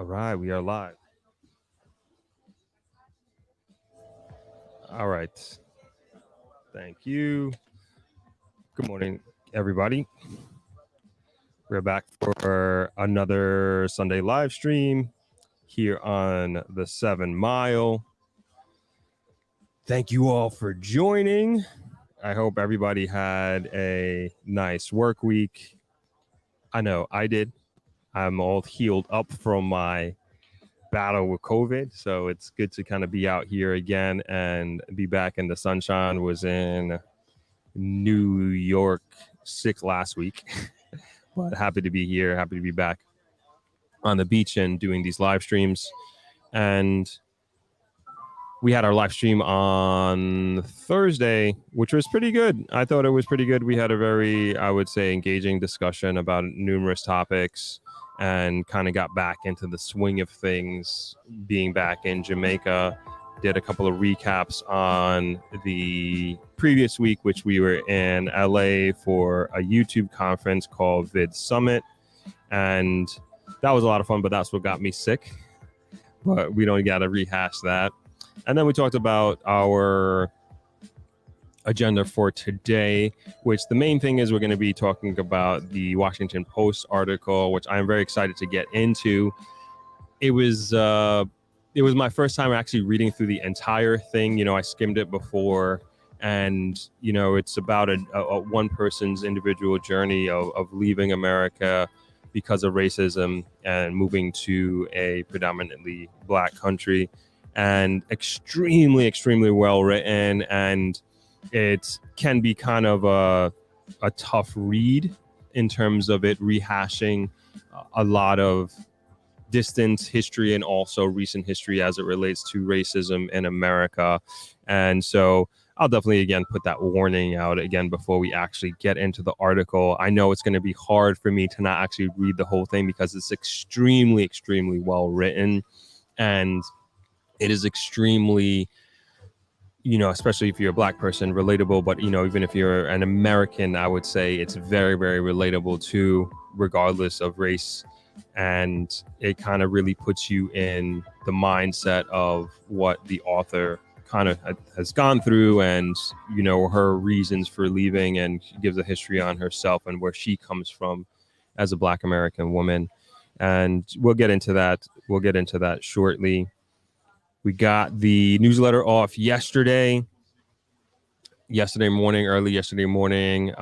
All right, we are live. All right. Thank you. Good morning, everybody. We're back for another Sunday live stream here on the 7 Mile. Thank you all for joining. I hope everybody had a nice work week. I know I did. I'm all healed up from my battle with COVID. So it's good to kind of be out here again and be back in the sunshine. Was in New York sick last week, but happy to be here. Happy to be back on the beach and doing these live streams. And we had our live stream on Thursday, which was pretty good. I thought it was pretty good. We had a very, I would say, engaging discussion about numerous topics and kind of got back into the swing of things, being back in Jamaica. Did a couple of recaps on the previous week, which we were in LA for a YouTube conference called Vid Summit. And that was a lot of fun, but that's what got me sick. But we don't got to rehash that. And then we talked about our agenda for today, which the main thing is we're going to be talking about the Washington Post article, which I'm very excited to get into. It was my first time actually reading through the entire thing. You know, I skimmed it before, and you know, it's about a one person's individual journey of leaving America because of racism and moving to a predominantly Black country. And extremely well written, and it can be kind of a tough read in terms of it rehashing a lot of distant history and also recent history as it relates to racism in America. And so I'll definitely again put that warning out again before we actually get into the article. I know it's going to be hard for me to not actually read the whole thing because it's extremely well written, and it is extremely, you know, especially if you're a Black person, relatable. But, you know, even if you're an American, I would say it's very relatable too, regardless of race. And it kind of really puts you in the mindset of what the author kind of has gone through and, you know, her reasons for leaving, and gives a history on herself and where she comes from as a Black American woman. And we'll get into that. We'll get into that shortly. We got the newsletter off yesterday morning, early yesterday morning.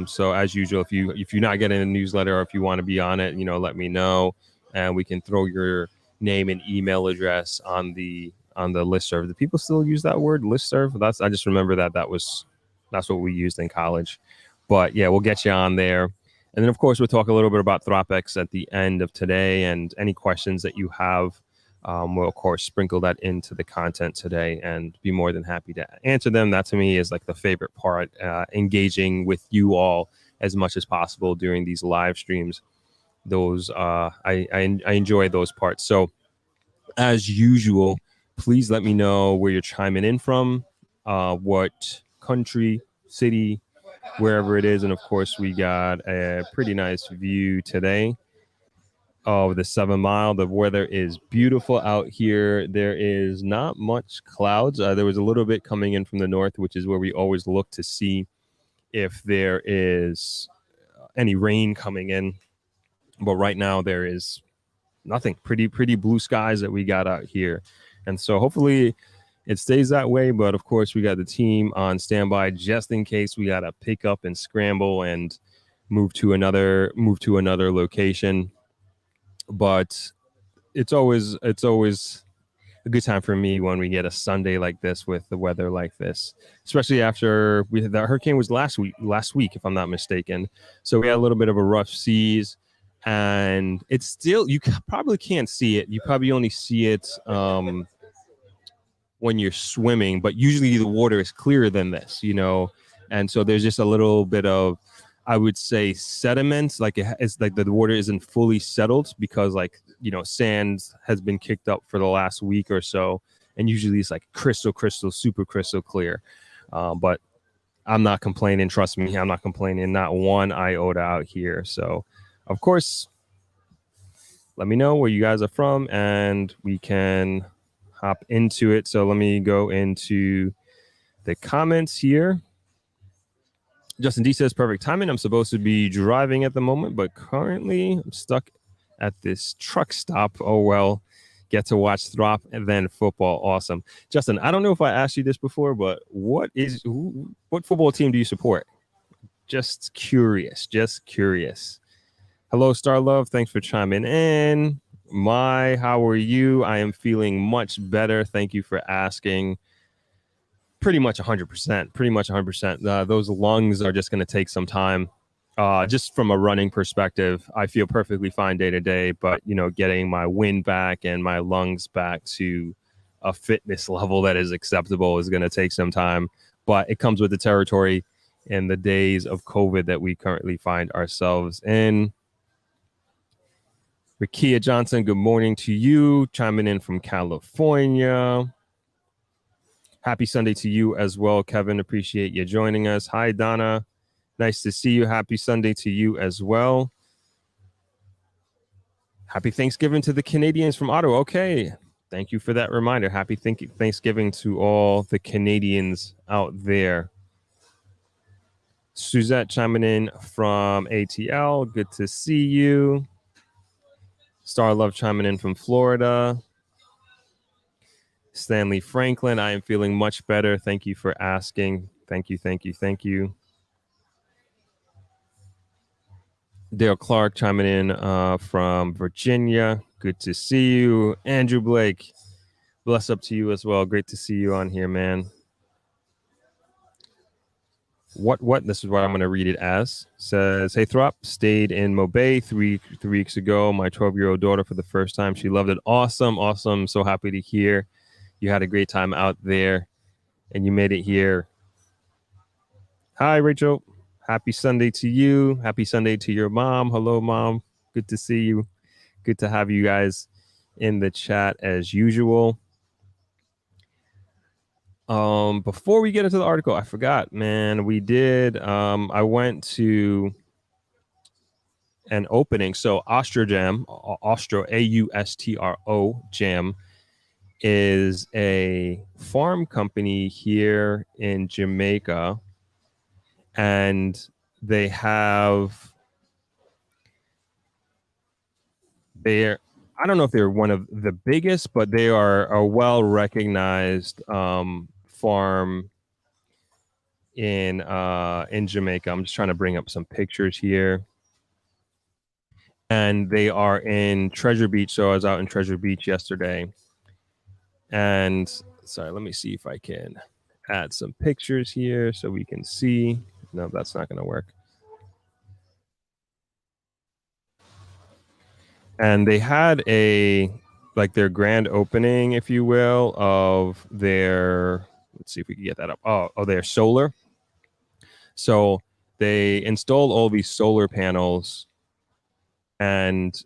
So as usual, if you're not getting a newsletter or if you want to be on it, you know, let me know, and we can throw your name and email address on the listserv. Do people still use that word, listserv? I just remember that's what we used in college. But yeah, we'll get you on there. And then of course we'll talk a little bit about Thropex at the end of today, and any questions that you have. We'll of course sprinkle that into the content today and be more than happy to answer them. That to me is like the favorite part, engaging with you all as much as possible during these live streams. Those I enjoy those parts. So as usual, please let me know where you're chiming in from, what country, city, wherever it is. And of course we got a pretty nice view today of the 7 Mile. The weather is beautiful out here. There is not much clouds. There was a little bit coming in from the north, which is where we always look to see if there is any rain coming in. But right now there is nothing. Pretty blue skies that we got out here. And so hopefully it stays that way. But of course we got the team on standby just in case we got to pick up and scramble and move to another location. But it's always a good time for me when we get a Sunday like this with the weather like this, especially after the hurricane was last week, if I'm not mistaken. So we had a little bit of a rough seas, and it's still, you probably can't see it. You probably only see it when you're swimming, but usually the water is clearer than this, you know, and so there's just a little bit of, I would say, sediment, like it's like the water isn't fully settled because, like, you know, sand has been kicked up for the last week or so, and usually it's like super crystal clear. But I'm not complaining. Trust me, I'm not complaining. Not one iota out here. So, of course, let me know where you guys are from and we can hop into it. So let me go into the comments here. Justin D says, perfect timing. I'm supposed to be driving at the moment, but currently I'm stuck at this truck stop. Oh, well, get to watch Throp and then football. Awesome. Justin, I don't know if I asked you this before, but what football team do you support? Just curious. Hello, Star Love. Thanks for chiming in. How are you? I am feeling much better. Thank you for asking. Pretty much 100%. Those lungs are just going to take some time. Just from a running perspective, I feel perfectly fine day to day, but getting my wind back and my lungs back to a fitness level that is acceptable is going to take some time, but it comes with the territory and the days of COVID that we currently find ourselves in. Rakia Johnson, good morning to you, chiming in from California. Happy Sunday to you as well, Kevin. Appreciate you joining us. Hi, Donna. Nice to see you. Happy Sunday to you as well. Happy Thanksgiving to the Canadians from Ottawa. Okay. Thank you for that reminder. Happy Thanksgiving to all the Canadians out there. Suzette chiming in from ATL. Good to see you. Star Love chiming in from Florida. Stanley Franklin, I am feeling much better. Thank you for asking. Thank you. Dale Clark chiming in from Virginia. Good to see you. Andrew Blake, bless up to you as well. Great to see you on here, man. What? This is what I'm going to read it as. Says, hey, Throp, stayed in Mobay three weeks ago. My 12-year-old daughter for the first time. She loved it. Awesome. So happy to hear you had a great time out there and you made it here. Hi, Rachel. Happy Sunday to you. Happy Sunday to your mom. Hello, Mom. Good to see you. Good to have you guys in the chat as usual. Before we get into the article, I forgot, man. We did. I went to an opening. So Austro Jam, Austro Jam, is a farm company here in Jamaica. And they have I don't know if they're one of the biggest, but they are a well-recognized farm in Jamaica. I'm just trying to bring up some pictures here. And they are in Treasure Beach. So I was out in Treasure Beach yesterday. And sorry, let me see if I can add some pictures here so we can see. No, that's not going to work. And they had their grand opening, if you will, of their, let's see if we can get that up. Oh, their solar. So they installed all these solar panels and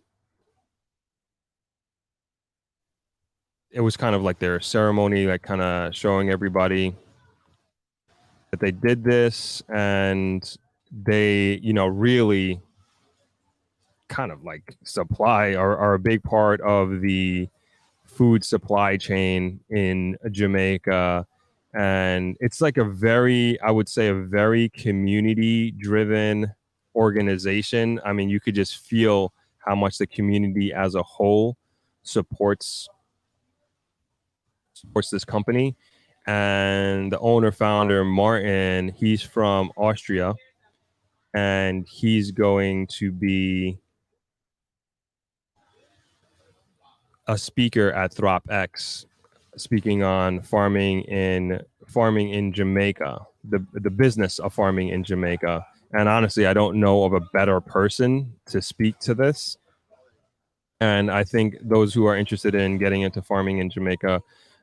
it was kind of like their ceremony, like kind of showing everybody that they did this, and they, really kind of like supply are a big part of the food supply chain in Jamaica. And it's like I would say a very community driven organization. I mean, you could just feel how much the community as a whole supports this company. And the owner founder, Martin, he's from Austria, and he's going to be a speaker at Throp X, speaking on farming in Jamaica, the business of farming in Jamaica. And honestly, I don't know of a better person to speak to this. And I think those who are interested in getting into farming in Jamaica,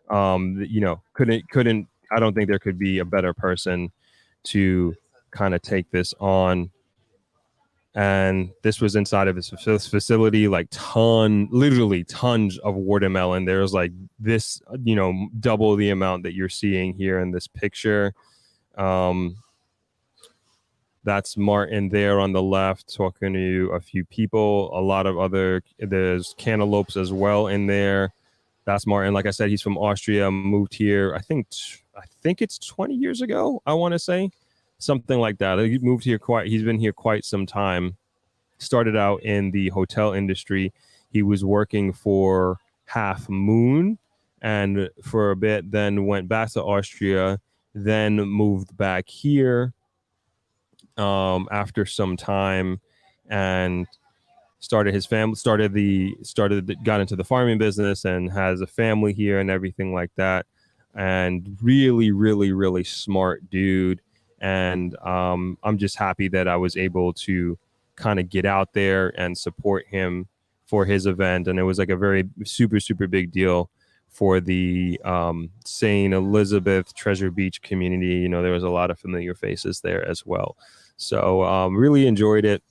couldn't. I don't think there could be a better person to kind of take this on. And this was inside of his facility, like literally tons of watermelon. There's like this, double the amount that you're seeing here in this picture. That's Martin there on the left talking to a few people. A lot of other, there's cantaloupes as well in there. That's Martin. Like I said, he's from Austria, moved here. I think it's 20 years ago. I want to say something like that. He moved here he's been here quite some time. Started out in the hotel industry. He was working for Half Moon and for a bit, then went back to Austria, then moved back here after some time, and started his family, got into the farming business and has a family here and everything like that. And really, really, really smart dude. And I'm just happy that I was able to kind of get out there and support him for his event. And it was like a very super, super big deal for the St. Elizabeth Treasure Beach community. You know, there was a lot of familiar faces there as well. So really enjoyed it.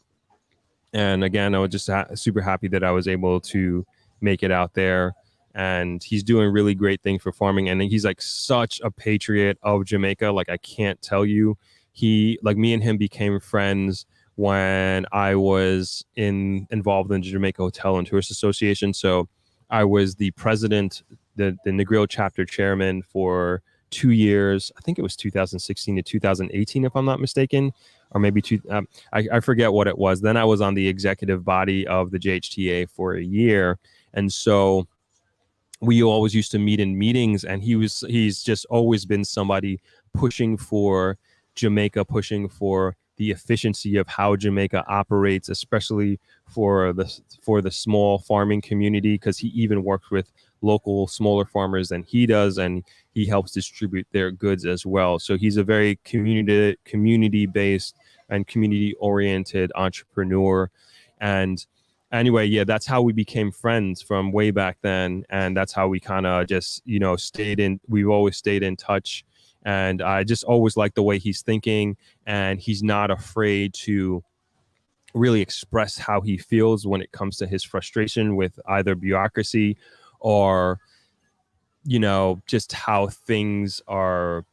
And again, I was just super happy that I was able to make it out there. And he's doing really great things for farming. And he's like such a patriot of Jamaica. Like, I can't tell you. Me and him became friends when I was involved in the Jamaica Hotel and Tourist Association. So I was the president, the Negril chapter chairman for 2 years. I think it was 2016 to 2018, if I'm not mistaken, or maybe I forget what it was. Then I was on the executive body of the JHTA for a year. And so we always used to meet in meetings, and he's just always been somebody pushing for Jamaica, pushing for the efficiency of how Jamaica operates, especially for the small farming community, because he even works with local smaller farmers than he does, and he helps distribute their goods as well. So he's a very community based and community oriented entrepreneur. And anyway, yeah, that's how we became friends from way back then. And that's how we kind of just, we've always stayed in touch. And I just always like the way he's thinking, and he's not afraid to really express how he feels when it comes to his frustration with either bureaucracy or, just how things are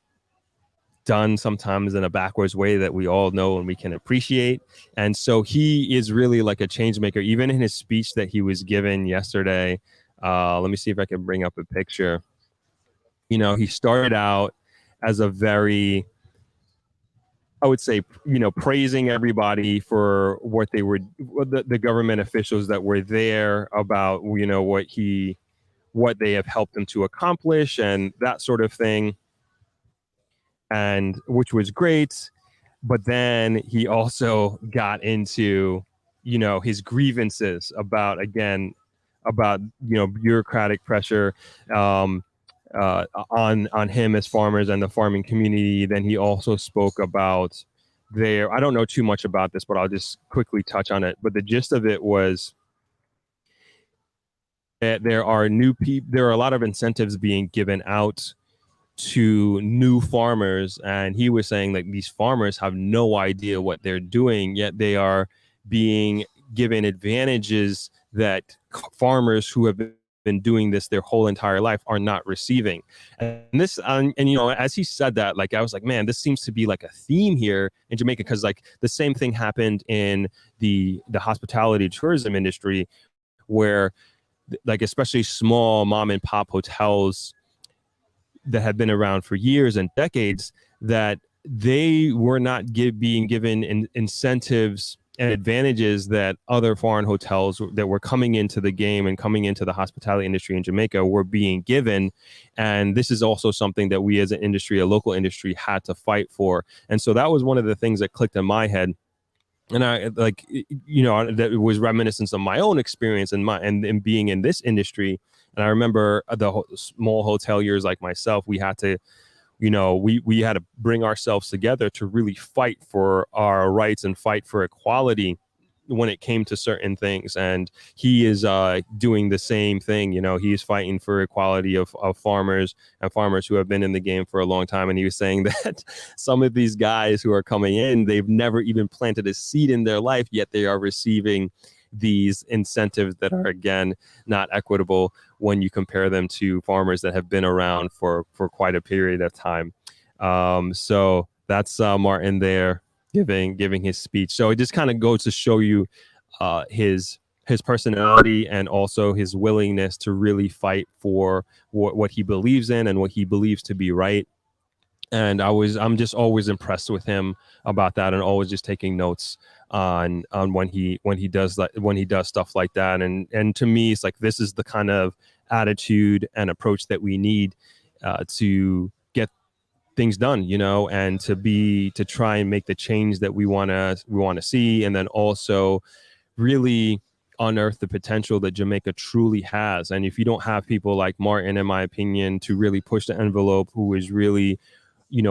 done sometimes in a backwards way that we all know and we can appreciate. And so he is really like a change maker. Even in his speech that he was given yesterday, let me see if I can bring up a picture. He started out as a very, I would say, praising everybody for what they were, the government officials that were there, about, what they have helped them to accomplish and that sort of thing. And which was great. But then he also got into, his grievances about bureaucratic pressure on him as farmers and the farming community. Then he also spoke about I don't know too much about this, but I'll just quickly touch on it. But the gist of it was that there are a lot of incentives being given out to new farmers, and he was saying that these farmers have no idea what they're doing, yet they are being given advantages that farmers who have been doing this their whole entire life are not receiving. And this, as he said that, like, I was like, man, this seems to be like a theme here in Jamaica, because like the same thing happened in the hospitality tourism industry, where like especially small mom and pop hotels that have been around for years and decades, that they were not being given incentives and advantages that other foreign hotels that were coming into the game and coming into the hospitality industry in Jamaica were being given. And this is also something that we as an industry, a local industry, had to fight for. And so that was one of the things that clicked in my head. And I that was reminiscence of my own experience and being in this industry. And I remember the small hoteliers like myself, we had to, we had to bring ourselves together to really fight for our rights and fight for equality when it came to certain things. And he is doing the same thing. He's fighting for equality of farmers and farmers who have been in the game for a long time. And he was saying that some of these guys who are coming in, they've never even planted a seed in their life, yet they are receiving these incentives that are, again, not equitable when you compare them to farmers that have been around for quite a period of time. So that's Martin there. giving his speech. So it just kind of goes to show you his personality and also his willingness to really fight for what he believes in and what he believes to be right. And I'm just always impressed with him about that, and always just taking notes on when he does stuff like that. And to me, it's like, this is the kind of attitude and approach that we need to get things done, and to try and make the change that we want to see, and then also really unearth the potential that Jamaica truly has. And if you don't have people like Martin, in my opinion, to really push the envelope, who is really,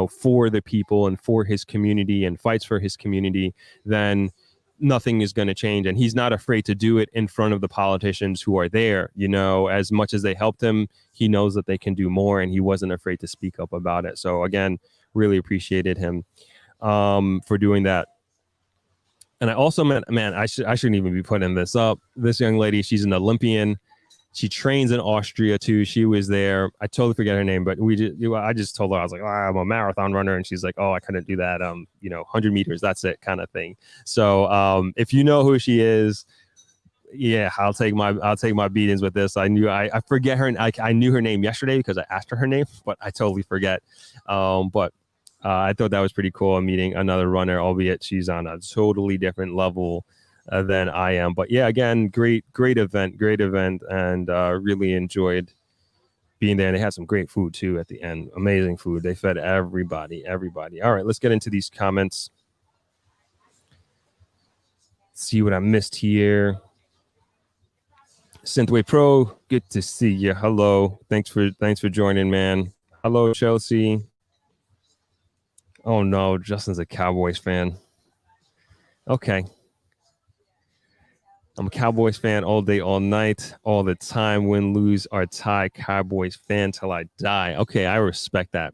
for the people and for his community and fights for his community, then nothing is going to change. And he's not afraid to do it in front of the politicians who are there. As much as they helped him, he knows that they can do more, and he wasn't afraid to speak up about it. So again, really appreciated him for doing that. And I also met, man, I shouldn't even be putting this up. This young lady, she's an Olympian. She trains in Austria too. She was there. I totally forget her name, but I just told her, I was like, I'm a marathon runner. And she's like, oh, I couldn't do that. 100 meters, that's it, kind of thing. So if you know who she is, yeah, I'll take my beatings with this. I forget her. I knew her name yesterday because I asked her name, but I totally forget. But I thought that was pretty cool, meeting another runner, albeit she's on a totally different level than I am. But yeah, again, great event, and really enjoyed being there. And they had some great food too at the end. Amazing food. They fed everybody. All right, let's get into these comments. See what I missed here. Synthwave Pro, good to see you. Hello. Thanks for joining, man. Hello, Chelsea. Oh no, Justin's a Cowboys fan. Okay. I'm a Cowboys fan all day, all night, all the time. Win, lose, or tie. Cowboys fan till I die. Okay, I respect that.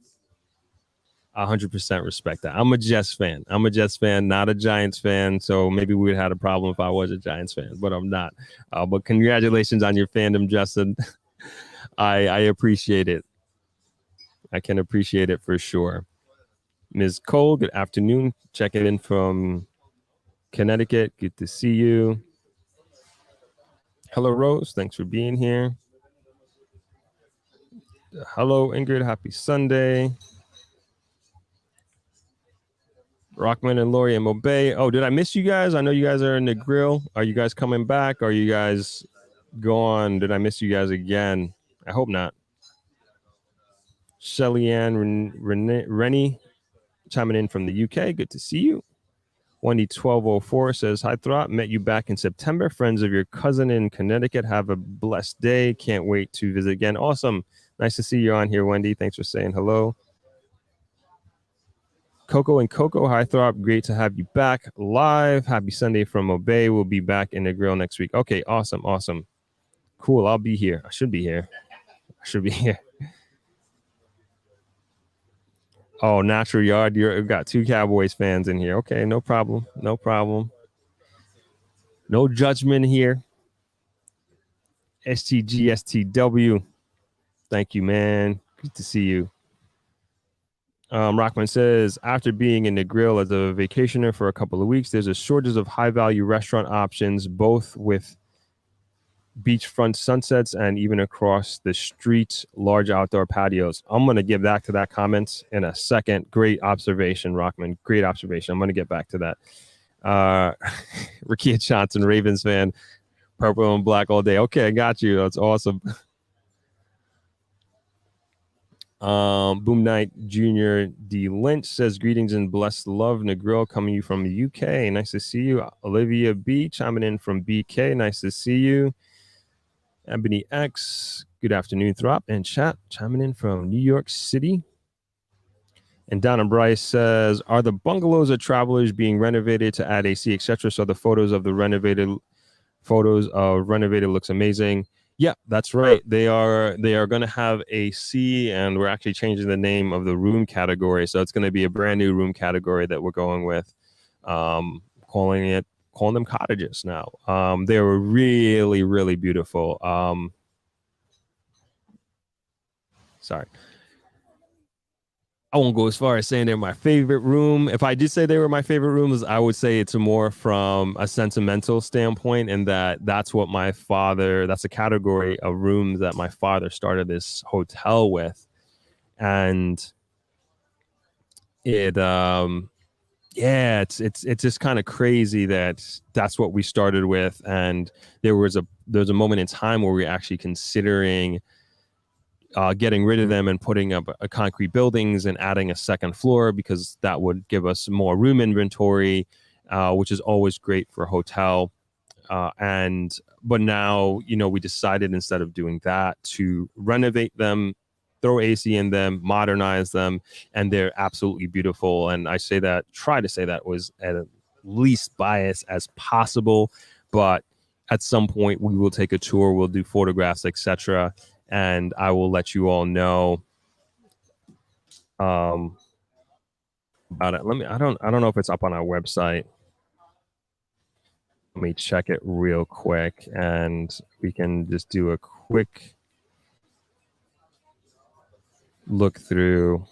100% respect that. I'm a Jets fan. Not a Giants fan. So maybe we would have had a problem if I was a Giants fan, but I'm not. But congratulations on your fandom, Justin. I appreciate it. I can appreciate it for sure. Ms. Cole, good afternoon. Checking in from Connecticut. Good to see you. Hello, Rose. Thanks for being here. Hello, Ingrid. Happy Sunday. Rockman and Lori and Mobay. Oh, did I miss you guys? I know you guys are in the grill. Are you guys coming back? Are you guys gone? Did I miss you guys again? I hope not. Shelly Ann Rennie chiming in from the UK. Good to see you. Wendy 1204 says, hi, Throp. Met you back in September. Friends of your cousin in Connecticut. Have a blessed day. Can't wait to visit again. Awesome. Nice to see you on here, Wendy. Thanks for saying hello. Coco and Coco, hi, Throp. Great to have you back live. Happy Sunday from Obey. We'll be back in the grill next week. Okay, awesome. Cool. I'll be here. I should be here. Oh, Natural Yard. You've got two Cowboys fans in here. Okay, no problem. No judgment here. STG, STW. Thank you, man. Good to see you. Rockman says, after being in the grill as a vacationer for a couple of weeks, there's a shortage of high-value restaurant options, both with beachfront sunsets and even across the street, large outdoor patios. I'm going to get back to that comment in a second. Great observation, Rockman. Great observation. I'm going to get back to that. Rakia Johnson, Ravens fan, purple and black all day. Okay, I got you. That's awesome. Boom Knight Jr. D. Lynch says, greetings and blessed love, Negril, coming you from the UK. Nice to see you. Olivia B. chiming in from BK. Nice to see you. Ebony X, good afternoon, Throp and chat, chiming in from New York City. And Donna Bryce says, are the bungalows of travelers being renovated to add AC, etc.? So the photos of renovated looks amazing. Yeah, that's right. They are going to have AC, and we're actually changing the name of the room category. So it's going to be a brand new room category that we're going with, calling them cottages now. They were really, really beautiful. Sorry. I won't go as far as saying they're my favorite room. If I did say they were my favorite rooms, I would say it's more from a sentimental standpoint, and that's what my father, that's a category of rooms that my father started this hotel with. And it yeah, it's just kind of crazy that that's what we started with. And there's a moment in time where we're actually considering getting rid of them and putting up a concrete buildings and adding a second floor, because that would give us more room inventory, which is always great for a hotel. But now, we decided, instead of doing that, to renovate them, throw AC in them, modernize them, and they're absolutely beautiful. And try to say that was at least biased as possible, but at some point we will take a tour, we'll do photographs, etc., and I will let you all know about it. I don't know if it's up on our website. Let me check it real quick, and we can just do a quick look through.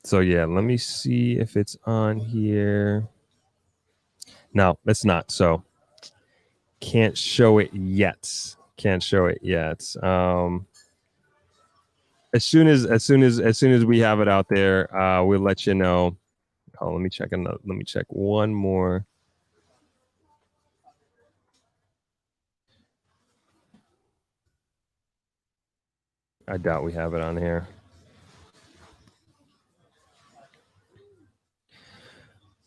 So yeah, let me see if it's on here. No, it's not. So can't show it yet. As soon as we have it out there, we'll let you know. Oh, let me check one more. I doubt we have it on here.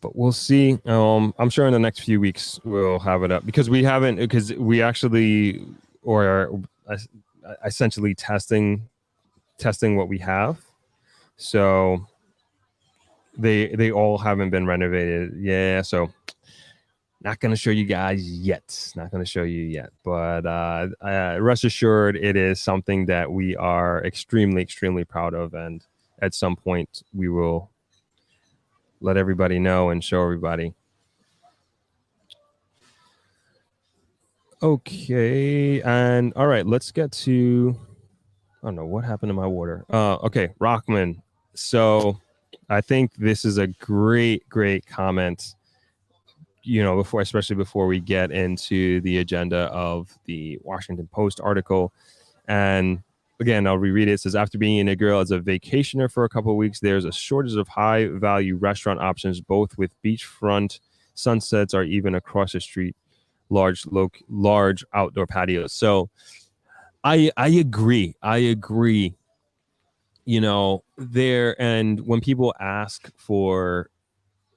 But we'll see. I'm sure in the next few weeks we'll have it up, because we actually, or essentially testing what we have. So they all haven't been renovated. Yeah. So not going to show you guys yet. But rest assured, it is something that we are extremely, extremely proud of. And at some point we will let everybody know and show everybody. Okay, and all right, let's get to. I don't know what happened to my water. Okay, Rockman. So I think this is a great, great comment. Especially before we get into the agenda of the Washington Post article. And again, I'll reread it. It says, after being in Negril as a vacationer for a couple of weeks, there's a shortage of high value restaurant options, both with beachfront sunsets or even across the street, large outdoor patios. So I agree. There, and when people ask for,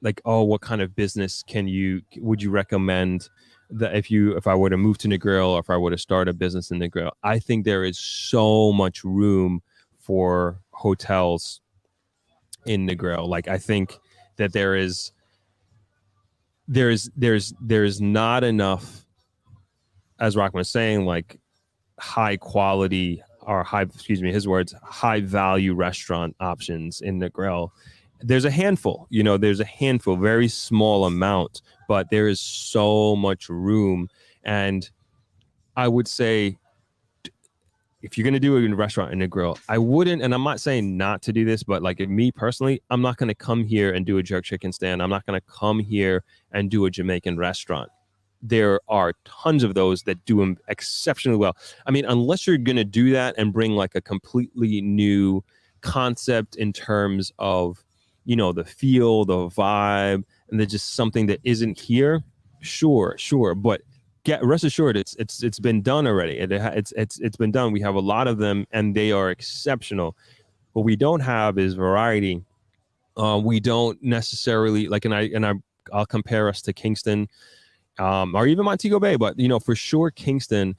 like, oh, what kind of business would you recommend that if I were to move to Negril, or if I were to start a business in Negril? I think there is so much room for hotels in Negril. Like, I think that there's not enough, as Rockman was saying, like high quality, or his words, high value restaurant options in Negril. There's a handful, very small amount, but there is so much room. And I would say, if you're going to do a restaurant in Negril, I wouldn't, and I'm not saying not to do this, but like me personally, I'm not going to come here and do a jerk chicken stand. I'm not going to come here and do a Jamaican restaurant. There are tons of those that do them exceptionally well. I mean, unless you're going to do that and bring like a completely new concept in terms of, the feel, the vibe, and there's just something that isn't here. Sure. But rest assured, it's been done already. It's been done. We have a lot of them, and they are exceptional. What we don't have is variety. We don't necessarily I'll compare us to Kingston, or even Montego Bay, but for sure Kingston,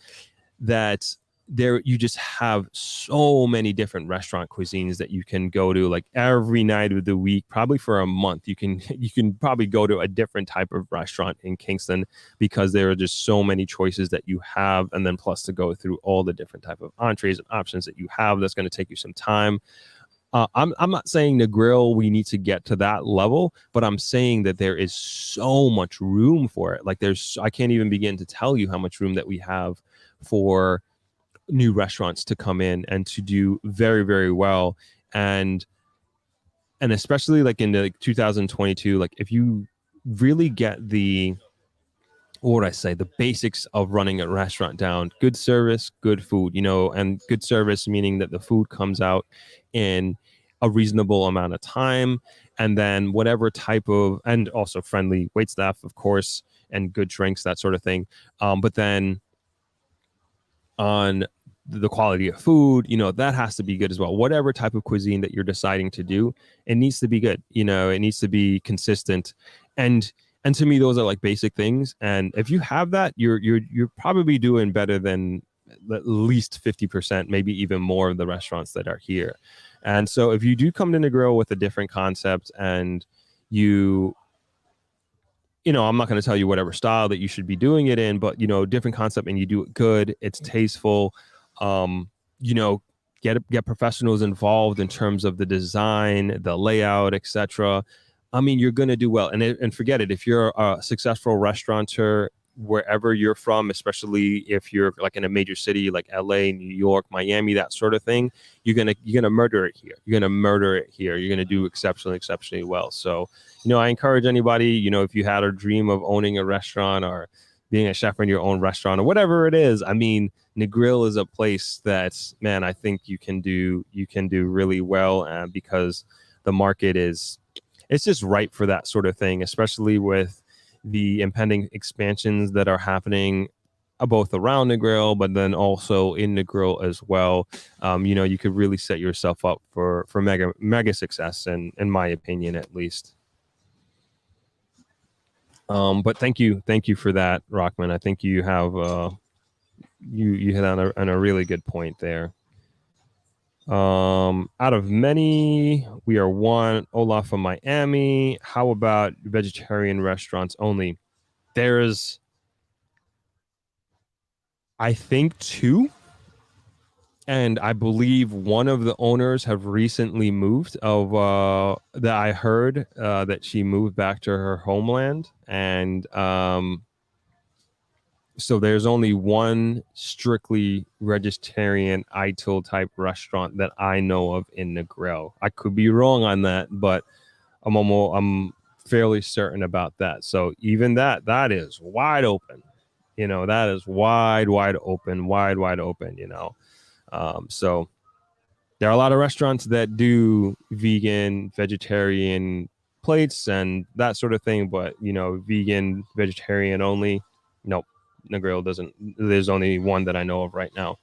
that there you just have so many different restaurant cuisines that you can go to, like every night of the week, probably for a month. You can probably go to a different type of restaurant in Kingston, because there are just so many choices that you have, and then plus to go through all the different type of entrees and options that you have, that's going to take you some time. I'm not saying Negril we need to get to that level, but I'm saying that there is so much room for it. Like I can't even begin to tell you how much room that we have for new restaurants to come in and to do very, very well. And and especially like in the 2022, like if you really get the, what would I say, the basics of running a restaurant down: good service, good food, and good service meaning that the food comes out in a reasonable amount of time, and then whatever type of, and also friendly wait staff, of course, and good drinks, that sort of thing. But then on the quality of food, that has to be good as well. Whatever type of cuisine that you're deciding to do, it needs to be good. It needs to be consistent. And to me, those are like basic things. And if you have that, you're probably doing better than at least 50%, maybe even more of the restaurants that are here. And so if you do come to Negril with a different concept, and I'm not going to tell you whatever style that you should be doing it in, but, different concept, and you do it good, it's tasteful, um, you know, get professionals involved in terms of the design, the layout, etc. I mean, you're going to do well. And forget it, if you're a successful restaurateur wherever you're from, especially if you're like in a major city like LA, New York, Miami, that sort of thing, you're gonna murder it here. You're gonna do exceptionally well. So, I encourage anybody, if you had a dream of owning a restaurant or being a chef in your own restaurant or whatever it is, I mean, Negril is a place that, man, I think you can do really well, because the market it's just ripe for that sort of thing, especially with the impending expansions that are happening both around Negril, but then also in Negril as well. You could really set yourself up for mega success, in my opinion, at least. But thank you for that, Rockman. I think you have you hit on a really good point there. Out of many, we are one. Olaf from Miami. How about vegetarian restaurants only? There's, I think, two. And I believe one of the owners have recently moved. That I heard that she moved back to her homeland, and so there's only one strictly vegetarian ITIL type restaurant that I know of in Negril. I could be wrong on that, but I'm fairly certain about that. So even that is wide open. That is wide open. So there are a lot of restaurants that do vegan, vegetarian plates and that sort of thing, but vegan, vegetarian only, nope. Negril doesn't. There's only one that I know of right now.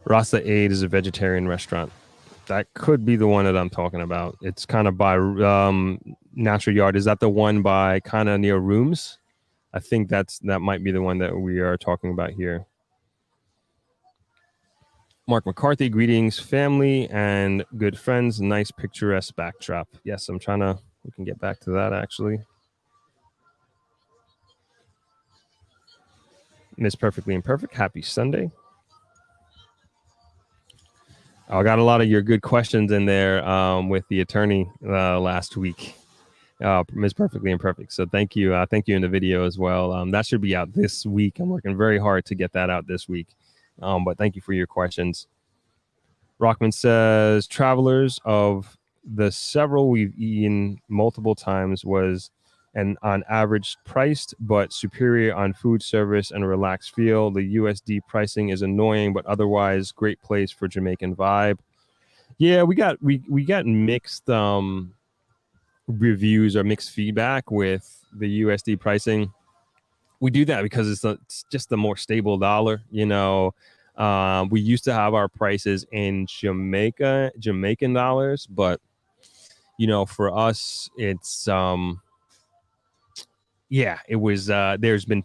Rasa Aid is a vegetarian restaurant. That could be the one that I'm talking about. It's kind of by Natural Yard. Is that the one by kind of near Rooms? I think that might be the one that we are talking about here. Mark McCarthy, greetings, family and good friends. Nice picturesque backdrop. Yes, we can get back to that actually. Miss Perfectly Imperfect, happy Sunday. I got a lot of your good questions in there with the attorney last week, Miss Perfectly Imperfect. So thank you in the video as well. That should be out this week. I'm working very hard to get that out this week. But thank you for your questions. Rockman says, travelers, of the several we've eaten multiple times, was and on average priced, but superior on food service and relaxed feel. The USD pricing is annoying, but otherwise great place for Jamaican vibe. Yeah, we got mixed reviews or mixed feedback with the USD pricing. We do that because it's just a more stable dollar. We used to have our prices in Jamaican dollars, but for us, it's it was there's been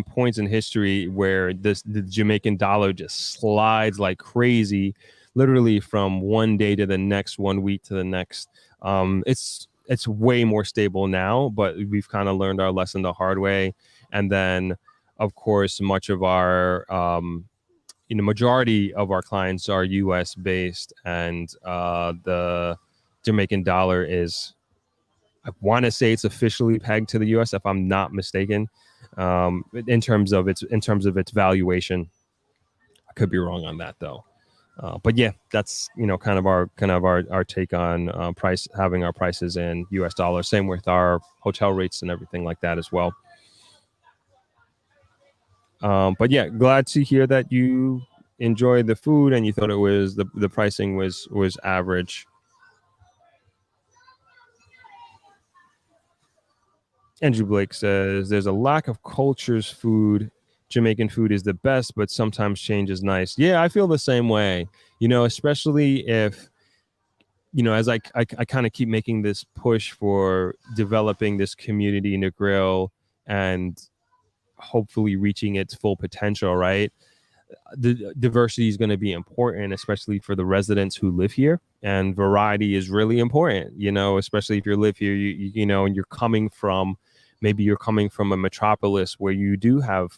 points in history where the Jamaican dollar just slides like crazy, literally from one day to the next, 1 week to the next. It's way more stable now, but we've kind of learned our lesson the hard way. And then, of course, much of our majority of our clients are US based, and the Jamaican dollar is, I want to say, it's officially pegged to the US, if I'm not mistaken, in terms of its valuation. I could be wrong on that though. But yeah, that's kind of our take on price, having our prices in U.S. dollars. Same with our hotel rates and everything like that as well. But yeah, glad to hear that you enjoyed the food and you thought it was the pricing was average. Andrew Blake says there's a lack of culture's food. Jamaican food is the best, but sometimes change is nice. Yeah, I feel the same way. Especially if as I kind of keep making this push for developing this community in the grill and hopefully reaching its full potential, right? The diversity is going to be important, especially for the residents who live here. And variety is really important, especially if you live here, and you're coming from a metropolis where you do have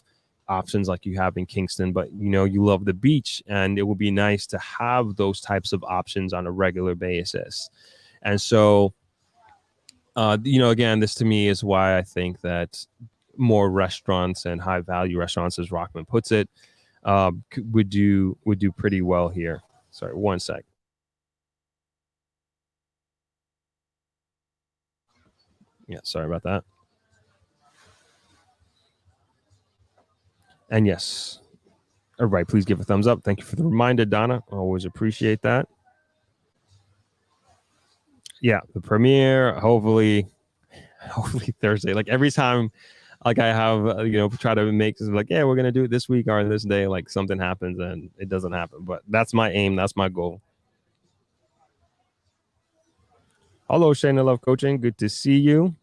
options like you have in Kingston, but you love the beach, and it would be nice to have those types of options on a regular basis. And so, again, this to me is why I think that more restaurants and high value restaurants, as Rockman puts it, would do pretty well here. Sorry, one sec. Yeah, sorry about that. And yes, everybody, please give a thumbs up. Thank you for the reminder, Donna. Always appreciate that. Yeah, the premiere, hopefully Thursday. Like every time, like I have, try to make this like, yeah, we're gonna do it this week or this day. Like something happens and it doesn't happen. But that's my aim. That's my goal. Hello, Shayna Love Coaching. Good to see you.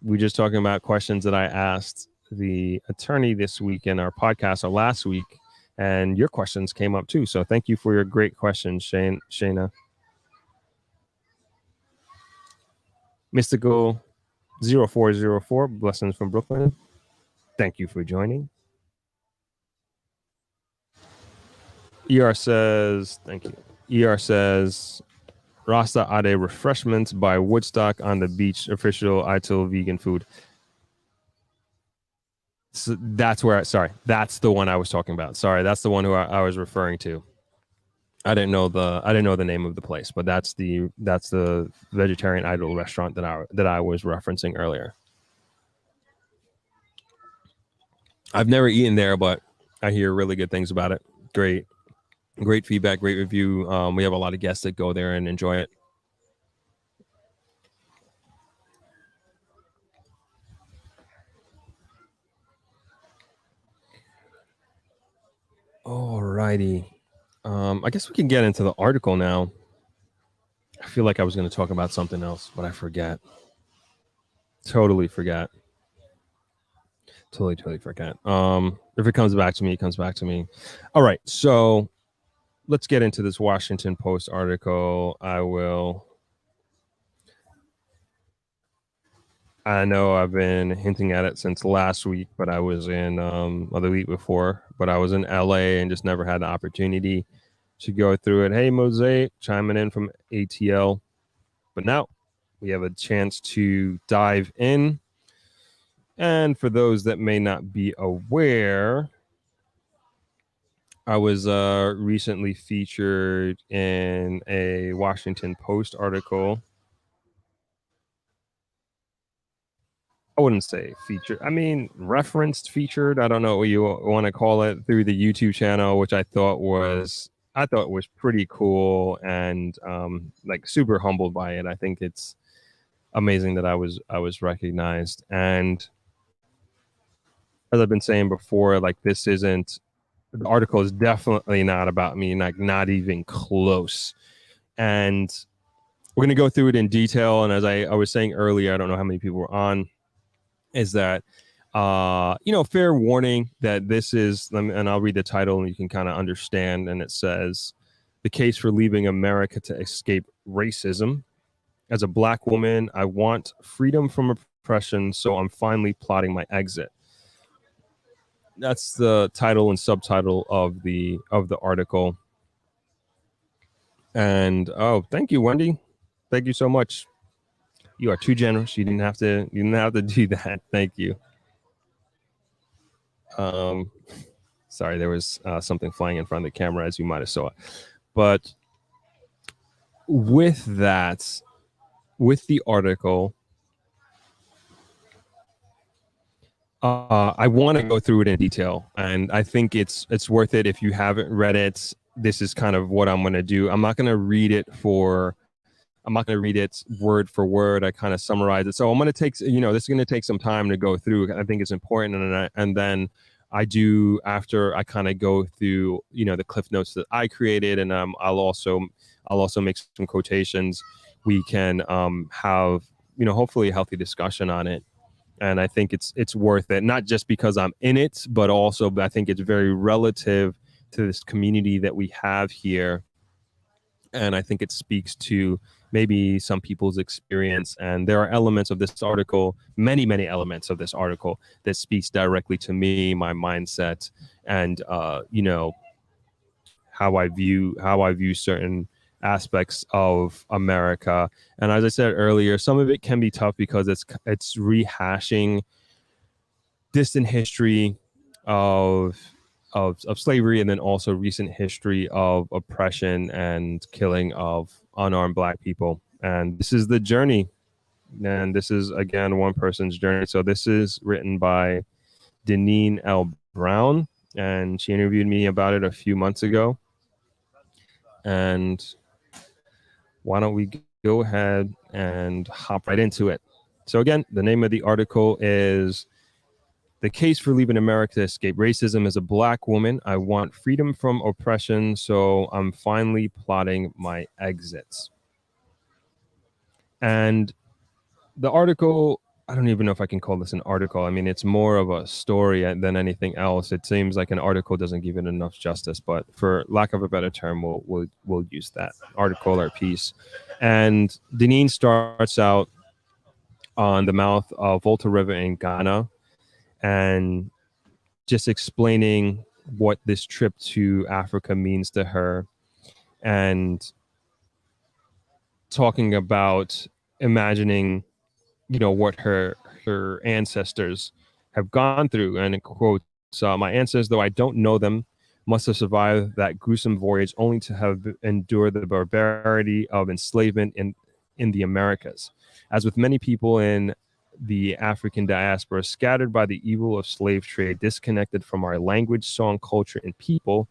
We're just talking about questions that I asked the attorney this week in our podcast or last week, and your questions came up too. So thank you for your great questions, Shayna. Mystical 0404, blessings from Brooklyn. Thank you for joining. ER says, thank you. ER says, Rasta Ade Refreshments by Woodstock on the Beach, official Untitled vegan food. So that's that's the one I was talking about. Sorry, that's the one who I was referring to. I didn't know the name of the place, but that's the vegetarian idol restaurant that I was referencing earlier. I've never eaten there, but I hear really good things about it. Great feedback, great review. We have a lot of guests that go there and enjoy it. Alrighty. I guess we can get into the article now. I feel like I was going to talk about something else, but I forget. Totally forget. Totally forget. If it comes back to me, it comes back to me. All right. So let's get into this Washington Post article. I know I've been hinting at it since last week, but I was in the week before, but I was in LA and just never had the opportunity to go through it. Hey, Mosaic, chiming in from ATL. But now we have a chance to dive in. And for those that may not be aware, I was recently featured in a Washington Post article. I wouldn't say featured. I mean, referenced, featured. I don't know what you want to call it, through the YouTube channel, which I thought was pretty cool, and like super humbled by it. I think it's amazing that I was recognized. And as I've been saying before, like the article is definitely not about me, like not even close. And we're going to go through it in detail. And as I was saying earlier, I don't know how many people were on, is that, fair warning that this is, and I'll read the title and you can kind of understand. And it says, "The Case for Leaving America to Escape Racism. As a Black woman, I want freedom from oppression, so I'm finally plotting my exit." That's the title and subtitle of the article. And thank you, Wendy. Thank you so much. You are too generous. You didn't have to do that. Thank you. Sorry, there was something flying in front of the camera, as you might have saw. But with that, with the article, I want to go through it in detail, and I think it's worth it. If you haven't read it, this is kind of what I'm going to do. I'm not going to read it word for word. I kind of summarize it. So I'm going to take, this is going to take some time to go through. I think it's important. And then I do, after I kind of go through, the cliff notes that I created, and I'll also make some quotations. We can have, hopefully a healthy discussion on it. And I think it's worth it, not just because I'm in it, but also I think it's very relative to this community that we have here. And I think it speaks to maybe some people's experience. And there are elements of this article, many, many elements of this article that speaks directly to me, my mindset, and how I view certain aspects of America. And as I said earlier, some of it can be tough because it's rehashing distant history of slavery, and then also recent history of oppression and killing of unarmed Black people. And this is the journey. And this is, again, one person's journey. So this is written by Deneen L. Brown, and she interviewed me about it a few months ago. And why don't we go ahead and hop right into it? So again, the name of the article is "The Case for Leaving America to Escape Racism. As a Black woman, I want freedom from oppression, so I'm finally plotting my exits." And the article, I don't even know if I can call this an article. I mean, it's more of a story than anything else. It seems like an article doesn't give it enough justice, but for lack of a better term, we'll use that article or piece. And Deneen starts out on the mouth of Volta River in Ghana, and just explaining what this trip to Africa means to her, and talking about imagining, what her ancestors have gone through. And it quotes, "My ancestors, though I don't know them, must have survived that gruesome voyage only to have endured the barbarity of enslavement in the Americas. As with many people in the African diaspora, scattered by the evil of slave trade, disconnected from our language, song, culture, and people,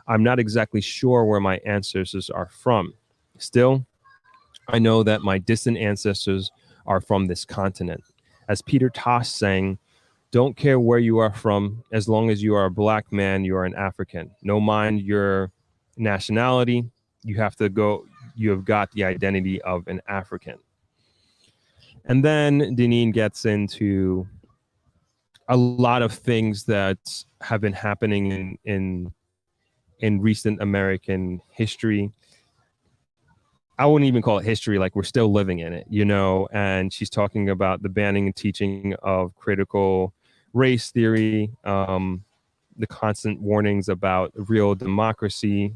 I'm not exactly sure where my ancestors are from. Still, I know that my distant ancestors are from this continent. As Peter Tosh sang, don't care where you are from, as long as you are a Black man, you are an African. No mind your nationality, you have got the identity of an African." And then Deneen gets into a lot of things that have been happening in recent American history. I wouldn't even call it history, like we're still living in it, and she's talking about the banning and teaching of critical race theory, the constant warnings about real democracy,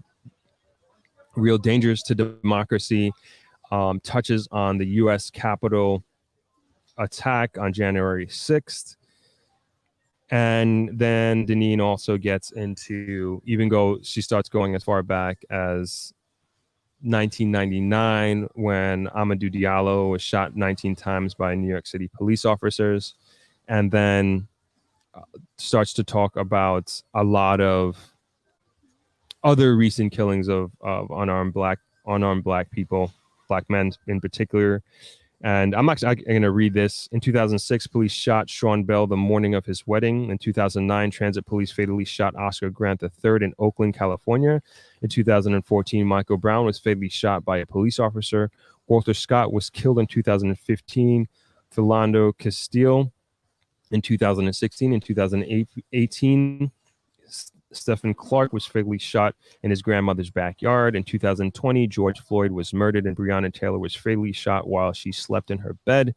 real dangers to democracy, touches on the U.S. Capitol attack on January 6th. And then Deneen also gets into, she starts going as far back as 1999, when Amadou Diallo was shot 19 times by New York City police officers, and then starts to talk about a lot of other recent killings of unarmed black people, Black men in particular. And I'm going to read this. In 2006, police shot Sean Bell the morning of his wedding. In 2009, transit police fatally shot Oscar Grant III in Oakland, California. In 2014, Michael Brown was fatally shot by a police officer. Walter Scott was killed in 2015. Philando Castile in 2016. In 2018, Stephen Clark was fatally shot in his grandmother's backyard. In 2020, George Floyd was murdered and Breonna Taylor was fatally shot while she slept in her bed.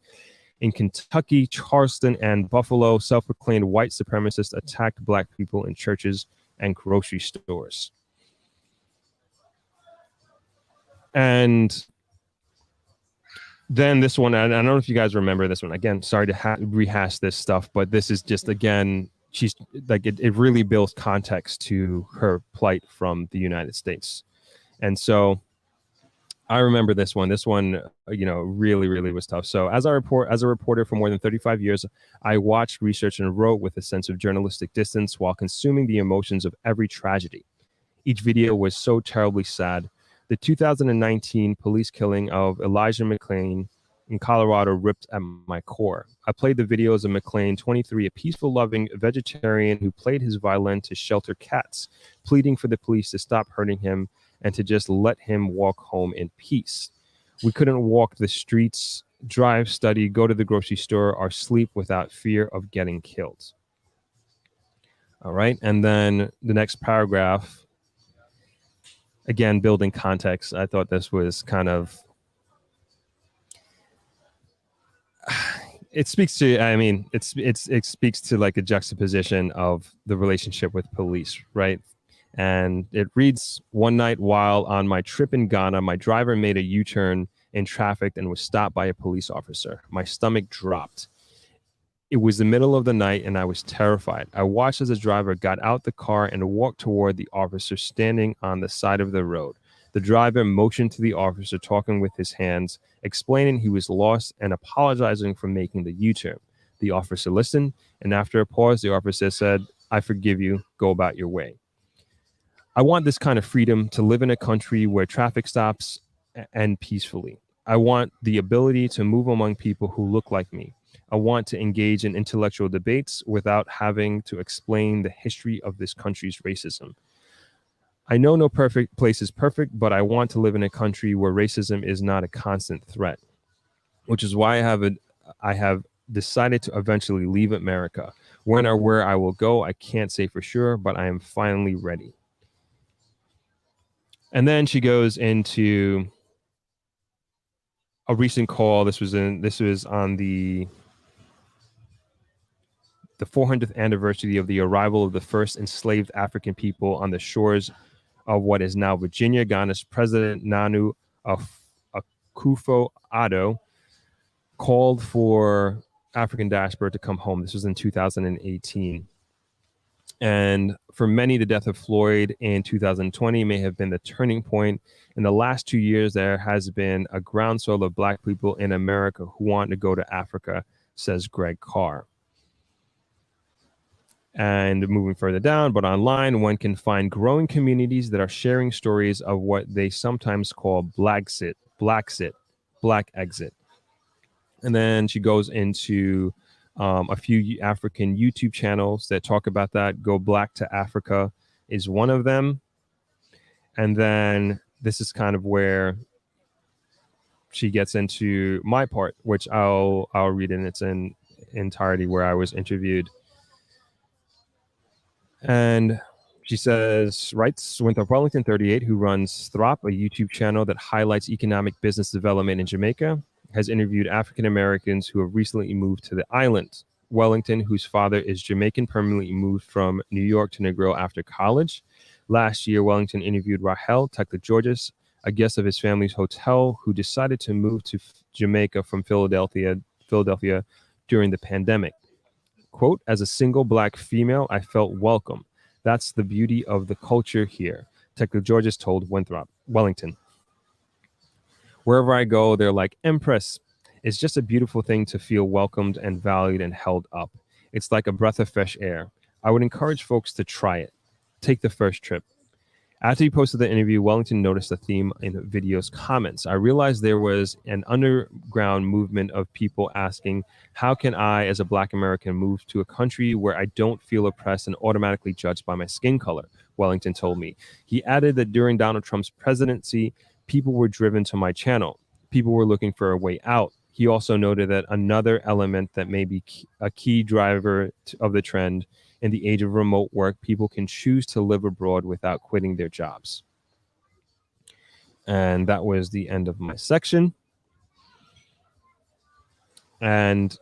In Kentucky, Charleston, and Buffalo, self-proclaimed white supremacists attacked Black people in churches and grocery stores. And then this one, I don't know if you guys remember this one. Again, sorry to rehash this stuff, but this is just, again, she's like, it really builds context to her plight from the United States. And so I remember this one. This one, really, really was tough. So as a reporter for more than 35 years, I watched, researched, and wrote with a sense of journalistic distance while consuming the emotions of every tragedy. Each video was so terribly sad. The 2019 police killing of Elijah McClain in Colorado ripped at my core. I played the videos of McClain, 23, a peaceful, loving vegetarian who played his violin to shelter cats, pleading for the police to stop hurting him and to just let him walk home in peace. We couldn't walk the streets, drive, study, go to the grocery store, or sleep without fear of getting killed. All right. And then the next paragraph, again, building context. I thought this was kind of, it speaks to, it speaks to like a juxtaposition of the relationship with police, right? And it reads, one night while on my trip in Ghana, my driver made a U-turn in traffic and was stopped by a police officer. My stomach dropped. It was the middle of the night and I was terrified. I watched as the driver got out the car and walked toward the officer standing on the side of the road. The driver motioned to the officer, talking with his hands, explaining he was lost and apologizing for making the U-turn. The officer listened, and after a pause, the officer said, "I forgive you. Go about your way." I want this kind of freedom to live in a country where traffic stops end peacefully. I want the ability to move among people who look like me. I want to engage in intellectual debates without having to explain the history of this country's racism. I know no perfect place is perfect, but I want to live in a country where racism is not a constant threat, which is why I have decided to eventually leave America. When or where I will go, I can't say for sure, but I am finally ready. And then she goes into a recent call. This was on the 400th anniversary of the arrival of the first enslaved African people on the shores of what is now Virginia. Ghana's President Nanu Akufo-Addo called for African diaspora to come home. This was in 2018. And for many, the death of Floyd in 2020 may have been the turning point. In the last 2 years, there has been a groundswell of Black people in America who want to go to Africa, says Greg Carr. And moving further down, but online, one can find growing communities that are sharing stories of what they sometimes call Black exit. And then she goes into a few African YouTube channels that talk about that. Go Black to Africa is one of them. And then this is kind of where she gets into my part, which I'll read in its entirety, where I was interviewed. And she writes, Winthrop Wellington, 38, who runs Throp, a YouTube channel that highlights economic business development in Jamaica, has interviewed African Americans who have recently moved to the island. Wellington, whose father is Jamaican, permanently moved from New York to Negril after college. Last year, Wellington interviewed Rahel Tecla-Georges, a guest of his family's hotel, who decided to move to Jamaica from Philadelphia during the pandemic. Quote, as a single Black female, I felt welcome. That's the beauty of the culture here, Tecla-Georges told Wellington. Wherever I go, they're like, Empress. It's just a beautiful thing to feel welcomed and valued and held up. It's like a breath of fresh air. I would encourage folks to try it. Take the first trip. After he posted the interview, Wellington noticed a theme in the video's comments. I realized there was an underground movement of people asking, how can I, as a Black American, move to a country where I don't feel oppressed and automatically judged by my skin color? Wellington told me. He added that during Donald Trump's presidency, people were driven to my channel. People were looking for a way out. He also noted that another element that may be a key driver of the trend in the age of remote work, people can choose to live abroad without quitting their jobs. And that was the end of my section. And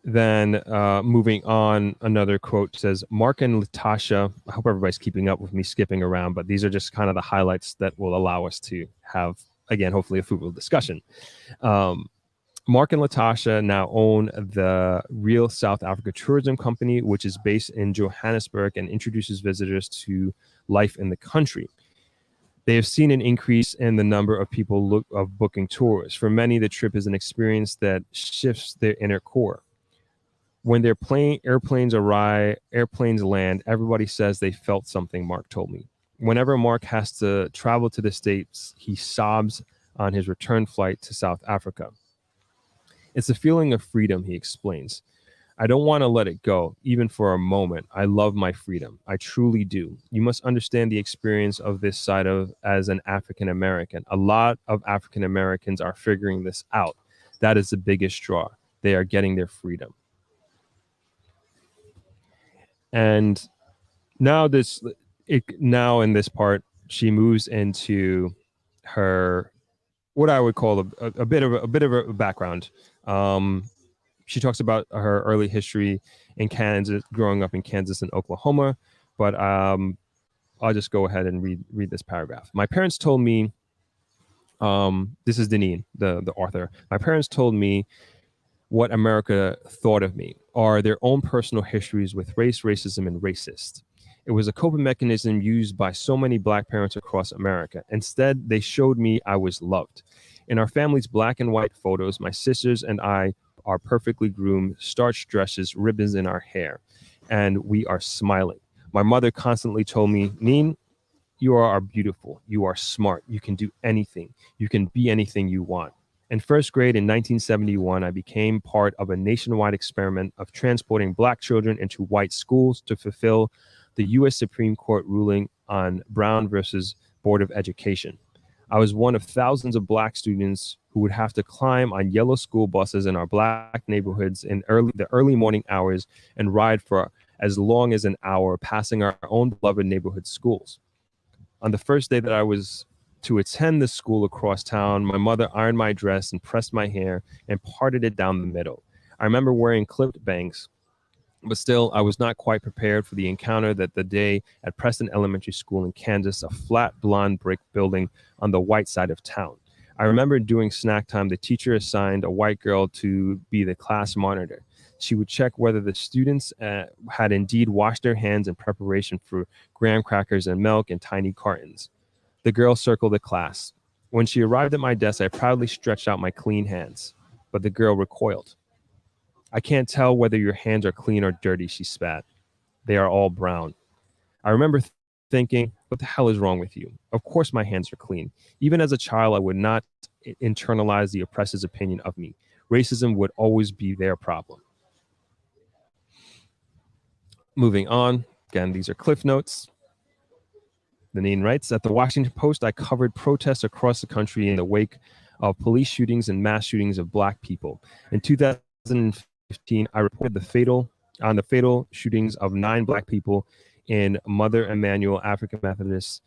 then moving on, another quote says, Mark and Latasha, I hope everybody's keeping up with me skipping around, but these are just kind of the highlights that will allow us to have, again, hopefully a fruitful discussion. Mark and Latasha now own the Real South Africa Tourism Company, which is based in Johannesburg and introduces visitors to life in the country. They have seen an increase in the number of people booking tours. For many, the trip is an experience that shifts their inner core. When their airplanes land, everybody says they felt something, Mark told me. Whenever Mark has to travel to the States, he sobs on his return flight to South Africa. It's a feeling of freedom, he explains. I don't want to let it go, even for a moment. I love my freedom. I truly do. You must understand the experience of this side of as an African American. A lot of African Americans are figuring this out. That is the biggest draw. They are getting their freedom. And now now in this part, she moves into her what I would call a bit of a background. She talks about her early history in Kansas, growing up in Kansas and Oklahoma. But I'll just go ahead and read this paragraph. My parents told me, this is Deneen, the author. My parents told me what America thought of me, or their own personal histories with race, racism, and racist. It was a coping mechanism used by so many Black parents across America. Instead, they showed me I was loved. In our family's black and white photos, my sisters and I are perfectly groomed, starched dresses, ribbons in our hair, and we are smiling. My mother constantly told me, Neen, you are beautiful. You are smart. You can do anything. You can be anything you want. In first grade in 1971, I became part of a nationwide experiment of transporting Black children into white schools to fulfill the U.S. Supreme Court ruling on Brown versus Board of Education. I was one of thousands of Black students who would have to climb on yellow school buses in our Black neighborhoods in the early morning hours and ride for as long as an hour, passing our own beloved neighborhood schools. On the first day that I was to attend the school across town, my mother ironed my dress and pressed my hair and parted it down the middle. I remember wearing clipped bangs, but still, I was not quite prepared for the encounter that the day at Preston Elementary School in Kansas, a flat blonde brick building on the white side of town. I remember during snack time, the teacher assigned a white girl to be the class monitor. She would check whether the students had indeed washed their hands in preparation for graham crackers and milk in tiny cartons. The girl circled the class. When she arrived at my desk, I proudly stretched out my clean hands, but the girl recoiled. I can't tell whether your hands are clean or dirty, she spat. They are all brown. I remember thinking, what the hell is wrong with you? Of course my hands are clean. Even as a child, I would not internalize the oppressor's opinion of me. Racism would always be their problem. Moving on. Again, these are cliff notes. Deneen writes, at the Washington Post, I covered protests across the country in the wake of police shootings and mass shootings of Black people. In 2015, I reported the fatal shootings of 9 Black people in Mother Emanuel African Methodist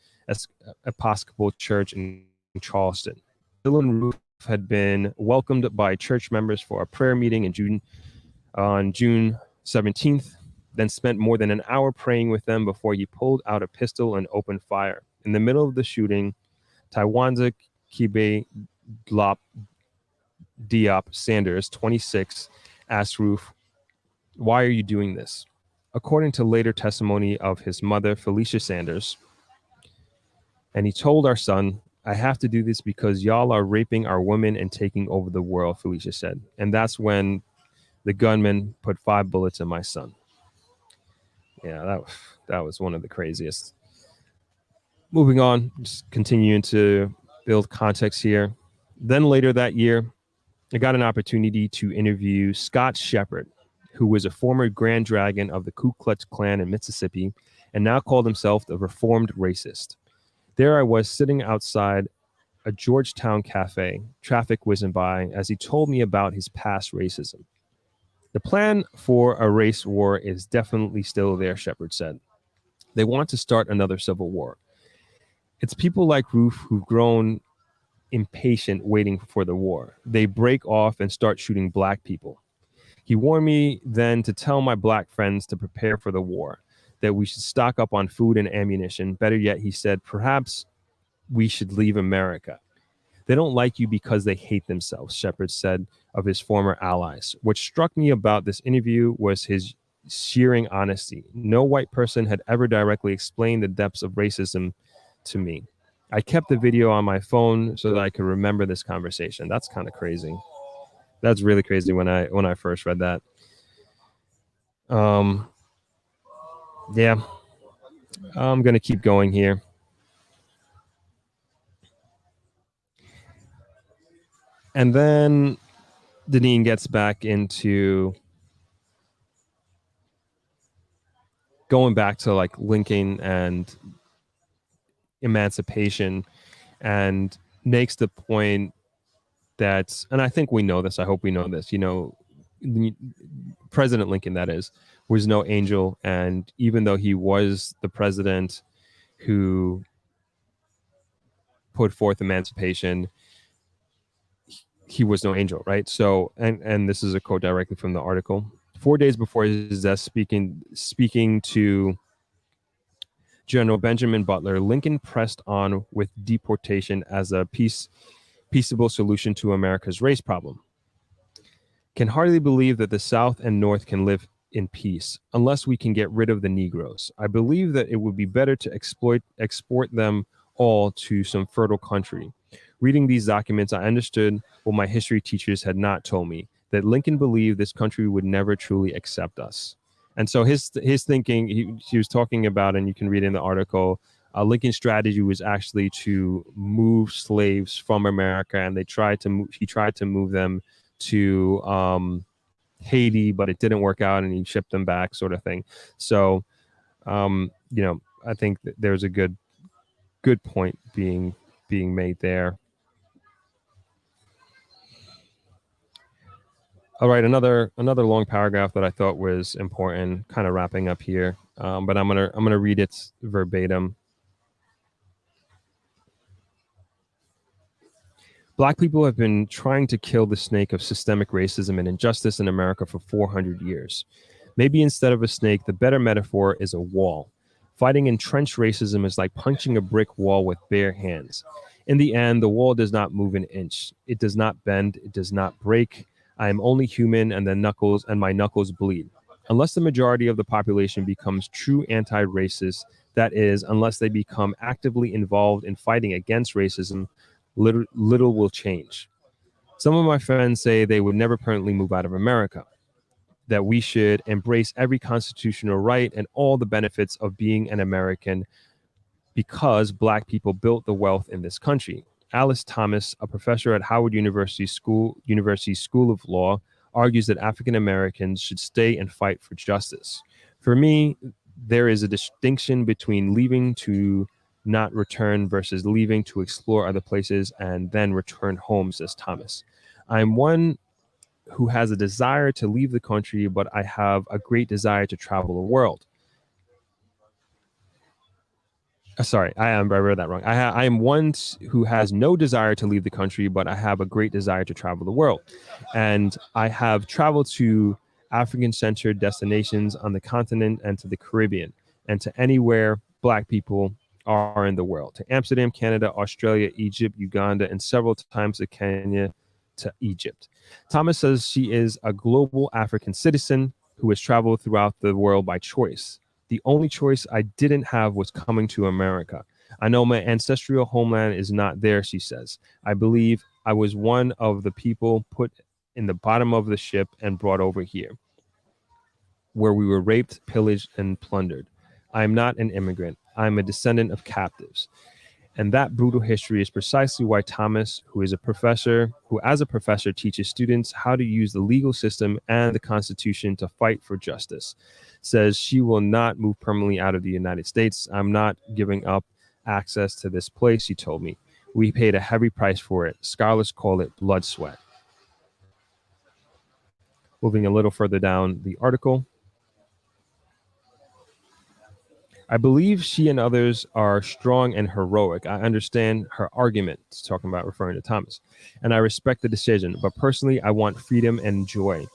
Episcopal Church in Charleston. Dylan Roof had been welcomed by church members for a prayer meeting on June 17th, then spent more than an hour praying with them before he pulled out a pistol and opened fire. In the middle of the shooting, Tywanza Kibe Diop Sanders, 26, asked Roof, why are you doing this? According to later testimony of his mother, Felicia Sanders, and he told our son, I have to do this because y'all are raping our women and taking over the world, Felicia said. And that's when the gunman put 5 bullets in my son. Yeah, that was one of the craziest. Moving on, just continuing to build context here. Then later that year, I got an opportunity to interview Scott Shepard, who was a former Grand Dragon of the Ku Klux Klan in Mississippi and now called himself a reformed racist. There I was sitting outside a Georgetown cafe, traffic whizzing by, as he told me about his past racism. The plan for a race war is definitely still there, Shepard said. They want to start another civil war. It's people like Roof who've grown impatient waiting for the war. They break off and start shooting Black people. He warned me then to tell my Black friends to prepare for the war, that we should stock up on food and ammunition. Better yet, he said, perhaps we should leave America. They don't like you because they hate themselves, Shepard said of his former allies. What struck me about this interview was his searing honesty. No white person had ever directly explained the depths of racism to me. I kept the video on my phone so that I could remember this conversation. That's kind of crazy. That's really crazy when I first read that. Yeah, I'm gonna keep going here. And then Deneen gets back into going back to like Lincoln and emancipation, and makes the point that, and I think we know this, I hope we know this, President Lincoln, that is, was no angel. And even though he was the president who put forth emancipation, he was no angel, right? So, and this is a quote directly from the article. 4 days before his death, speaking to General Benjamin Butler, Lincoln pressed on with deportation as a peaceable solution to America's race problem. Can hardly believe that the South and North can live in peace unless we can get rid of the Negroes. I believe that it would be better to export them all to some fertile country. Reading these documents, I understood what my history teachers had not told me, that Lincoln believed this country would never truly accept us. And so his thinking, he was talking about, and you can read in the article, Lincoln's strategy was actually to move slaves from America, and he tried to move them to Haiti, but it didn't work out, and he shipped them back, sort of thing. So, I think that there's a good point being made there. All right, another long paragraph that I thought was important, kind of wrapping up here, but I'm gonna read it verbatim. Black people have been trying to kill the snake of systemic racism and injustice in America for 400 years. Maybe instead of a snake, the better metaphor is a wall. Fighting entrenched racism is like punching a brick wall with bare hands. In the end, the wall does not move an inch. It does not bend. It does not break. I am only human, and my knuckles bleed. Unless the majority of the population becomes true anti-racist, that is, unless they become actively involved in fighting against racism, little will change. Some of my friends say they would never permanently move out of America, that we should embrace every constitutional right and all the benefits of being an American because Black people built the wealth in this country. Alice Thomas, a professor at Howard University School of Law, argues that African Americans should stay and fight for justice. For me, there is a distinction between leaving to not return versus leaving to explore other places and then return home, says Thomas. I'm one who has a desire to leave the country, but I have a great desire to travel the world. Sorry, I read that wrong. I am one who has no desire to leave the country, but I have a great desire to travel the world. And I have traveled to African-centered destinations on the continent and to the Caribbean and to anywhere Black people are in the world, to Amsterdam, Canada, Australia, Egypt, Uganda, and several times to Kenya, to Egypt. Thomas says she is a global African citizen who has traveled throughout the world by choice. The only choice I didn't have was coming to America. I know my ancestral homeland is not there, she says. I believe I was one of the people put in the bottom of the ship and brought over here, where we were raped, pillaged, and plundered. I am not an immigrant. I am a descendant of captives. And that brutal history is precisely why Thomas, who as a professor teaches students how to use the legal system and the Constitution to fight for justice, says she will not move permanently out of the United States. I'm not giving up access to this place, she told me. We paid a heavy price for it. Scholars call it blood sweat. Moving a little further down the article. I believe she and others are strong and heroic. I understand her argument, talking about referring to Thomas, and I respect the decision. But personally, I want freedom and joy.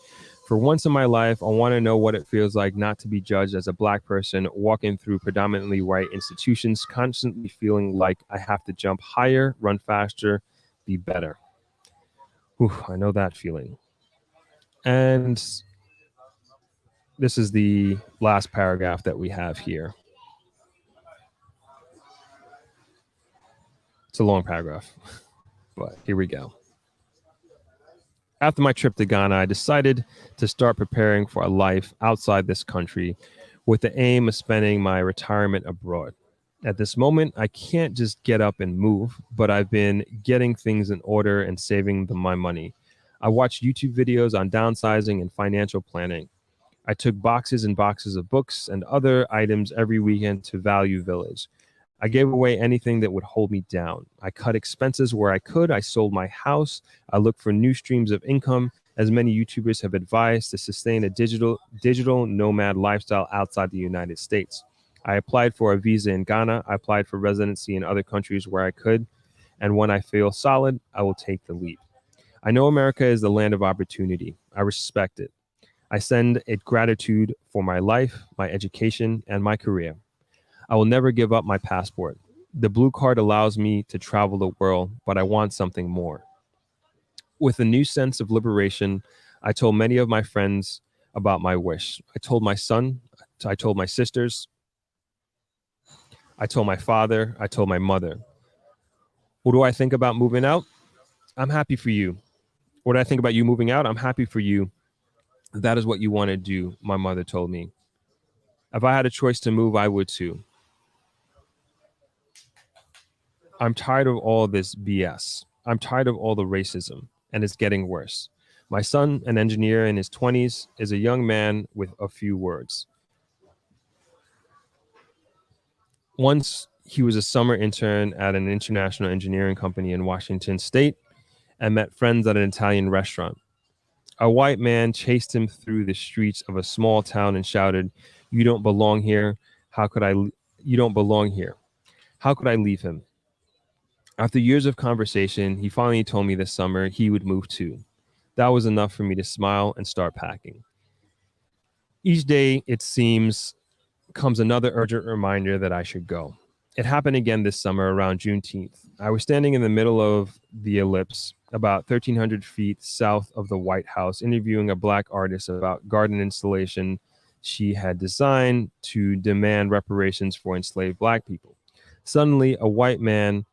For once in my life, I want to know what it feels like not to be judged as a Black person walking through predominantly white institutions, constantly feeling like I have to jump higher, run faster, be better. Whew, I know that feeling. And this is the last paragraph that we have here. It's a long paragraph, but here we go. After my trip to Ghana, I decided to start preparing for a life outside this country with the aim of spending my retirement abroad. At this moment, I can't just get up and move, but I've been getting things in order and saving my money. I watched YouTube videos on downsizing and financial planning. I took boxes and boxes of books and other items every weekend to Value Village. I gave away anything that would hold me down. I cut expenses where I could. I sold my house. I looked for new streams of income, as many YouTubers have advised, to sustain a digital nomad lifestyle outside the United States. I applied for a visa in Ghana. I applied for residency in other countries where I could. And when I feel solid, I will take the leap. I know America is the land of opportunity. I respect it. I send it gratitude for my life, my education, and my career. I will never give up my passport. The blue card allows me to travel the world, but I want something more. With a new sense of liberation, I told many of my friends about my wish. I told my son, I told my sisters, I told my father, I told my mother. What do I think about moving out? I'm happy for you. What do I think about you moving out? I'm happy for you. That is what you want to do, my mother told me. If I had a choice to move, I would too. I'm tired of all this BS. I'm tired of all the racism, and it's getting worse. My son, an engineer in his 20s, is a young man with a few words. Once he was a summer intern at an international engineering company in Washington State and met friends at an Italian restaurant. A white man chased him through the streets of a small town and shouted, "You don't belong here. You don't belong here." How could I leave him? After years of conversation, he finally told me this summer he would move too. That was enough for me to smile and start packing. Each day, it seems, comes another urgent reminder that I should go. It happened again this summer around Juneteenth. I was standing in the middle of the ellipse, about 1,300 feet south of the White House, interviewing a Black artist about garden installation she had designed to demand reparations for enslaved Black people. Suddenly, a white man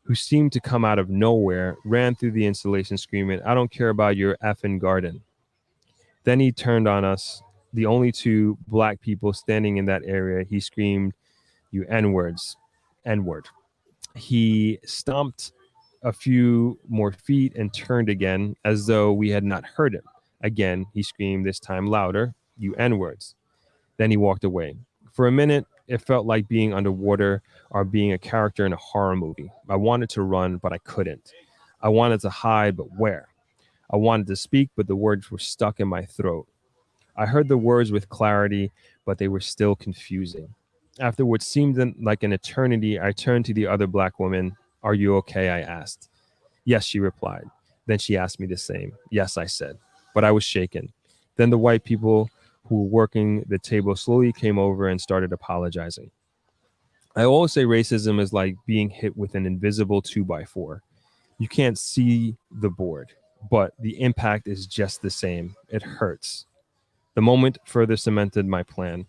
who seemed to come out of nowhere ran through the installation screaming, "I don't care about your effing garden." Then he turned on us, the only two Black people standing in that area. He screamed, "You N-words, N-word." He stomped a few more feet and turned again as though we had not heard him. Again, he screamed, this time louder, "You N-words." Then he walked away. For a minute, it felt like being underwater or being a character in a horror movie. I wanted to run, but I couldn't. I wanted to hide, but where? I wanted to speak, but the words were stuck in my throat. I heard the words with clarity, but they were still confusing. After what seemed like an eternity, I turned to the other Black woman. "Are you okay?" I asked. "Yes," she replied. Then she asked me the same. "Yes," I said, but I was shaken. Then the white people who were working the table slowly came over and started apologizing. I always say racism is like being hit with an invisible 2x4. You can't see the board, but the impact is just the same. It hurts. The moment further cemented my plan.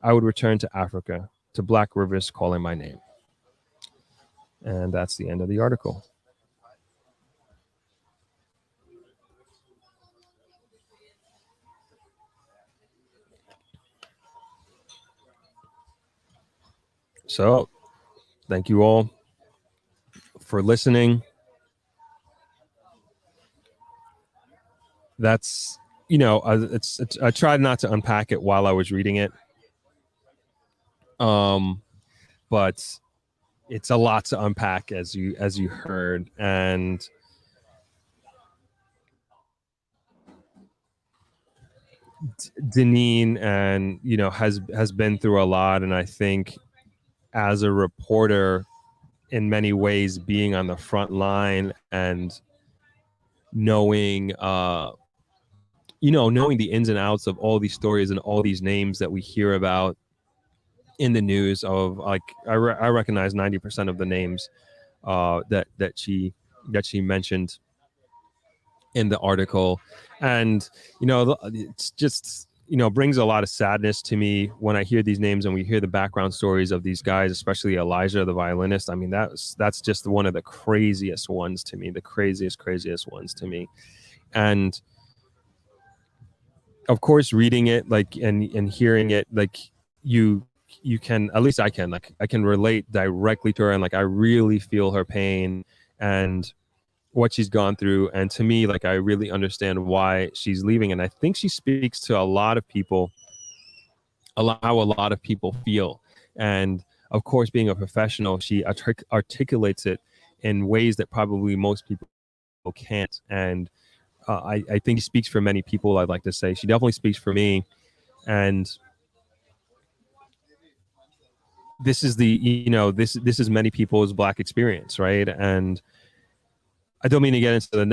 I would return to Africa, to Black rivers calling my name. And that's the end of the article. So, thank you all for listening. That's, it's I tried not to unpack it while I was reading it. But it's a lot to unpack as you heard, and Deneen and has been through a lot, and I think as a reporter, in many ways, being on the front line and knowing knowing the ins and outs of all these stories and all these names that we hear about in the news, of like I recognize 90% of the names that she mentioned in the article, and it's just brings a lot of sadness to me when I hear these names and we hear the background stories of these guys, especially Elijah, the violinist. I mean, that's just one of the craziest ones to me, the craziest ones to me. And of course, reading it, like, and hearing it, like, you can, at least I can, like, I can relate directly to her, and like I really feel her pain and what she's gone through. And to me, like, I really understand why she's leaving. And I think she speaks to a lot of people, how a lot of people feel. And of course, being a professional, she articulates it in ways that probably most people can't. And I think she speaks for many people. I'd like to say she definitely speaks for me. And this is this is many people's Black experience, right? And I don't mean to get into the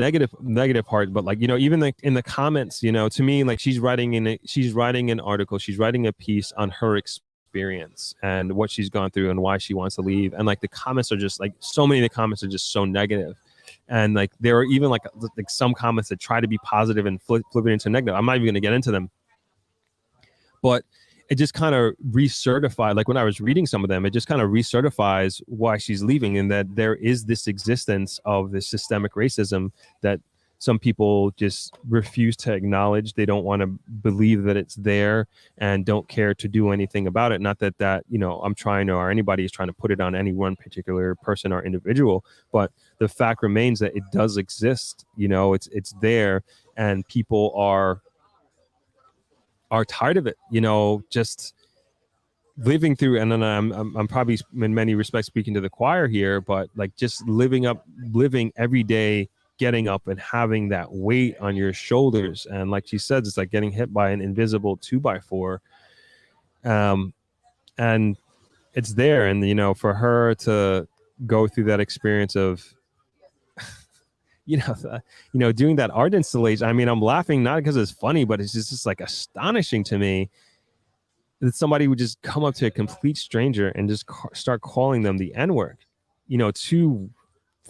negative part, but like, even like in the comments, to me, like, she's writing an article, she's writing a piece on her experience and what she's gone through and why she wants to leave. And like the comments are just like, so many of the comments are just so negative. And like there are even like some comments that try to be positive and flip it into negative. I'm not even going to get into them, but it just kind of recertified, like when I was reading some of them, it just kind of recertifies why she's leaving, and that there is this existence of this systemic racism that some people just refuse to acknowledge. They don't want to believe that it's there and don't care to do anything about it. Not that I'm trying to, or anybody is trying to put it on any one particular person or individual, but the fact remains that it does exist. It's there, and people are tired of it, just living through. And then I'm probably in many respects speaking to the choir here, but like just living every day, getting up and having that weight on your shoulders. And like she said, it's like getting hit by an invisible 2x4. And it's there. And, for her to go through that experience of, doing that art installation. I mean, I'm laughing not because it's funny, but it's just like astonishing to me that somebody would just come up to a complete stranger and just start calling them the N-word, two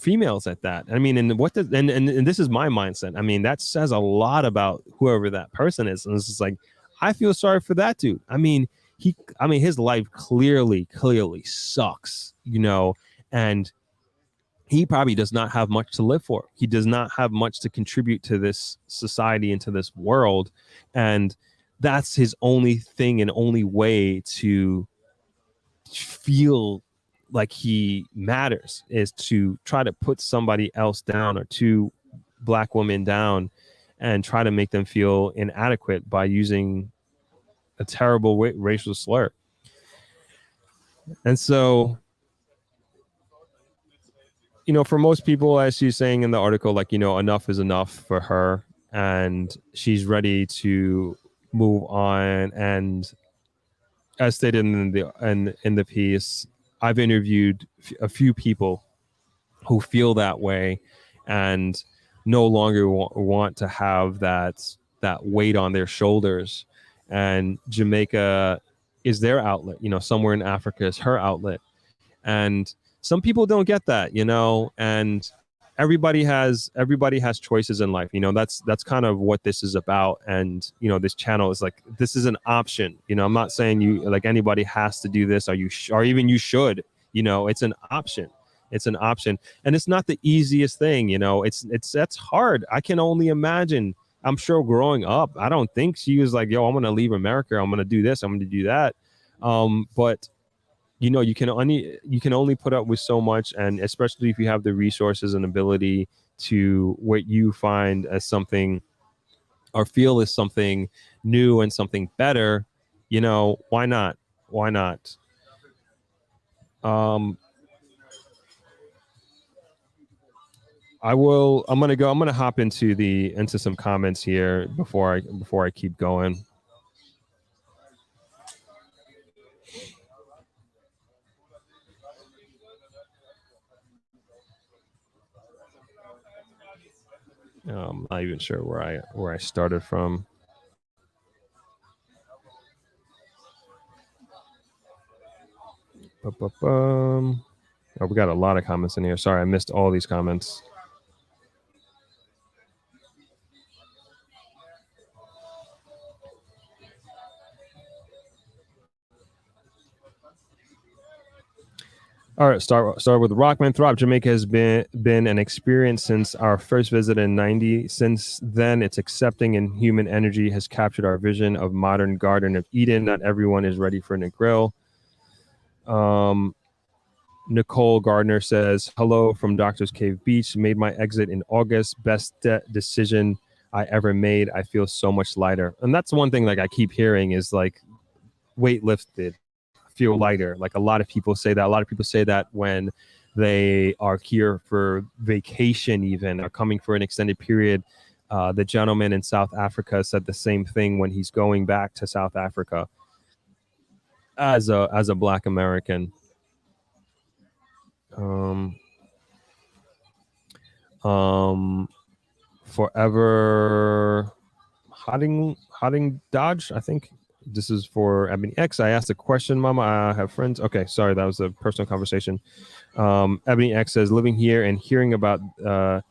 females at that. I mean, and and this is my mindset. I mean, that says a lot about whoever that person is. And it's just like, I feel sorry for that dude. I mean, his life clearly sucks, and he probably does not have much to live for. He does not have much to contribute to this society and to this world. And that's his only thing and only way to feel like he matters, is to try to put somebody else down, or two Black women down, and try to make them feel inadequate by using a terrible racial slur. And so, for most people, as she's saying in the article, like, enough is enough for her, and she's ready to move on. And as stated in the piece, I've interviewed a few people who feel that way and no longer want to have that weight on their shoulders. And Jamaica is their outlet. Somewhere in Africa is her outlet. And some people don't get that, and everybody has choices in life. That's kind of what this is about. And, this channel is like, this is an option. I'm not saying anybody has to do this, or even you should, it's an option. It's an option. And it's not the easiest thing, that's hard. I can only imagine. I'm sure growing up, I don't think she was like, yo, I'm going to leave America. I'm going to do this. I'm going to do that. But you can only put up with so much, and especially if you have the resources and ability to what you find as something, or feel as something new and something better, why not? I'm gonna hop into some comments here before I keep going. I'm not even sure where I started from. Oh, we got a lot of comments in here. Sorry, I missed all these comments. All right, start with Rockman Throp. Jamaica has been an experience since our first visit in '90. Since then, its accepting and human energy has captured our vision of modern Garden of Eden. Not everyone is ready for a grill. Nicole Gardner says, hello from Doctor's Cave Beach. Made my exit in August. Best decision I ever made. I feel so much lighter. And that's one thing like I keep hearing is like weight lifted, feel lighter. Like a lot of people say that. A lot of people say that when they are here for vacation, even or coming for an extended period. The gentleman in South Africa said the same thing when he's going back to South Africa as a Black American. Forever Hotting Dodge, I think this is for Ebony X. I asked a question, Mama. I have friends. Okay, sorry, that was a personal conversation. Ebony X says, living here and hearing about it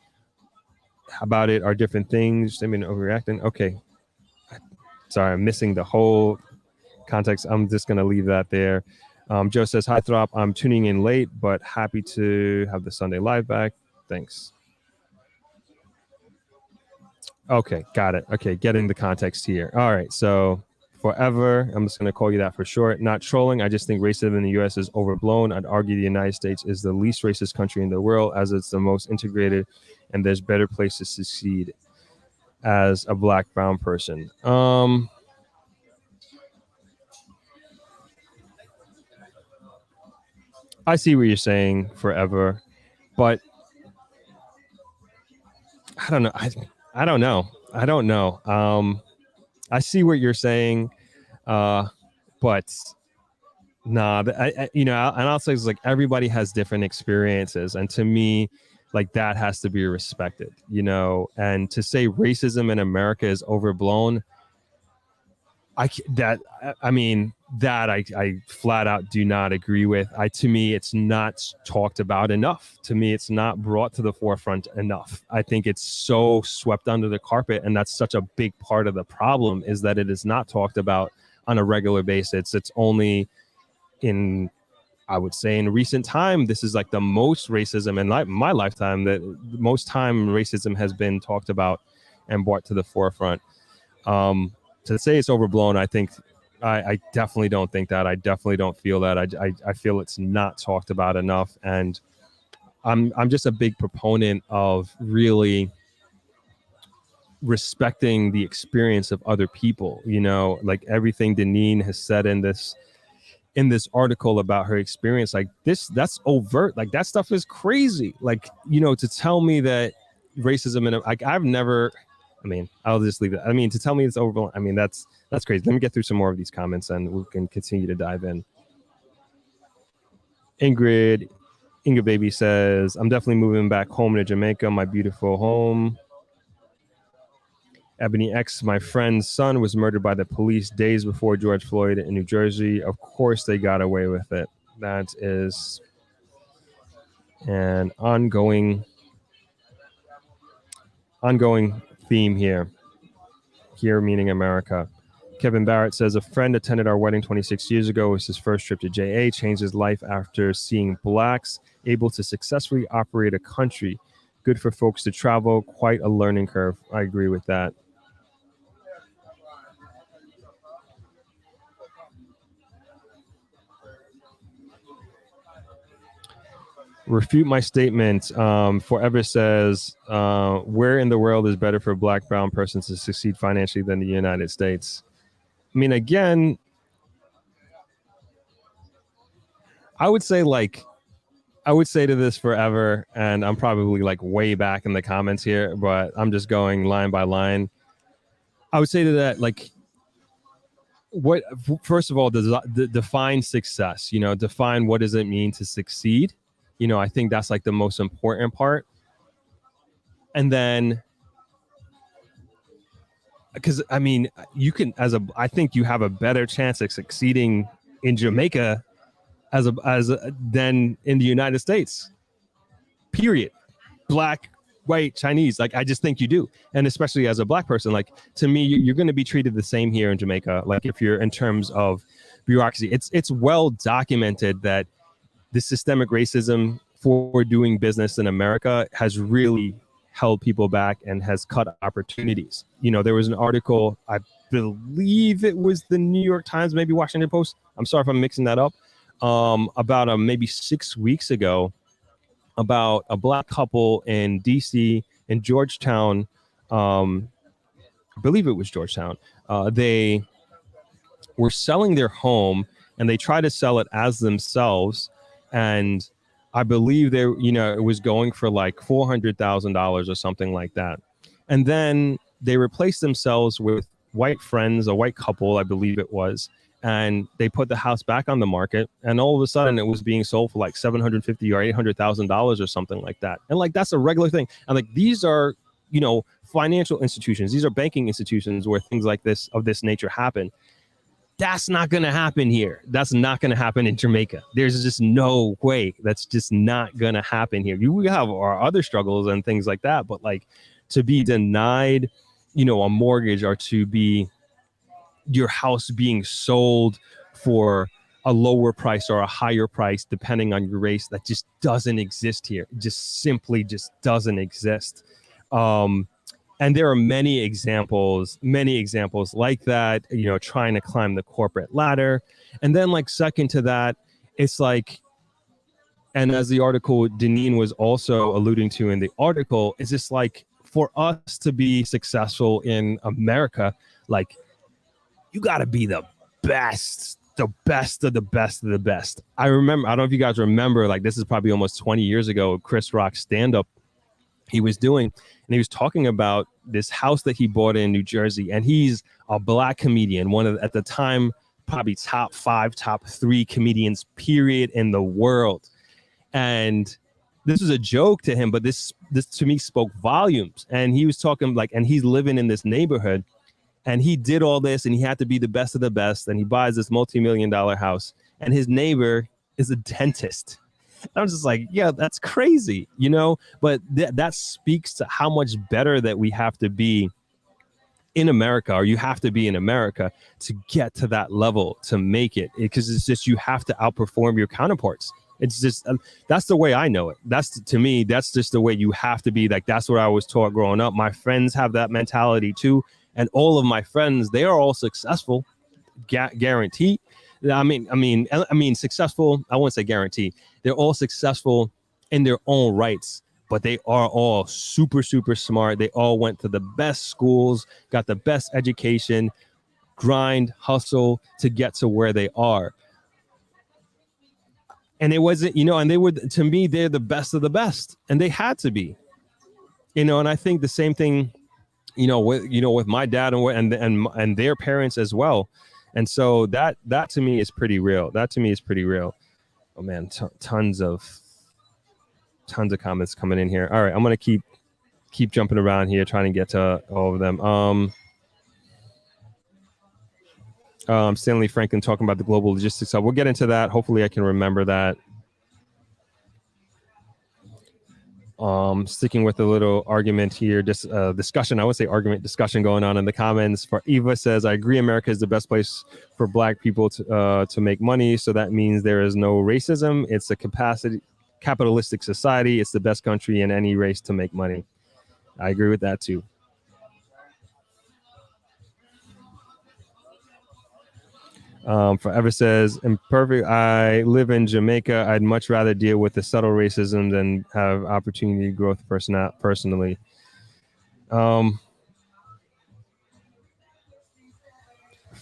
are different things. I mean, overreacting. Okay, sorry, I'm missing the whole context. I'm just gonna leave that there. Joe says, hi Throp, I'm tuning in late, but happy to have the Sunday live back. Thanks. Okay, got it. Okay, getting the context here. All right, so forever, I'm just going to call you that for short. Not trolling, I just think racism in the U.S. is overblown. I'd argue the United States is the least racist country in the world as it's the most integrated and there's better places to succeed as a Black, brown person. I see what you're saying, forever, but I don't know. I don't know. I don't know. I see what you're saying, but nah. You know, and I'll say it's like everybody has different experiences, and to me, like that has to be respected. You know, and to say racism in America is overblown, I flat out do not agree with. To me, it's not talked about enough. To me, it's not brought to the forefront enough. I think it's so swept under the carpet, and that's such a big part of the problem is that it is not talked about on a regular basis. It's only in, I would say, in recent time, this is like the most racism in my lifetime that most time racism has been talked about and brought to the forefront. To say it's overblown, I think I definitely don't think that. I definitely don't feel that. I feel it's not talked about enough, and I'm just a big proponent of really respecting the experience of other people. You know, like everything Deneen has said in this article about her experience, like that's overt. Like that stuff is crazy. Like, you know, to tell me that racism in like I've never. I mean, I'll just leave it. I mean, to tell me it's overblown, I mean, that's crazy. Let me get through some more of these comments and we can continue to dive in. Inga Baby says, I'm definitely moving back home to Jamaica, my beautiful home. Ebony X, my friend's son was murdered by the police days before George Floyd in New Jersey. Of course, they got away with it. That is an ongoing theme here meaning America. Kevin Barrett says, a friend attended our wedding 26 years ago. It was his first trip to JA, changed his life after seeing Blacks able to successfully operate a country. Good for folks to travel, quite a learning curve. I agree with that. Refute my statement. Forever says, where in the world is better for a Black, brown person to succeed financially than the United States? I mean, again, I would say to this Forever, and I'm probably like way back in the comments here, but I'm just going line by line. I would say to that, like, what, first of all, define success, you know, define what does it mean to succeed? You know, I think that's like the most important part. And then, because I mean, you can, I think you have a better chance of succeeding in Jamaica than in the United States. Period. Black, white, Chinese. Like, I just think you do. And especially as a Black person, like, to me, you're going to be treated the same here in Jamaica. Like, if you're in terms of bureaucracy, it's well documented that the systemic racism for doing business in America has really held people back and has cut opportunities. You know, there was an article, I believe it was the New York Times, maybe Washington Post. I'm sorry if I'm mixing that up. About maybe 6 weeks ago, about a black couple in DC, in Georgetown. I believe it was Georgetown. They were selling their home and they tried to sell it as themselves. And I believe they, you know, it was going for like $400,000 or something like that. And then they replaced themselves with white friends, a white couple, I believe it was. And they put the house back on the market, and all of a sudden it was being sold for like $750,000 or $800,000 or something like that. And like, that's a regular thing. And like, these are, you know, financial institutions. These are banking institutions where things like this, of this nature, happen. That's not going to happen here. That's not going to happen in Jamaica. There's just no way. That's just not going to happen here. We have our other struggles and things like that, but like, to be denied, you know, a mortgage, or to be your house being sold for a lower price or a higher price, depending on your race, that just doesn't exist here. It just simply just doesn't exist. And there are many examples like that, you know, trying to climb the corporate ladder. And then like, second to that, it's like, and as the article Deneen was also alluding to in the article, it's just like, for us to be successful in America, like, you got to be the best of the best. I remember, I don't know if you guys remember, like, this is probably almost 20 years ago, Chris Rock's stand-up he was doing, and he was talking about this house that he bought in New Jersey. And he's a black comedian, one of, at the time, probably top 5, top 3 comedians, period, in the world. And this was a joke to him, but this to me spoke volumes. And he was talking like, and he's living in this neighborhood, and he did all this, and he had to be the best of the best. And he buys this multi-million-dollar house, and his neighbor is a dentist. I was just like, yeah, that's crazy, you know, but that speaks to how much better that we have to be in America, or you have to be in America to get to that level, to make it, because it's just, you have to outperform your counterparts. It's just, that's the way I know it. That's, to me, that's just the way you have to be. Like, that's what I was taught growing up. My friends have that mentality too. And all of my friends, they are all successful, guarantee. I mean, successful. I wouldn't say guarantee. They're all successful in their own rights, but they are all super, super smart. They all went to the best schools, got the best education, grind, hustle to get to where they are. And it wasn't, you know, and they were, to me, they're the best of the best, and they had to be, you know. And I think the same thing, with my dad and their parents as well. And so that to me is pretty real. Oh man, tons of comments coming in here. All right, I'm gonna keep jumping around here, trying to get to all of them. Stanley Franklin talking about the global logistics hub. We'll get into that. Hopefully I can remember that. Sticking with a little argument here, just discussion. I would say argument, discussion going on in the comments. For Eva says, I agree, America is the best place for Black people to make money. So that means there is no racism. It's a capitalistic society. It's the best country in any race to make money. I agree with that too. Forever says, imperfect. I live in Jamaica. I'd much rather deal with the subtle racism than have opportunity growth personally.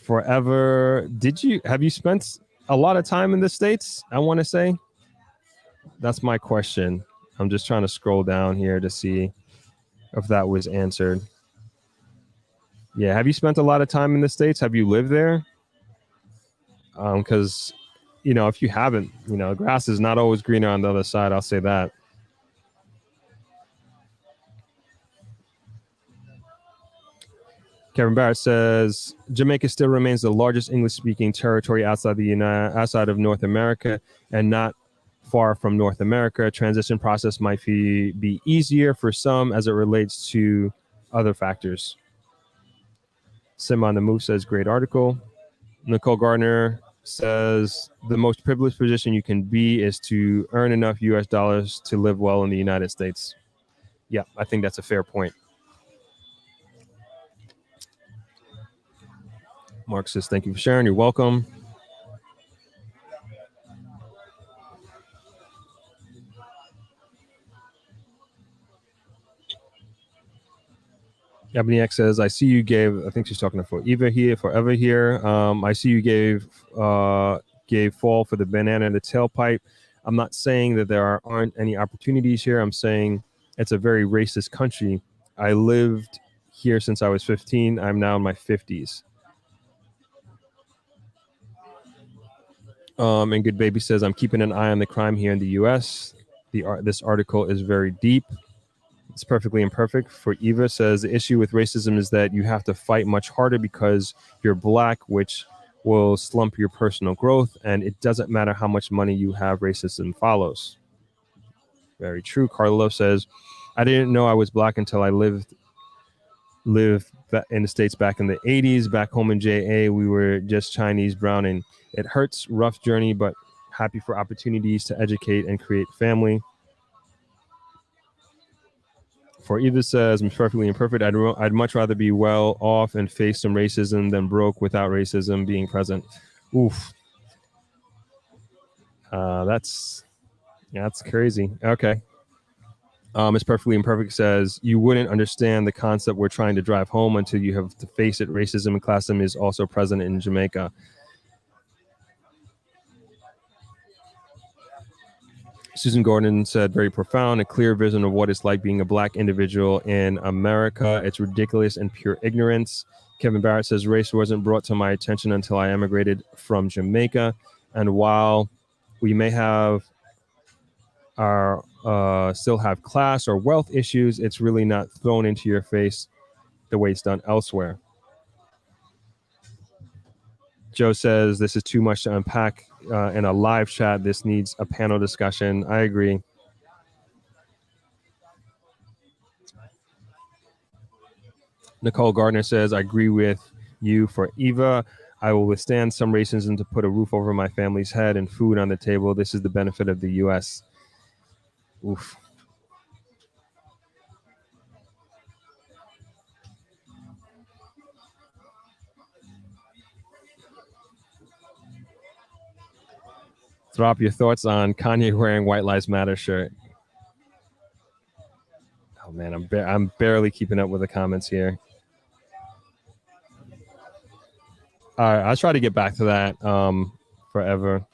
Forever, have you spent a lot of time in the States? I want to say, that's my question. I'm just trying to scroll down here to see if that was answered. Yeah, have you spent a lot of time in the States? Have you lived there? Because, if you haven't, grass is not always greener on the other side. I'll say that. Kevin Barrett says, Jamaica still remains the largest English-speaking territory outside of North America, and not far from North America. Transition process might be easier for some as it relates to other factors. Sim on the Move says, great article. Nicole Gardner says the most privileged position you can be is to earn enough US dollars to live well in the United States. Yeah, I think that's a fair point. Mark says, thank you for sharing. You're welcome. Ebony says, I see you gave, I think she's talking for Eva here, forever here. I see you gave fall for the banana and the tailpipe. I'm not saying that there aren't any opportunities here. I'm saying it's a very racist country. I lived here since I was 15. I'm now in my 50s. And Good Baby says, I'm keeping an eye on the crime here in the U.S. This article is very deep. It's perfectly imperfect. For Eva says, the issue with racism is that you have to fight much harder because you're black, which will slump your personal growth. And it doesn't matter how much money you have, racism follows. Very true. Carlo says, I didn't know I was black until I lived in the States back in the 80s. Back home in JA, we were just Chinese brown, and it hurts. Rough journey, but happy for opportunities to educate and create family. For Eva says, I'm perfectly imperfect. I'd much rather be well off and face some racism than broke without racism being present. Oof. That's crazy. Okay. It's perfectly imperfect says, you wouldn't understand the concept we're trying to drive home until you have to face it. Racism and classism is also present in Jamaica. Susan Gordon said, very profound, a clear vision of what it's like being a black individual in America. It's ridiculous and pure ignorance. Kevin Barrett says, race wasn't brought to my attention until I emigrated from Jamaica. And while we may have still have class or wealth issues, it's really not thrown into your face the way it's done elsewhere. Joe says, this is too much to unpack in a live chat. This needs a panel discussion. I agree. Nicole Gardner says, I agree with you. For Eva, I will withstand some racism to put a roof over my family's head and food on the table. This is the benefit of the U.S. Oof. Drop your thoughts on Kanye wearing White Lives Matter shirt. Oh man, I'm barely keeping up with the comments here. All right, I'll try to get back to that forever.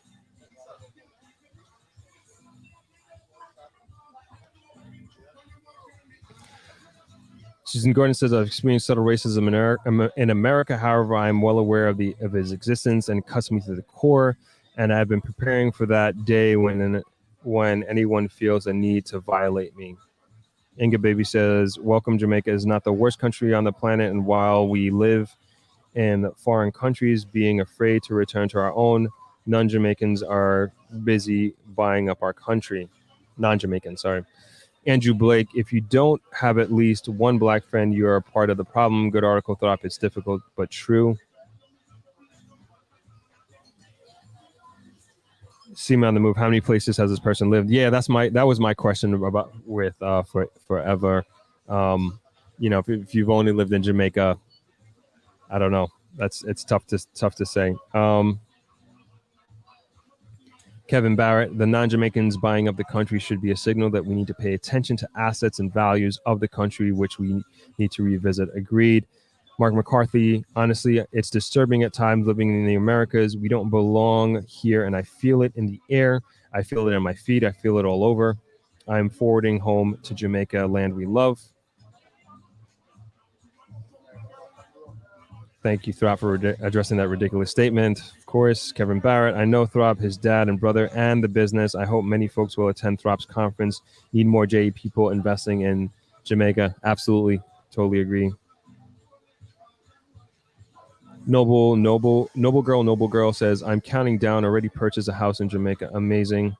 Susan Gordon says, I've experienced subtle racism in America. However, I'm well aware of his existence and cuts me to the core. And I've been preparing for that day when anyone feels a need to violate me. Inga Baby says, welcome. Jamaica is not the worst country on the planet. And while we live in foreign countries, being afraid to return to our own, non-Jamaicans are busy buying up our country. Non-Jamaicans, sorry. Andrew Blake, if you don't have at least one black friend, you are a part of the problem. Good article, Throp. It's difficult, but true. See me on the move. How many places has this person lived? Yeah, that was my question about with for forever. If you've only lived in Jamaica, I don't know. It's tough to say. Kevin Barrett, the non-Jamaicans buying up the country should be a signal that we need to pay attention to assets and values of the country, which we need to revisit. Agreed. Mark McCarthy, honestly, it's disturbing at times living in the Americas. We don't belong here, and I feel it in the air. I feel it in my feet. I feel it all over. I'm forwarding home to Jamaica, land we love. Thank you, Throp, for addressing that ridiculous statement. Of course, Kevin Barrett. I know Throp, his dad and brother, and the business. I hope many folks will attend Throp's conference. Need more JE people investing in Jamaica. Absolutely. Totally agree. Noble Girl says, I'm counting down. Already purchased a house in Jamaica. Amazing.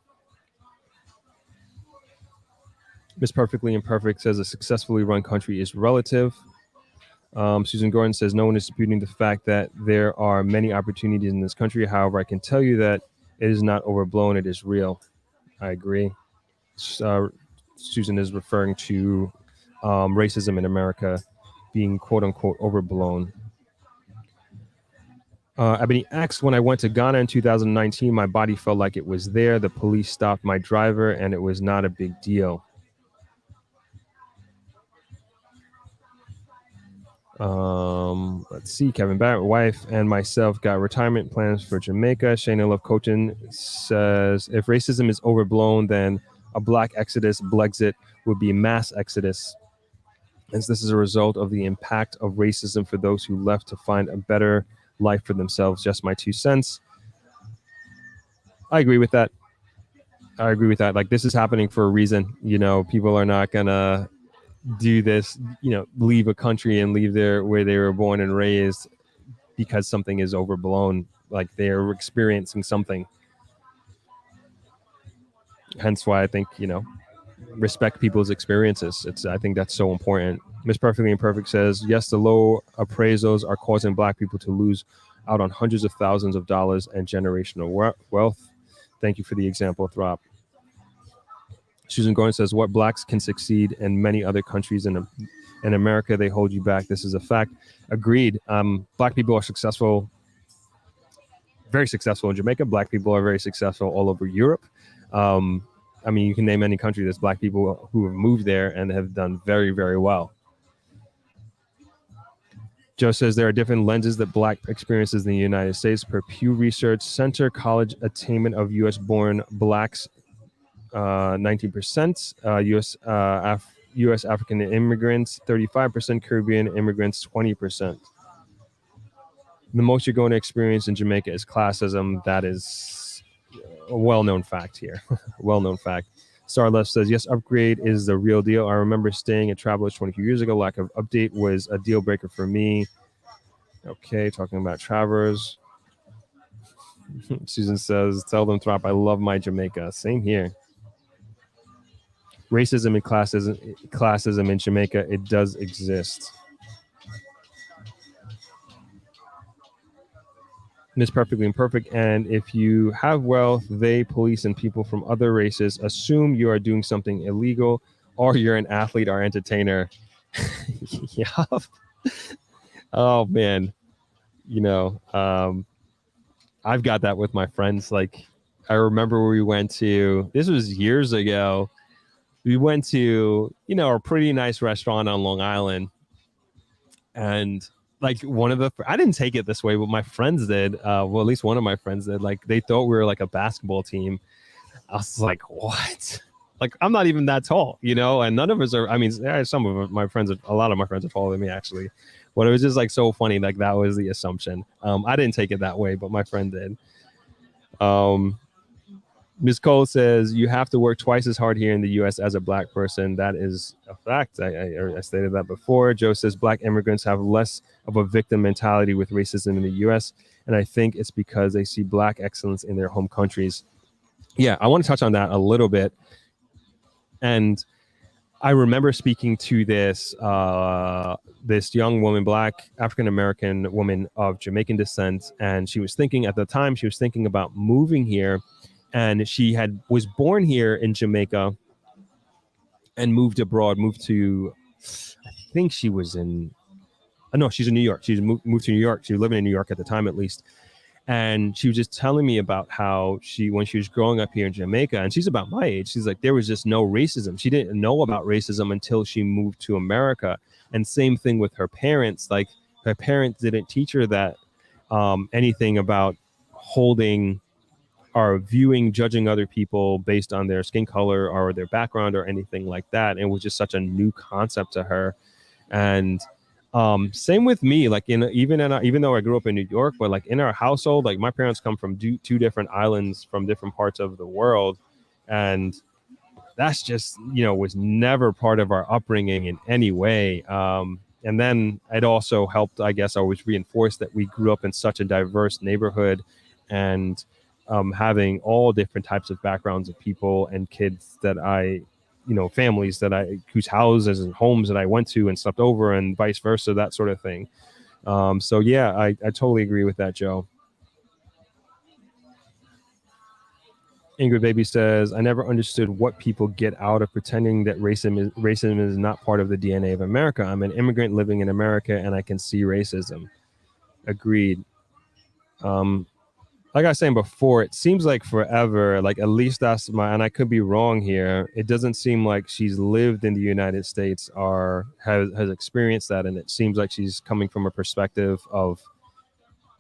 Miss Perfectly Imperfect says, a successfully run country is relative. Susan Gordon says, no one is disputing the fact that there are many opportunities in this country. However, I can tell you that it is not overblown. It is real. I agree. Susan is referring to racism in America being quote unquote overblown. Ebony X, when I went to Ghana in 2019, my body felt like it was there. The police stopped my driver and it was not a big deal. Let's see. Kevin Barrett, wife, and myself got retirement plans for Jamaica. Shayna Love Coachin says, if racism is overblown, then a black exodus, Blexit, would be mass exodus. As this is a result of the impact of racism for those who left to find a better life for themselves. Just my 2 cents. I agree with that. Like, this is happening for a reason. You know, people are not gonna do this, you know, leave a country and leave where they were born and raised because something is overblown. Like, they're experiencing something. Hence why I think, you know, respect people's experiences. I think that's so important. Miss Perfectly Imperfect says, yes, the low appraisals are causing black people to lose out on hundreds of thousands of dollars and generational wealth. Thank you for the example, Throp. Susan Gordon says, what blacks can succeed in many other countries in America, they hold you back. This is a fact. Agreed. Black people are successful, very successful in Jamaica. Black people are very successful all over Europe. I mean, you can name any country. There's black people who have moved there and have done very, very well. Joe says there are different lenses that black experiences in the United States. Per Pew Research Center, college attainment of U.S.-born blacks, 19%. U.S. African immigrants, 35%. Caribbean immigrants, 20%. The most you're going to experience in Jamaica is classism. That is a well-known fact here. Well-known fact. Star Left says, yes, upgrade is the real deal. I remember staying at Travelers 22 years ago. Lack of update was a deal breaker for me. Okay, talking about Travelers. Susan says, tell them, Throp, I love my Jamaica. Same here. Racism and classism in Jamaica, it does exist. And it's perfectly imperfect. And if you have wealth, they, police, and people from other races assume you are doing something illegal or you're an athlete or entertainer. Yeah. Oh, man. You know, I've got that with my friends. Like, I remember we went to, this was years ago. We went to, you know, a pretty nice restaurant on Long Island. And like I didn't take it this way, but my friends did. Well, at least one of my friends did. Like, they thought we were like a basketball team. I was like, what? Like, I'm not even that tall, you know, and none of us are. I mean, some of my friends, a lot of my friends are taller than me, actually. But it was just like so funny. Like, that was the assumption. I didn't take it that way, but my friend did. Ms. Cole says, you have to work twice as hard here in the U.S. as a black person. That is a fact. I stated that before. Joe says, black immigrants have less of a victim mentality with racism in the U.S. And I think it's because they see black excellence in their home countries. Yeah, I want to touch on that a little bit. And I remember speaking to this young woman, black African-American woman of Jamaican descent. And she was thinking at the time, about moving here. And she was born here in Jamaica and moved to, I think she was in, no, she's in New York. She's moved to New York. She was living in New York at the time, at least. And she was just telling me about how when she was growing up here in Jamaica, and she's about my age, she's like, there was just no racism. She didn't know about racism until she moved to America. And same thing with her parents. Like, her parents didn't teach her that anything about holding or judging other people based on their skin color or their background or anything like that. It was just such a new concept to her. And same with me, like even though I grew up in New York, but like in our household, like my parents come from two different islands from different parts of the world. And that's just, you know, was never part of our upbringing in any way. And then it also helped, I guess, always reinforce that we grew up in such a diverse neighborhood and having all different types of backgrounds of people and kids that I families whose houses and homes that I went to and slept over, and vice versa, that sort of thing. So yeah, I totally agree with that, Joe. Ingrid Baby says, I never understood what people get out of pretending that racism is not part of the DNA of America. I'm an immigrant living in America and I can see racism. Agreed. Like I was saying before, it seems like forever, like at least that's and I could be wrong here. It doesn't seem like she's lived in the United States or has experienced that. And it seems like she's coming from a perspective of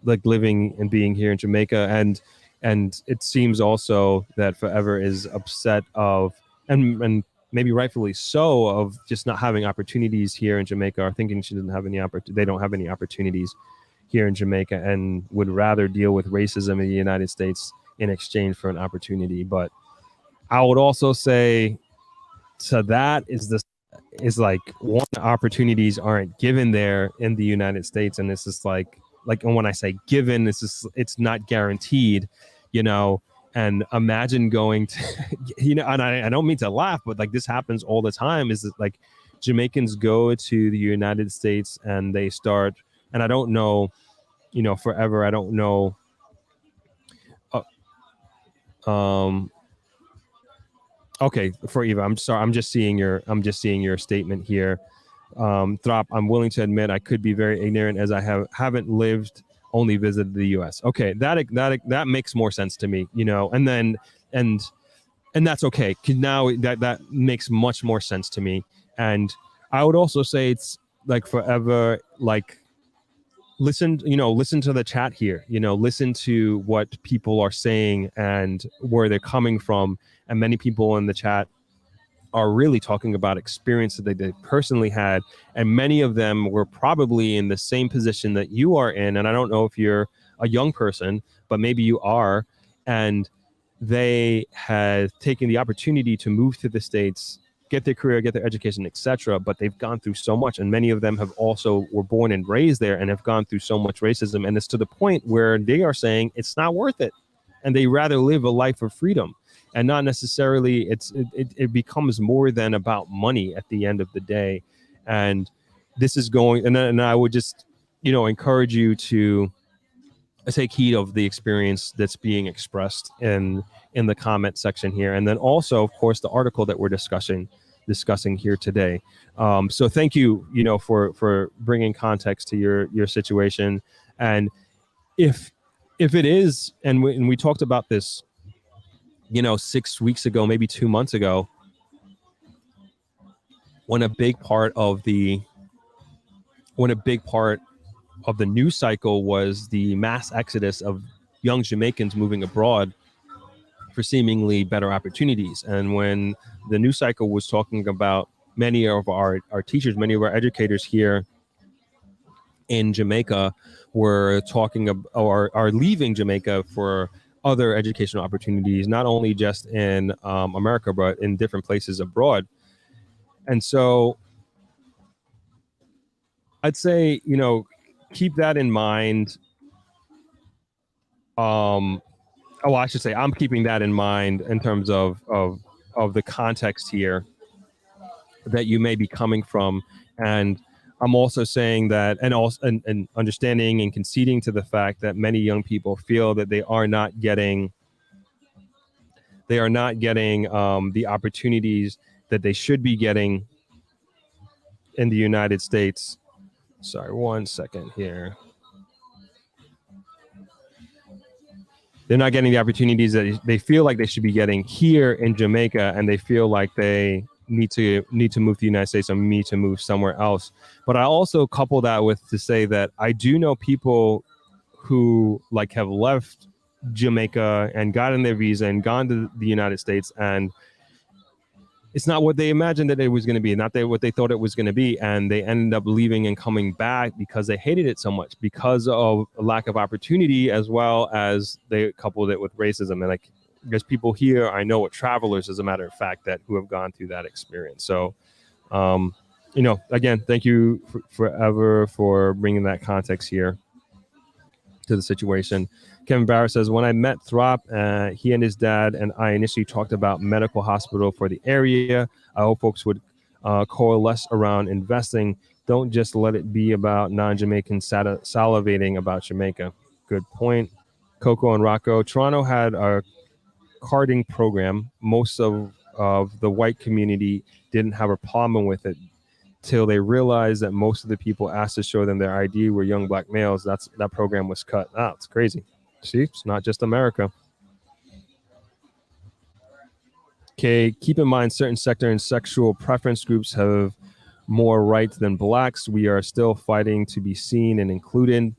like living and being here in Jamaica. And it seems also that Forever is upset of, and maybe rightfully so, of just not having opportunities here in Jamaica, or thinking she doesn't have they don't have any opportunities here in Jamaica, and would rather deal with racism in the United States in exchange for an opportunity. But I would also say to that is like, one, opportunities aren't given there in the United States, and this is like, and when I say given, it's not guaranteed, and imagine going to, and I don't mean to laugh, but like this happens all the time, is that like Jamaicans go to the United States and they start, and I don't know, Forever, I don't know. Okay, for Eva, I'm sorry, I'm just seeing your statement here. Throp, I'm willing to admit I could be very ignorant as I haven't lived, only visited the US. Okay, that makes more sense to me, and then and that's okay. Now that makes much more sense to me. And I would also say it's like Forever, like listen to the chat here, listen to what people are saying and where they're coming from. And many people in the chat are really talking about experiences that they personally had. And many of them were probably in the same position that you are in. And I don't know if you're a young person, but maybe you are. And they had taken the opportunity to move to the States, get their career, get their education, etc. But they've gone through so much. And many of them have also were born and raised there and have gone through so much racism. And it's to the point where they are saying it's not worth it. And they rather live a life of freedom. And not necessarily, it becomes more than about money at the end of the day. And this is going, and I would just, encourage you to take heed of the experience that's being expressed in the comment section here. And then also, of course, the article that we're discussing here today. So thank you, for bringing context to your situation. And if it is, and we talked about this, 6 weeks ago, maybe 2 months ago, when a big part of the news cycle was the mass exodus of young Jamaicans moving abroad for seemingly better opportunities. And when the news cycle was talking about many of our teachers, many of our educators here in Jamaica were talking about, or are leaving Jamaica for other educational opportunities, not only just in America, but in different places abroad. And so I'd say, keep that in mind. I should say I'm keeping that in mind in terms of the context here that you may be coming from. And I'm also saying that, and understanding and conceding to the fact that many young people feel that they are not getting the opportunities that they should be getting in the United States. Sorry, 1 second here. They're not getting the opportunities that they feel like they should be getting here in Jamaica, and they feel like they need to move to the United States or need to move somewhere else. But I also couple that with to say that I do know people who like have left Jamaica and gotten their visa and gone to the United States, and it's not what they imagined that it was going to be, not what they thought it was going to be. And they ended up leaving and coming back because they hated it so much, because of a lack of opportunity, as well as they coupled it with racism. And like, there's people here I know, with travelers, as a matter of fact, that who have gone through that experience. So, again, thank you Forever for bringing that context here. to the situation. Kevin Barrett says, when I met Throp, he and his dad and I initially talked about medical hospital for the area. I hope folks would coalesce around investing. Don't just let it be about non-Jamaicans salivating about Jamaica. Good point. Coco and Rocco. Toronto had a carding program. Most of the white community didn't have a problem with it till they realized that most of the people asked to show them their ID were young black males. That program was cut. It's crazy. See, it's not just America. Okay, keep in mind certain sector and sexual preference groups have more rights than blacks. We are still fighting to be seen and included.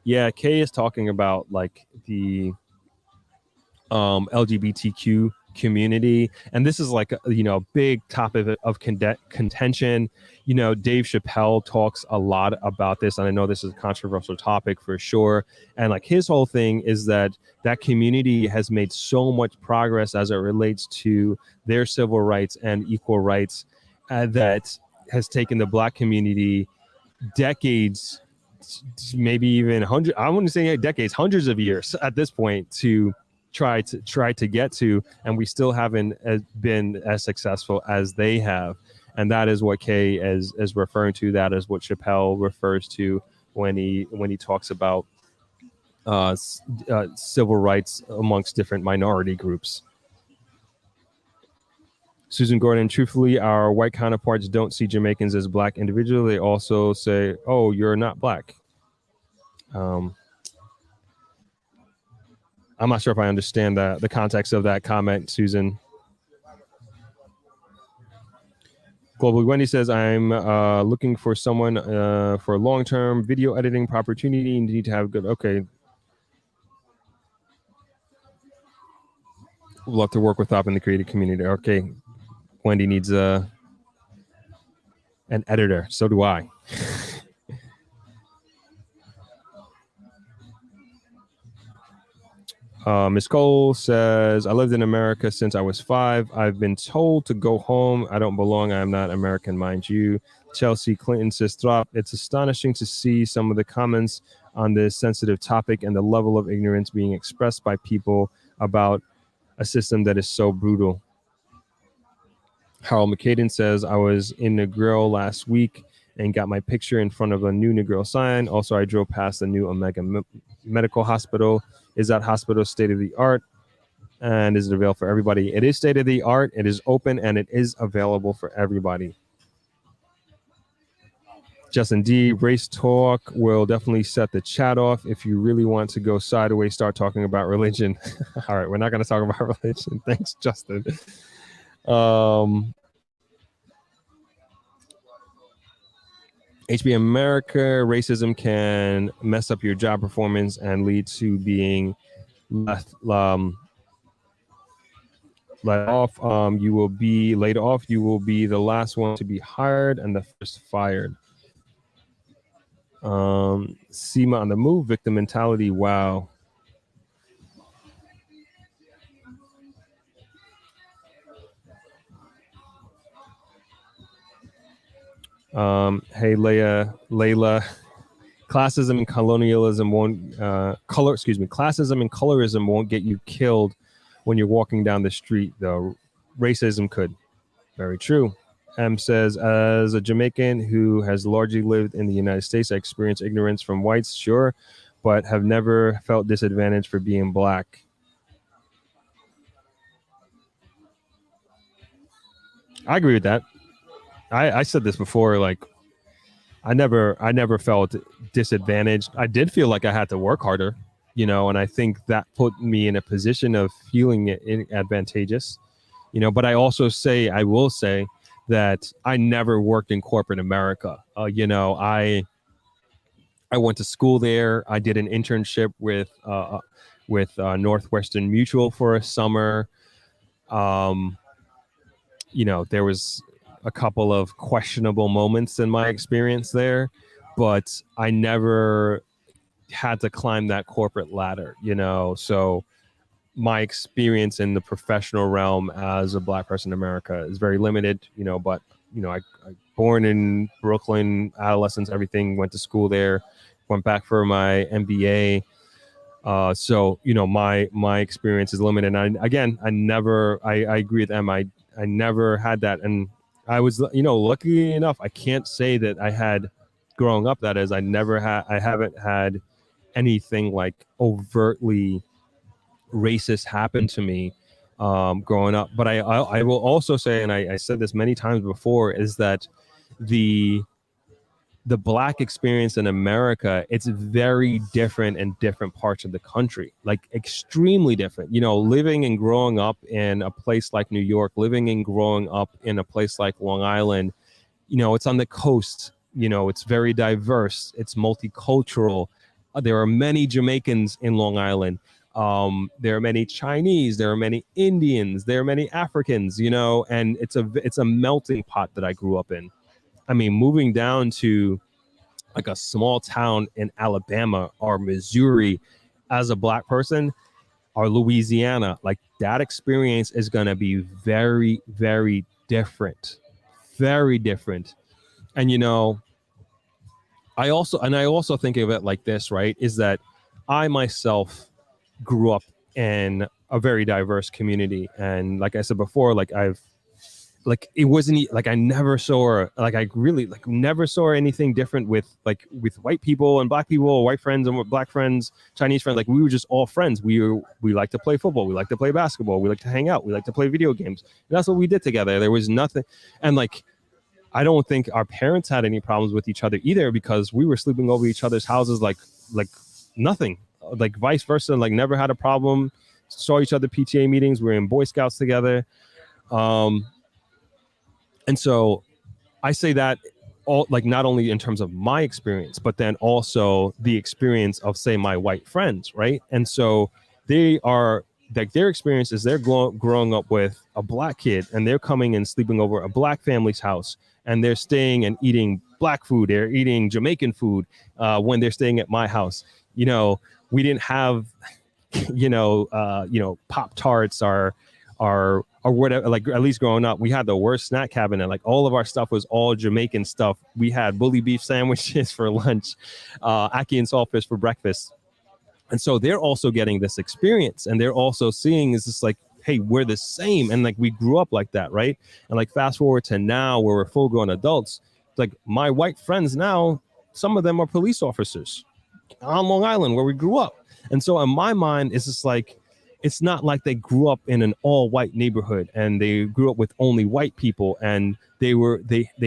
Yeah, Kay is talking about like the LGBTQ community, and this is like a big topic of contention. Dave Chappelle talks a lot about this, and I know this is a controversial topic for sure. And like his whole thing is that community has made so much progress as it relates to their civil rights and equal rights that has taken the black community decades, maybe even hundreds. I wouldn't say decades, hundreds of years at this point to try to get to, and we still haven't been as successful as they have. And that is what Kay is referring to. That is what Chappelle refers to when he talks about civil rights amongst different minority groups. Susan Gordon, truthfully, our white counterparts don't see Jamaicans as black individuals. They also say, oh, you're not black. I'm not sure if I understand the context of that comment, Susan. Global Wendy says, I'm looking for someone for long-term video editing opportunity. Need to have good. Okay. Love to work with Thop in the creative community. Okay. Wendy needs an editor. So do I. Ms. Cole says, I lived in America since I was 5. I've been told to go home. I don't belong. I'm not American, mind you. Chelsea Clinton says, Throp, it's astonishing to see some of the comments on this sensitive topic and the level of ignorance being expressed by people about a system that is so brutal. Harold McCaden says, I was in Negril last week and got my picture in front of a new Negril sign. Also, I drove past the new Omega Medical Hospital. Is that hospital state of the art? And is it available for everybody? It is state of the art. It is open and it is available for everybody. Justin D, race talk will definitely set the chat off. If you really want to go sideways, start talking about religion. All right, we're not going to talk about religion. Thanks, Justin. HB America, racism can mess up your job performance and lead to being let off. You will be laid off. You will be the last one to be hired and the first fired. SEMA on the move, victim mentality. Wow. Hey, Layla, classism and colonialism won't classism and colorism won't get you killed when you're walking down the street, though. Racism could. Very true. M says, as a Jamaican who has largely lived in the United States, I experience ignorance from whites, sure, but have never felt disadvantaged for being black. I agree with that. I said this before, like I never felt disadvantaged. I did feel like I had to work harder, and I think that put me in a position of feeling it advantageous, but I will say that I never worked in corporate America. I went to school there. I did an internship with Northwestern Mutual for a summer. There was a couple of questionable moments in my experience there, but I never had to climb that corporate ladder, so my experience in the professional realm as a black person in America is very limited, but I born in Brooklyn, adolescence, everything, went to school there, went back for my MBA. So my experience is limited. And I agree with Em. I never had that, and I was lucky enough. I can't say that I had growing up. That is, I haven't had anything like overtly racist happen to me growing up. But I will also say, and I said this many times before, is that the Black experience in America, it's very different in different parts of the country, like extremely different. Living and growing up in a place like New York, living and growing up in a place like Long Island, it's on the coast, it's very diverse, it's multicultural. There are many Jamaicans in Long Island. There are many Chinese, there are many Indians, there are many Africans, and it's a melting pot that I grew up in. I mean, moving down to like a small town in Alabama or Missouri as a Black person, or Louisiana, like that experience is going to be very, very different. Very different. And, I also think of it like this, right? Is that I myself grew up in a very diverse community. And like I said before, it wasn't like I never saw never saw anything different with white people and Black people, white friends and Black friends, Chinese friends. Like we were just all friends. We like to play football, we like to play basketball, we like to hang out, we like to play video games. And that's what we did together. There was nothing, and I don't think our parents had any problems with each other either, because we were sleeping over each other's houses like nothing, like vice versa. Like never had a problem. Saw each other PTA meetings. We were in Boy Scouts together. And so I say that all not only in terms of my experience, but then also the experience of, say, my white friends, right? And so they are their experience is they're growing up with a Black kid, and they're coming and sleeping over a Black family's house, and they're staying and eating Black food, they're eating Jamaican food when they're staying at my house. We didn't have Pop-Tarts or whatever. Like, at least growing up, we had the worst snack cabinet. Like all of our stuff was all Jamaican stuff. We had bully beef sandwiches for lunch, ackee and saltfish for breakfast. And so they're also getting this experience, and they're also seeing is this like, hey, we're the same. And like, we grew up like that, right? And like, fast forward to now where we're full grown adults, like my white friends now, some of them are police officers on Long Island where we grew up. And so in my mind, it's just like, it's not like they grew up in an all white neighborhood and they grew up with only white people, and they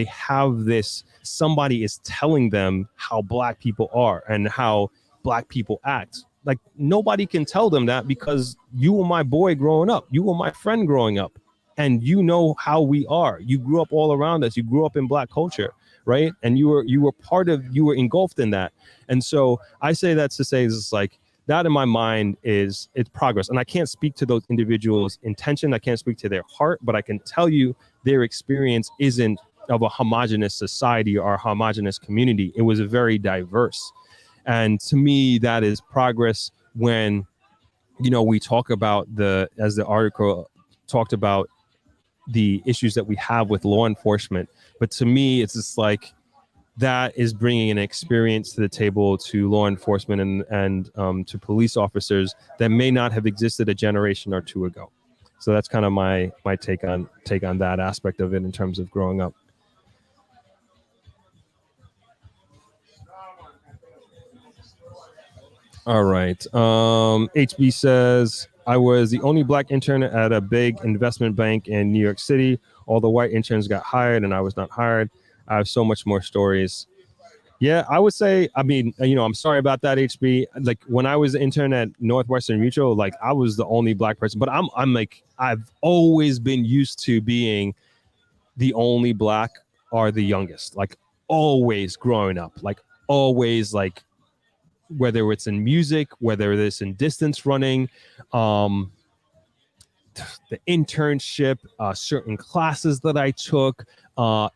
have this, somebody is telling them how Black people are and how Black people act. Like nobody can tell them that, because you were my boy growing up, you were my friend growing up, and you know how we are. You grew up all around us. You grew up in Black culture, right? And you were engulfed in that. And so I say that's to say, is like, that in my mind it's progress. And I can't speak to those individuals' intention. I can't speak to their heart, but I can tell you their experience isn't of a homogenous society or a homogenous community. It was very diverse. And to me, that is progress when, we talk about as the article talked about, the issues that we have with law enforcement. But to me, it's just like, that is bringing an experience to the table to law enforcement and to police officers that may not have existed a generation or two ago. So that's kind of my take on that aspect of it in terms of growing up. All right. HB says, I was the only Black intern at a big investment bank in New York City. All the white interns got hired and I was not hired. I have so much more stories. Yeah, I would say, I mean, I'm sorry about that, HB. Like when I was an intern at Northwestern Mutual, like I was the only Black person, but I'm like, I've always been used to being the only Black or the youngest, like always growing up, like always, like whether it's in music, whether it's in distance running, the internship, certain classes that I took,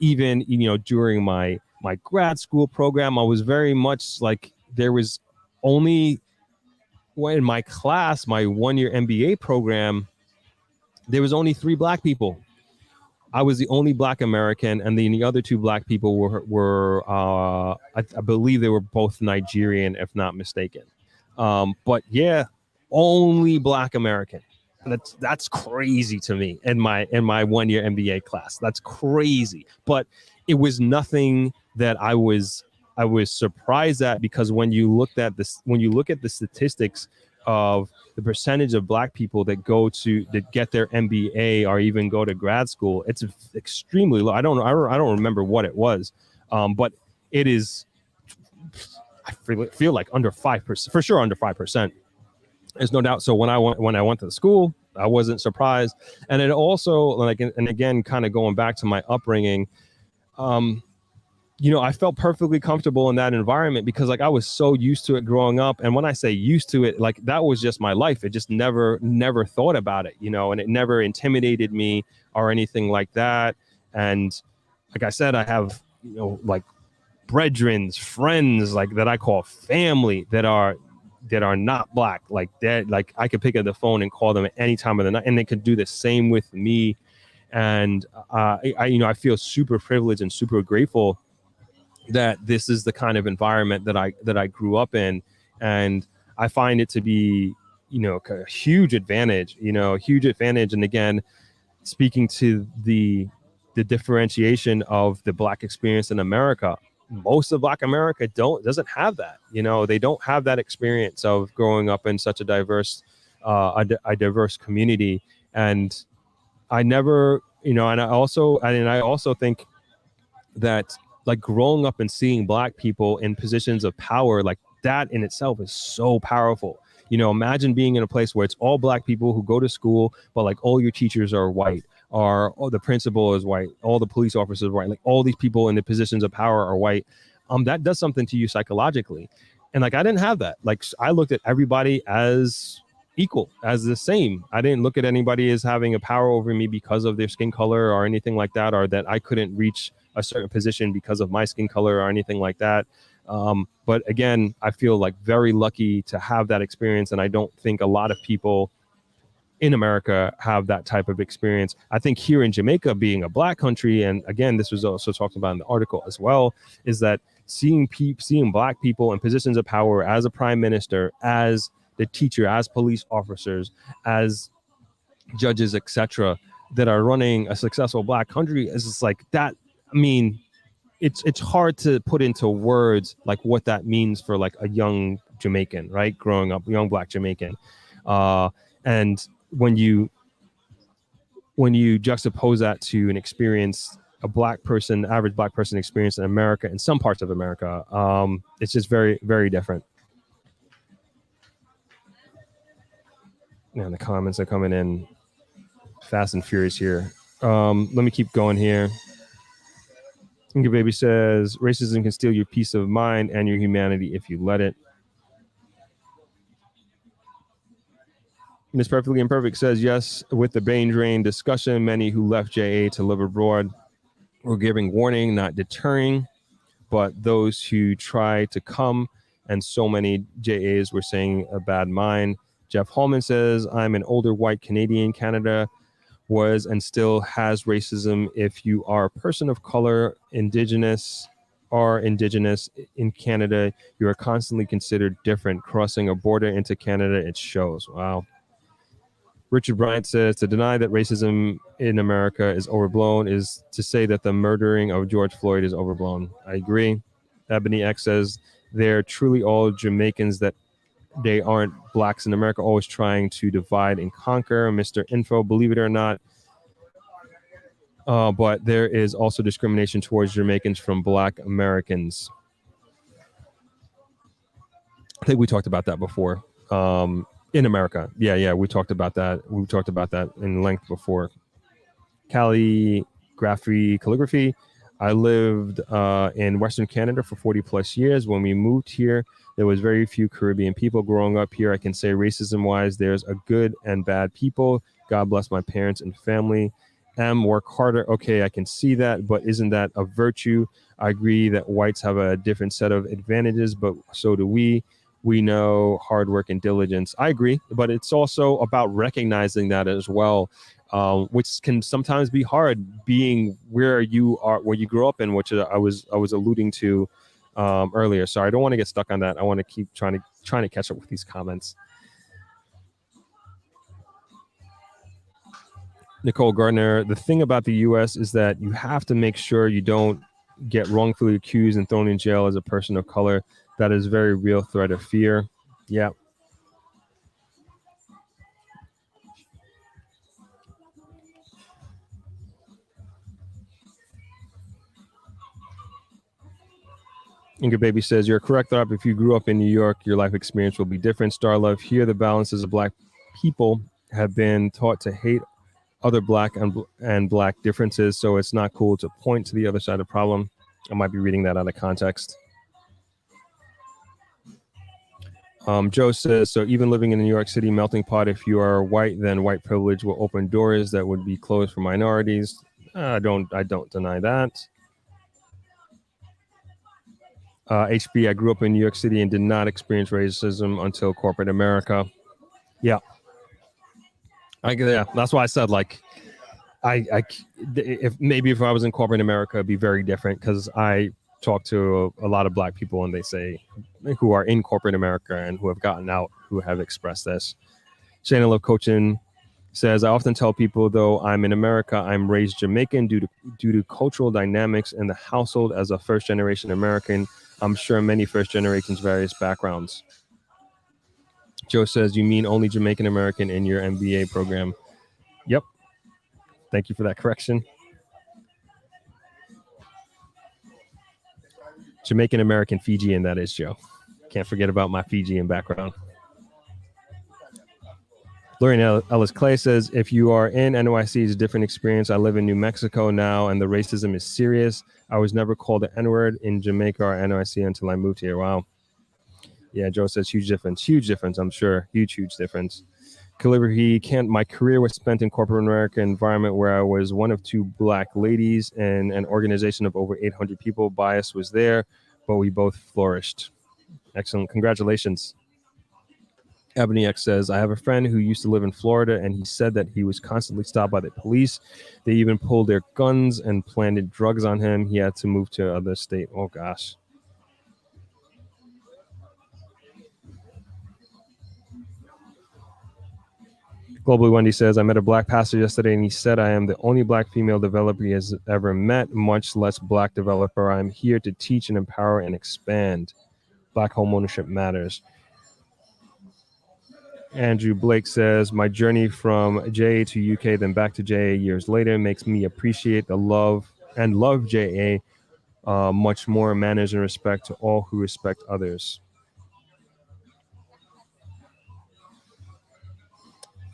even during my grad school program, I was very much like, there was only, in my class, my 1-year MBA program, there was only 3 Black people. I was the only Black American, and then the other 2 Black people were I believe they were both Nigerian, if not mistaken. But yeah, only Black American. That's crazy to me in my 1 year MBA class. That's crazy. But it was nothing that I was surprised at, because when you look at the statistics of the percentage of Black people that get their MBA or even go to grad school, it's extremely low. I don't remember what it was, but it is. I feel like under 5%, for sure, under 5%. There's no doubt. So when I went to the school, I wasn't surprised, and it also, like, and again, kind of going back to my upbringing, I felt perfectly comfortable in that environment because, like, I was so used to it growing up. And when I say used to it, like, that was just my life. It just never thought about it, and it never intimidated me or anything like that. And like I said, I have, like, brethrens, friends, like, that I call family that are not Black, like that. Like, I could pick up the phone and call them at any time of the night, and they could do the same with me. And I feel super privileged and super grateful that this is the kind of environment that I grew up in. And I find it to be, a huge advantage, And again, speaking to the differentiation of the Black experience in America, most of Black America doesn't have that. They don't have that experience of growing up in such a diverse community. And I never, and I also think that, like, growing up and seeing Black people in positions of power, like, that in itself is so powerful. Imagine being in a place where it's all Black people who go to school, but, like, all your teachers are white, or the principal is white, all the police officers are white, like, all these people in the positions of power are white. That does something to you psychologically. And, like, I didn't have that. Like, I looked at everybody as equal, as the same. I didn't look at anybody as having a power over me because of their skin color or anything like that, or that I couldn't reach a certain position because of my skin color or anything like that. But again, I feel like very lucky to have that experience. And I don't think a lot of people in America have that type of experience. I think here in Jamaica, being a Black country, and again, this was also talked about in the article as well, is that seeing Black people in positions of power as a prime minister, as the teacher, as police officers, as judges, etc., that are running a successful Black country, is just like that. I mean, it's hard to put into words, like, what that means for, like, a young Jamaican, right? Growing up, young Black Jamaican. And when you juxtapose that to an experience, average Black person experience in America, in some parts of America, it's just very, very different. And the comments are coming in fast and furious here. Let me keep going here. Inga Baby says, racism can steal your peace of mind and your humanity if you let it. Miss Perfectly Imperfect says, yes, with the brain drain discussion, many who left JA to live abroad were giving warning, not deterring, but those who try to come, and so many JAs were saying a bad mind. Jeff Hallman says, I'm an older white Canadian. Canada was and still has racism. If you are a person of color, indigenous in Canada, you are constantly considered different. Crossing a border into Canada, it shows. Wow. Richard Bryant says, to deny that racism in America is overblown is to say that the murdering of George Floyd is overblown. I agree. Ebony X says, they're truly all Jamaicans, that they aren't Blacks in America, always trying to divide and conquer. Mr. Info, believe it or not, but there is also discrimination towards Jamaicans from Black Americans. I think we talked about that before. In America. Yeah, we talked about that. We talked about that in length before. Calligraphy. I lived in Western Canada for 40 plus years. When we moved here, there was very few Caribbean people growing up here. I can say racism wise, there's a good and bad people. God bless my parents and family. Work harder. Okay, I can see that, but isn't that a virtue? I agree that whites have a different set of advantages, but so do we. We know hard work and diligence. I agree, but it's also about recognizing that as well, which can sometimes be hard, being where you are, where you grew up in, which I was alluding to earlier. Sorry, I don't want to get stuck on that. I want to keep trying to catch up with these comments. Nicole Gardner, the thing about the U.S. is that you have to make sure you don't get wrongfully accused and thrown in jail as a person of color. That is a very real threat of fear. Yeah. Inga Baby says, you're correct, Rob. If you grew up in New York, your life experience will be different. Star Love, here the balances of black people have been taught to hate other black and black differences, so it's not cool to point to the other side of the problem. I might be reading that out of context. Joe says, so even living in the New York City melting pot, if you are white, then white privilege will open doors that would be closed for minorities. I don't deny that. HB, I grew up in New York City and did not experience racism until corporate America. Yeah. Yeah, that's why I said, like, if I was in corporate America, it'd be very different, because I talk to a lot of black people and they say, who are in corporate America and who have gotten out, who have expressed this. Shana Love Coaching says, I often tell people, though I'm in America, I'm raised Jamaican due to cultural dynamics in the household. As a first generation American, I'm sure many first generations, various backgrounds. Joe says, you mean only Jamaican American in your MBA program? Yep. Thank you for that correction. Jamaican American Fijian, that is, Joe. Can't forget about my Fijian background. Lorian Ellis Clay says, if you are in NYC, it's a different experience. I live in New Mexico now, and the racism is serious. I was never called the N-word in Jamaica or NYC until I moved here. Wow. Yeah, Joe says huge difference, I'm sure. Huge difference. Calligraphy, my career was spent in corporate America environment where I was one of two black ladies in an organization of over 800 people. Bias was there, but we both flourished. Excellent. Congratulations. Ebony X says, I have a friend who used to live in Florida, and he said that he was constantly stopped by the police. They even pulled their guns and planted drugs on him. He had to move to another state. Oh, gosh. Globally Wendy says, I met a black pastor yesterday, and he said I am the only black female developer he has ever met, much less black developer. I'm here to teach and empower and expand. Black home ownership matters. Andrew Blake says, my journey from JA to UK, then back to JA years later, makes me appreciate the love JA much more. Manners and respect to all who respect others.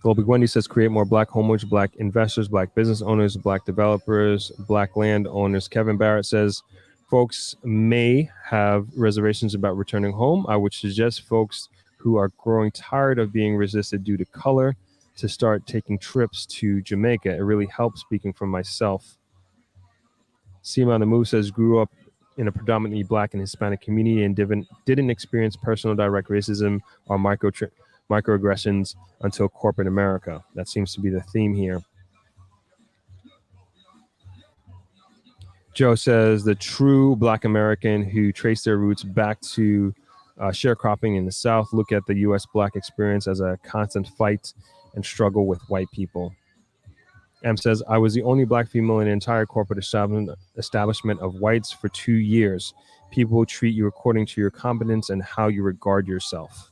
Global Wendy says, create more black homeowners, black investors, black business owners, black developers, black land owners. Kevin Barrett says, folks may have reservations about returning home. I would suggest folks who are growing tired of being resisted due to color to start taking trips to Jamaica. It really helps, speaking for myself. Seema on the Move says, grew up in a predominantly black and Hispanic community and didn't experience personal direct racism or microaggressions until corporate America. That seems to be the theme here. Joe says, the true black American who trace their roots back to sharecropping in the South look at the U.S. black experience as a constant fight and struggle with white people. M says, I was the only black female in an entire corporate establishment of whites for 2 years. People treat you according to your competence and how you regard yourself.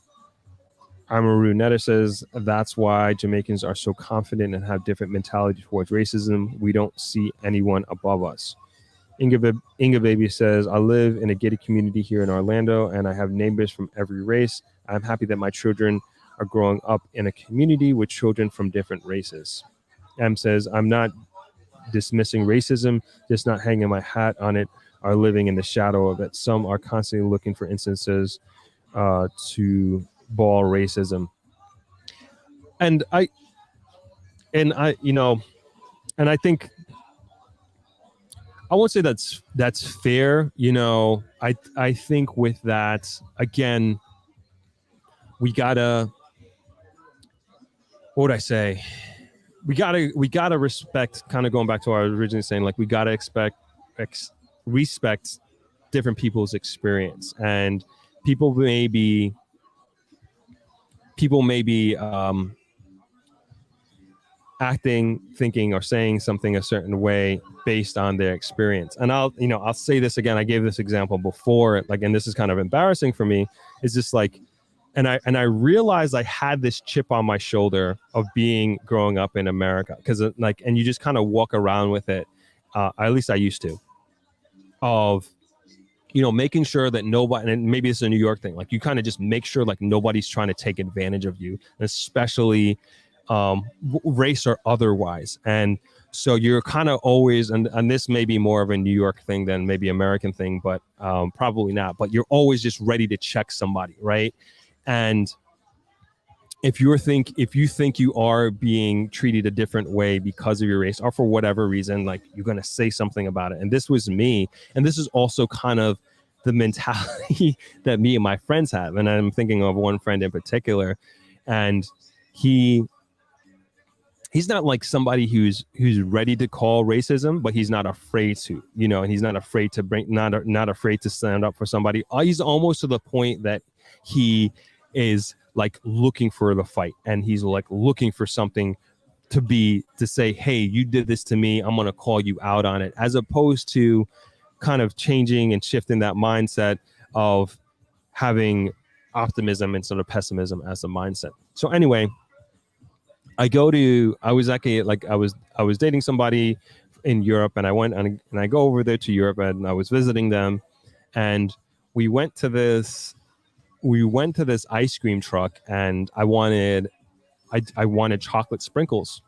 Amaru Netta says, that's why Jamaicans are so confident and have different mentality towards racism. We don't see anyone above us. Inga Baby says, I live in a gated community here in Orlando, and I have neighbors from every race. I'm happy that my children are growing up in a community with children from different races. M says, I'm not dismissing racism, just not hanging my hat on it or living in the shadow of it. Some are constantly looking for instances to ball racism. And I think I won't say that's fair. I think with that, again, we gotta, what would I say? We gotta respect, kind of going back to what I was originally saying, like we gotta respect different people's experience, and people may be acting, thinking, or saying something a certain way based on their experience. And I'll say this again. I gave this example before, like, and this is kind of embarrassing for me. Is just like, and I realized I had this chip on my shoulder of growing up in America, because like, and you just kind of walk around with it. At least I used to, of, making sure that nobody, and maybe it's a New York thing, like you kind of just make sure like nobody's trying to take advantage of you, especially race or otherwise. And so you're kind of always, and this may be more of a New York thing than maybe American thing, but probably not, but you're always just ready to check somebody, right? And if you think you are being treated a different way because of your race or for whatever reason, like you're going to say something about it. And this was me. And this is also kind of the mentality that me and my friends have. And I'm thinking of one friend in particular, and he's not like somebody who's ready to call racism, but he's not afraid to, and he's not afraid to not afraid to stand up for somebody. He's almost to the point that he is like looking for the fight, and he's like looking for something to say, hey, you did this to me, I'm going to call you out on it, as opposed to kind of changing and shifting that mindset of having optimism instead of pessimism as a mindset. So anyway, I was dating somebody in Europe, and I went and I go over there to Europe, and I was visiting them, and we went to this ice cream truck, and I wanted chocolate sprinkles,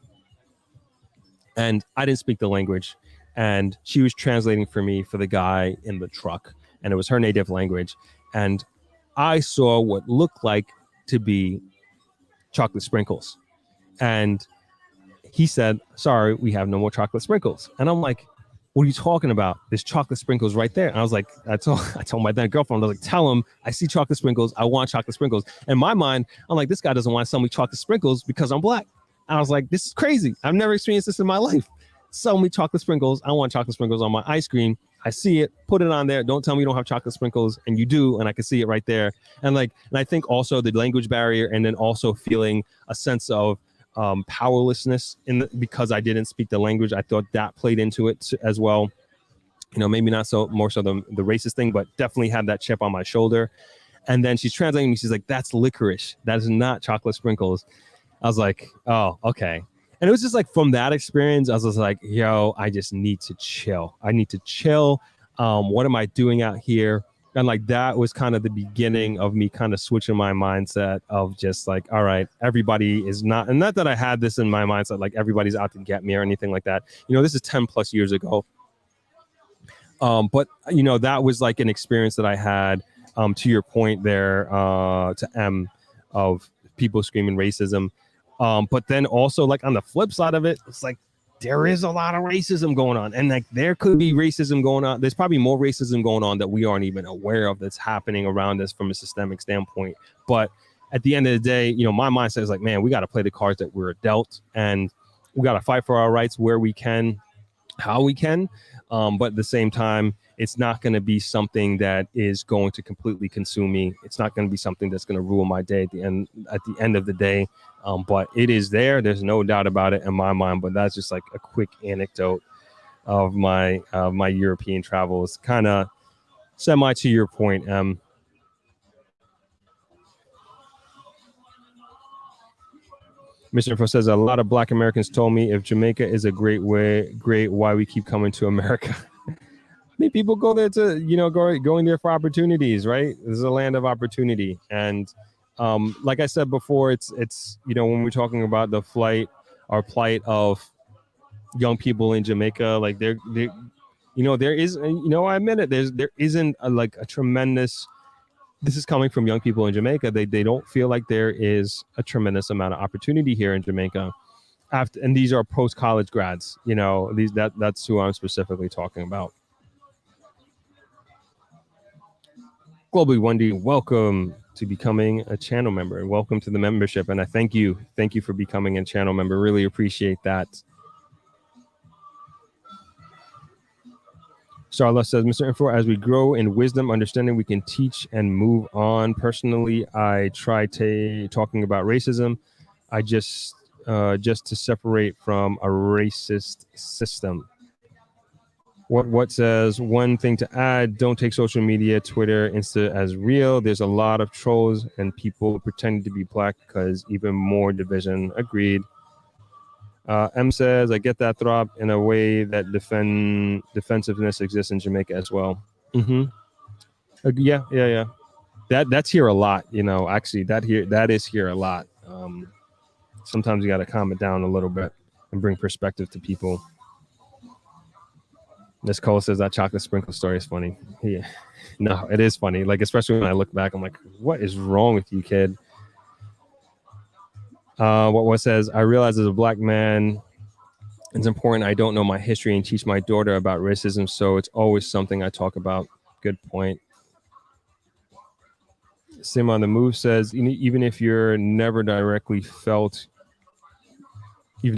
and I didn't speak the language, and she was translating for me for the guy in the truck, and it was her native language, and I saw what looked like to be chocolate sprinkles. And he said, sorry, we have no more chocolate sprinkles. And I'm like, what are you talking about? There's chocolate sprinkles right there. And I was like, I told my then girlfriend, I was like, tell him I see chocolate sprinkles. I want chocolate sprinkles. In my mind, I'm like, this guy doesn't want to sell me chocolate sprinkles because I'm black. And I was like, this is crazy. I've never experienced this in my life. Sell me chocolate sprinkles. I want chocolate sprinkles on my ice cream. I see it, put it on there. Don't tell me you don't have chocolate sprinkles, and you do, and I can see it right there. And I think also the language barrier, and then also feeling a sense of powerlessness because I didn't speak the language. I thought that played into it as well. Maybe not so more so the racist thing, but definitely had that chip on my shoulder. And then she's translating me. She's like, that's licorice. That is not chocolate sprinkles. I was like, oh, okay. And it was just like from that experience, I was just like, yo, I just need to chill. I need to chill. What am I doing out here? And like that was kind of the beginning of me kind of switching my mindset of just like, all right, everybody is not, and not that I had this in my mindset, like everybody's out to get me or anything like that. This is 10 plus years ago. But that was like an experience that I had, to your point there, to M, of people screaming racism. But then also like on the flip side of it, it's like, there is a lot of racism going on, and like there could be racism going on. There's probably more racism going on that we aren't even aware of that's happening around us from a systemic standpoint. But at the end of the day, my mindset is like, man, we got to play the cards that we're dealt, and we got to fight for our rights where we can, how we can. But at the same time, it's not going to be something that is going to completely consume me. It's not going to be something that's going to ruin my day at the end of the day. But it is there. There's no doubt about it in my mind. But that's just like a quick anecdote of my European travels, kind of semi to your point. Mr. Info says a lot of Black Americans told me if Jamaica is a great, why we keep coming to America. I mean, people go there to, going there for opportunities, right? This is a land of opportunity. And like I said before, it's when we're talking about the plight of young people in Jamaica, like there is, I admit it, there isn't a tremendous, this is coming from young people in Jamaica. They don't feel like there is a tremendous amount of opportunity here in Jamaica. And these are post-college grads, that's who I'm specifically talking about. Globally Wendy, welcome to becoming a channel member. Welcome to the membership. And I thank you for becoming a channel member. Really appreciate that. Starla says, Mr. Info, as we grow in wisdom, understanding, we can teach and move on. Personally, I try talking about racism. I just to separate from a racist system. What says, one thing to add, don't take social media, Twitter, Insta as real. There's a lot of trolls and people pretending to be black because even more division. Agreed. M says, I get that throb in a way that defensiveness exists in Jamaica as well. Mm-hmm. Yeah. That's here a lot. Actually, that is here a lot. Sometimes you got to calm it down a little bit and bring perspective to people. Miss Cole says that chocolate sprinkle story is funny. Yeah, no, it is funny. Like, especially when I look back, I'm like, what is wrong with you, kid? What says, I realize as a black man, it's important I don't know my history and teach my daughter about racism, so it's always something I talk about. Good point. Sim on the Move says, even if you've never directly felt you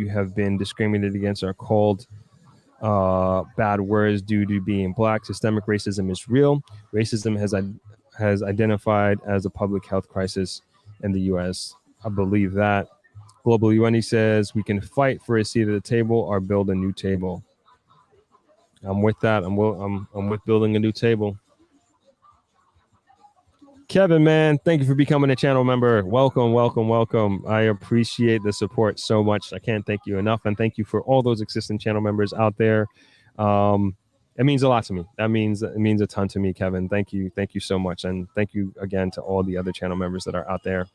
have been discriminated against or called bad words due to being black. Systemic racism is real. Racism has identified as a public health crisis in the U.S. I believe that. Global UN says we can fight for a seat at the table or build a new table. I'm with that. I'm with building a new table. Kevin, man, thank you for becoming a channel member. Welcome. I appreciate the support so much. I can't thank you enough. And thank you for all those existing channel members out there. It means a lot to me. It means a ton to me, Kevin. Thank you so much. And thank you again to all the other channel members that are out there.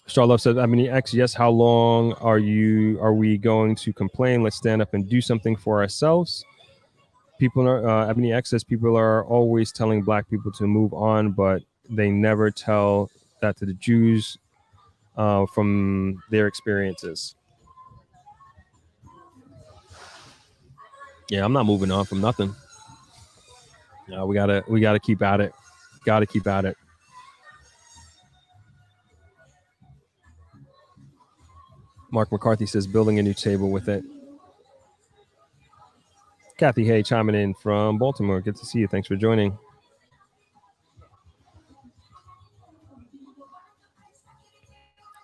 Starlove says, Ebony X, yes, how long are we going to complain? Let's stand up and do something for ourselves. People are Ebony X says people are always telling black people to move on, but they never tell that to the Jews from their experiences. Yeah, I'm not moving on from nothing. No, we gotta keep at it. Gotta keep at it. Mark McCarthy says building a new table with it. Kathy Hay chiming in from Baltimore. Good to see you. Thanks for joining.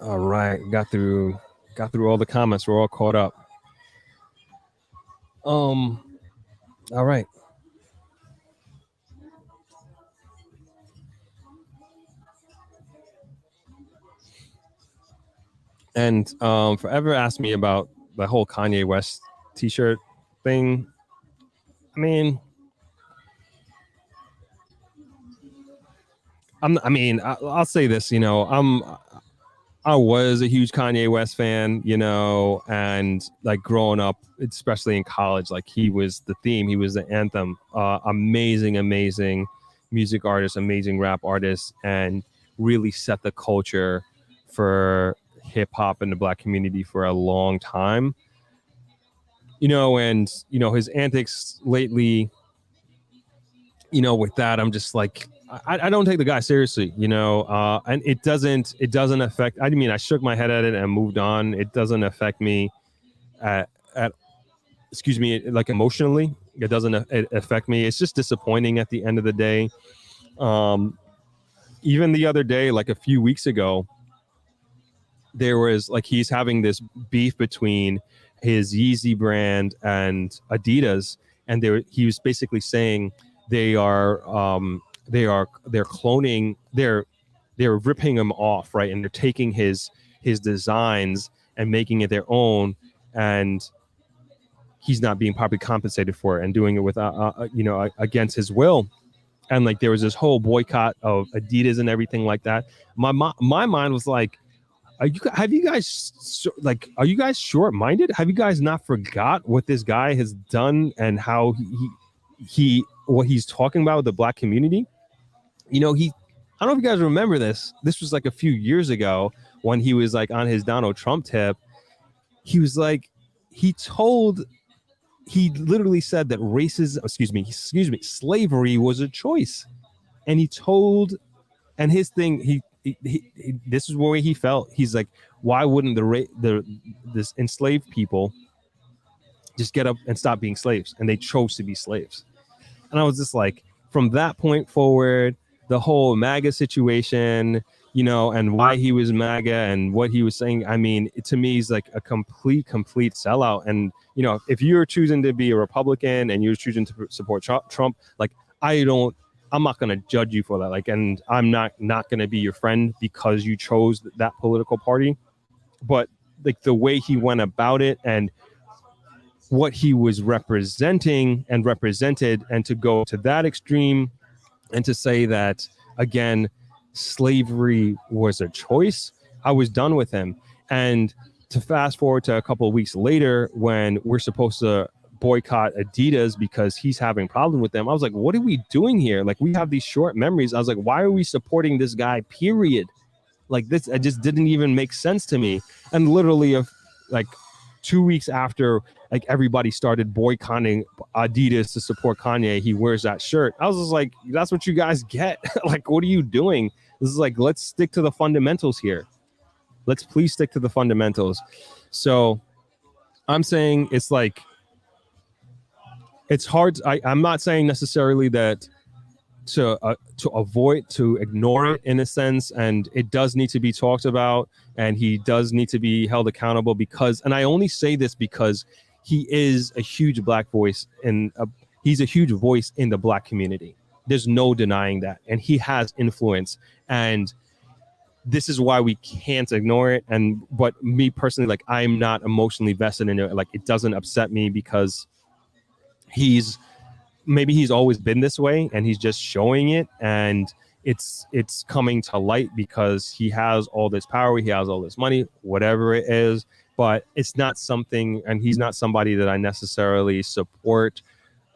All right, got through all the comments. We're all caught up. All right. And forever asked me about the whole Kanye West t-shirt thing. I mean, I'll say this, I was a huge Kanye West fan, and like growing up, especially in college, like he was the theme, he was the anthem. Amazing music artist, amazing rap artist, and really set the culture for hip hop in the black community for a long time. And his antics lately, with that, I'm just like, I don't take the guy seriously, and it doesn't affect. I shook my head at it and moved on. It doesn't affect me like emotionally. It doesn't affect me. It's just disappointing at the end of the day. Even the other day, like a few weeks ago, there was like, he's having this beef between his Yeezy brand and Adidas. And he was basically saying they're cloning, they're ripping him off, right? And they're taking his designs and making it their own, and he's not being properly compensated for it and doing it with against his will. And like there was this whole boycott of Adidas and everything like that. My mind was like, are you guys short-minded? Have you guys not forgot what this guy has done and how he what he's talking about with the black community? I don't know if you guys remember this. This was like a few years ago when he was like on his Donald Trump tip. He was like, he literally said that slavery was a choice. And and his thing, he this is where he felt. He's like, why wouldn't this enslaved people Just get up and stop being slaves. And they chose to be slaves. And I was just like, from that point forward, the whole MAGA situation, you know, and why he was MAGA and what he was saying, I mean, to me, he's like a complete sellout. And, you know, if you're choosing to be a Republican and you're choosing to support Trump, like, I'm not going to judge you for that. Like, and I'm not going to be your friend because you chose that political party. But like the way he went about it and what he was representing and represented, and to go to that extreme and to say that, again, slavery was a choice, I was done with him. And to fast forward to a couple of weeks later when we're supposed to boycott Adidas because he's having problems with them, I was like, what are we doing here? Like, we have these short memories. I was like, why are we supporting this guy, period? Like, this, it just didn't even make sense to me. And literally, like 2 weeks after, like, everybody started boycotting Adidas to support Kanye, he wears that shirt. I was just like, that's what you guys get. Like, what are you doing? This is like, let's stick to the fundamentals here. Let's please stick to the fundamentals. So I'm saying it's like, it's hard. I'm not saying necessarily that to avoid, to ignore it in a sense, and it does need to be talked about, and he does need to be held accountable because, and I only say this because he is a huge Black voice, and he's a huge voice in the Black community. There's no denying that, and he has influence, and this is why we can't ignore it. And but me personally, like, I'm not emotionally vested in it. Like, it doesn't upset me because maybe he's always been this way and he's just showing it, and it's coming to light because he has all this power, he has all this money, whatever it is. But it's not something, and he's not somebody that I necessarily support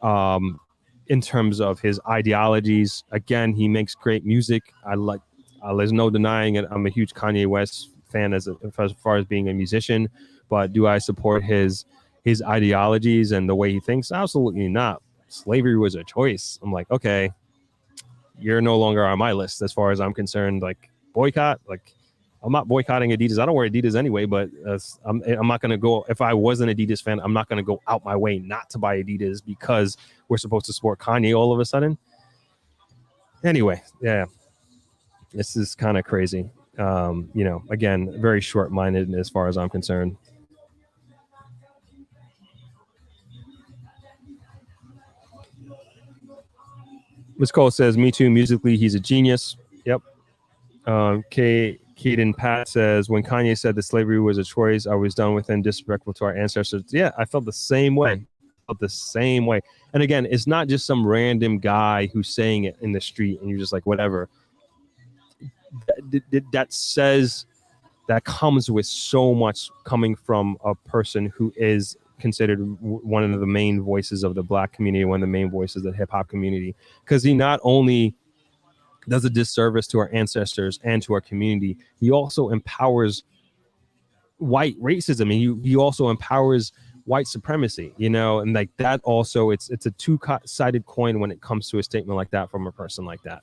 in terms of his ideologies. Again, he makes great music. There's no denying it. I'm a huge Kanye West fan as far as being a musician, but do I support his ideologies and the way he thinks? Absolutely not. Slavery was a choice. I'm like, okay, you're no longer on my list as far as I'm concerned. Like, boycott, like, I'm not boycotting Adidas. I don't wear Adidas anyway, but I'm not going to go, if I was an Adidas fan, I'm not going to go out my way not to buy Adidas because we're supposed to support Kanye all of a sudden. Anyway, yeah, this is kind of crazy. You know, again, very short-minded as far as I'm concerned. Miss Cole says, me too, musically, he's a genius. Yep. Kaden Pat says, when Kanye said that slavery was a choice, I was done with and disrespectful to our ancestors. Yeah, I felt the same way. And again, it's not just some random guy who's saying it in the street and you're just like, whatever. That comes with so much coming from a person who is considered one of the main voices of the Black community, one of the main voices of the hip hop community, because he not only does a disservice to our ancestors and to our community, he also empowers white racism, and he also empowers white supremacy, you know, and like that also, it's a two-sided coin when it comes to a statement like that from a person like that.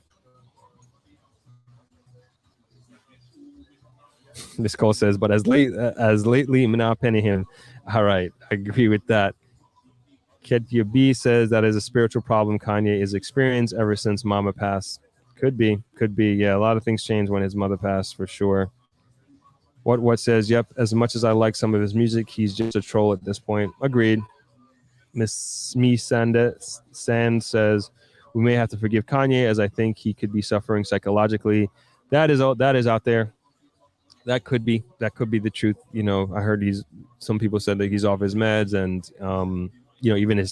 Miss Cole says, but as lately, not penning him. All right, I agree with that. Ketia B says that is a spiritual problem Kanye is experienced ever since Mama passed. Could be. Yeah, a lot of things changed when his mother passed, for sure. What says, yep, as much as I like some of his music, he's just a troll at this point. Agreed. Miss Me Sand says, we may have to forgive Kanye, as I think he could be suffering psychologically. That is out there. That could be the truth. You know, I heard some people said that he's off his meds, and you know,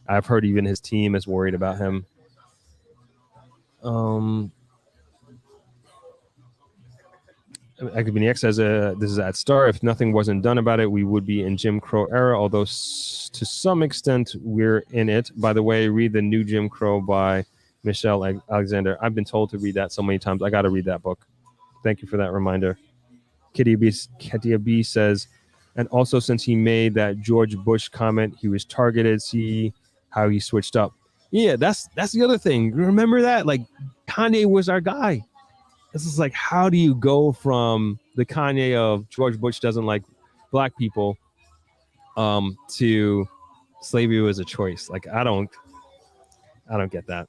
I've heard even his team is worried about him. Agabiniak says, this is at Star. If nothing wasn't done about it, we would be in Jim Crow era, although to some extent we're in it. By the way, read The New Jim Crow by Michelle Alexander. I've been told to read that so many times. I got to read that book. Thank you for that reminder. Katia B says, and also since he made that George Bush comment, he was targeted. See how he switched up. Yeah, that's the other thing. Remember that? Like, Kanye was our guy. This is like, how do you go from the Kanye of George Bush doesn't like Black people to slavery was a choice. Like, I don't get that.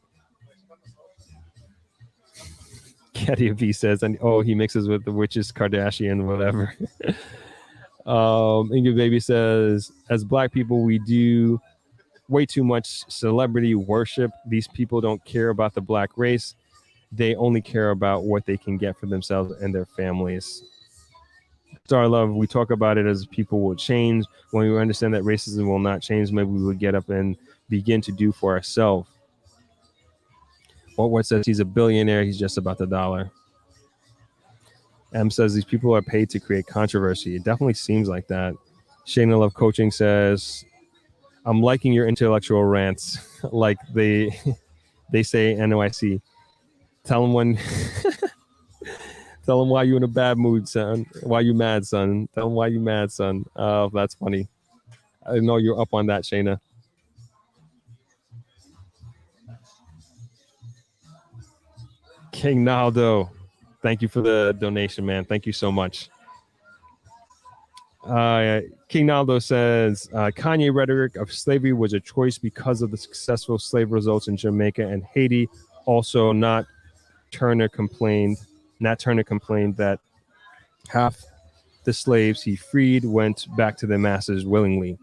Katia V says, and he mixes with the witches, Kardashian, whatever. Ingrid Baby says, as Black people, we do way too much celebrity worship. These people don't care about the Black race. They only care about what they can get for themselves and their families. Star Love, we talk about it as people will change. When we understand that racism will not change, maybe we would get up and begin to do for ourselves. What says he's a billionaire, he's just about the dollar. M says these people are paid to create controversy. It definitely seems like that. Shayna Love Coaching says, I'm liking your intellectual rants. Like they say NOIC. Tell them when tell them why you in a bad mood, son. Why you mad, son? Tell them why you mad, son. Oh, that's funny. I didn't know you're up on that, Shayna. King Naldo, thank you for the donation, man. Thank you so much. King Naldo says, Kanye rhetoric of slavery was a choice because of the successful slave results in Jamaica and Haiti. Also, Nat Turner complained that half the slaves he freed went back to the masses willingly.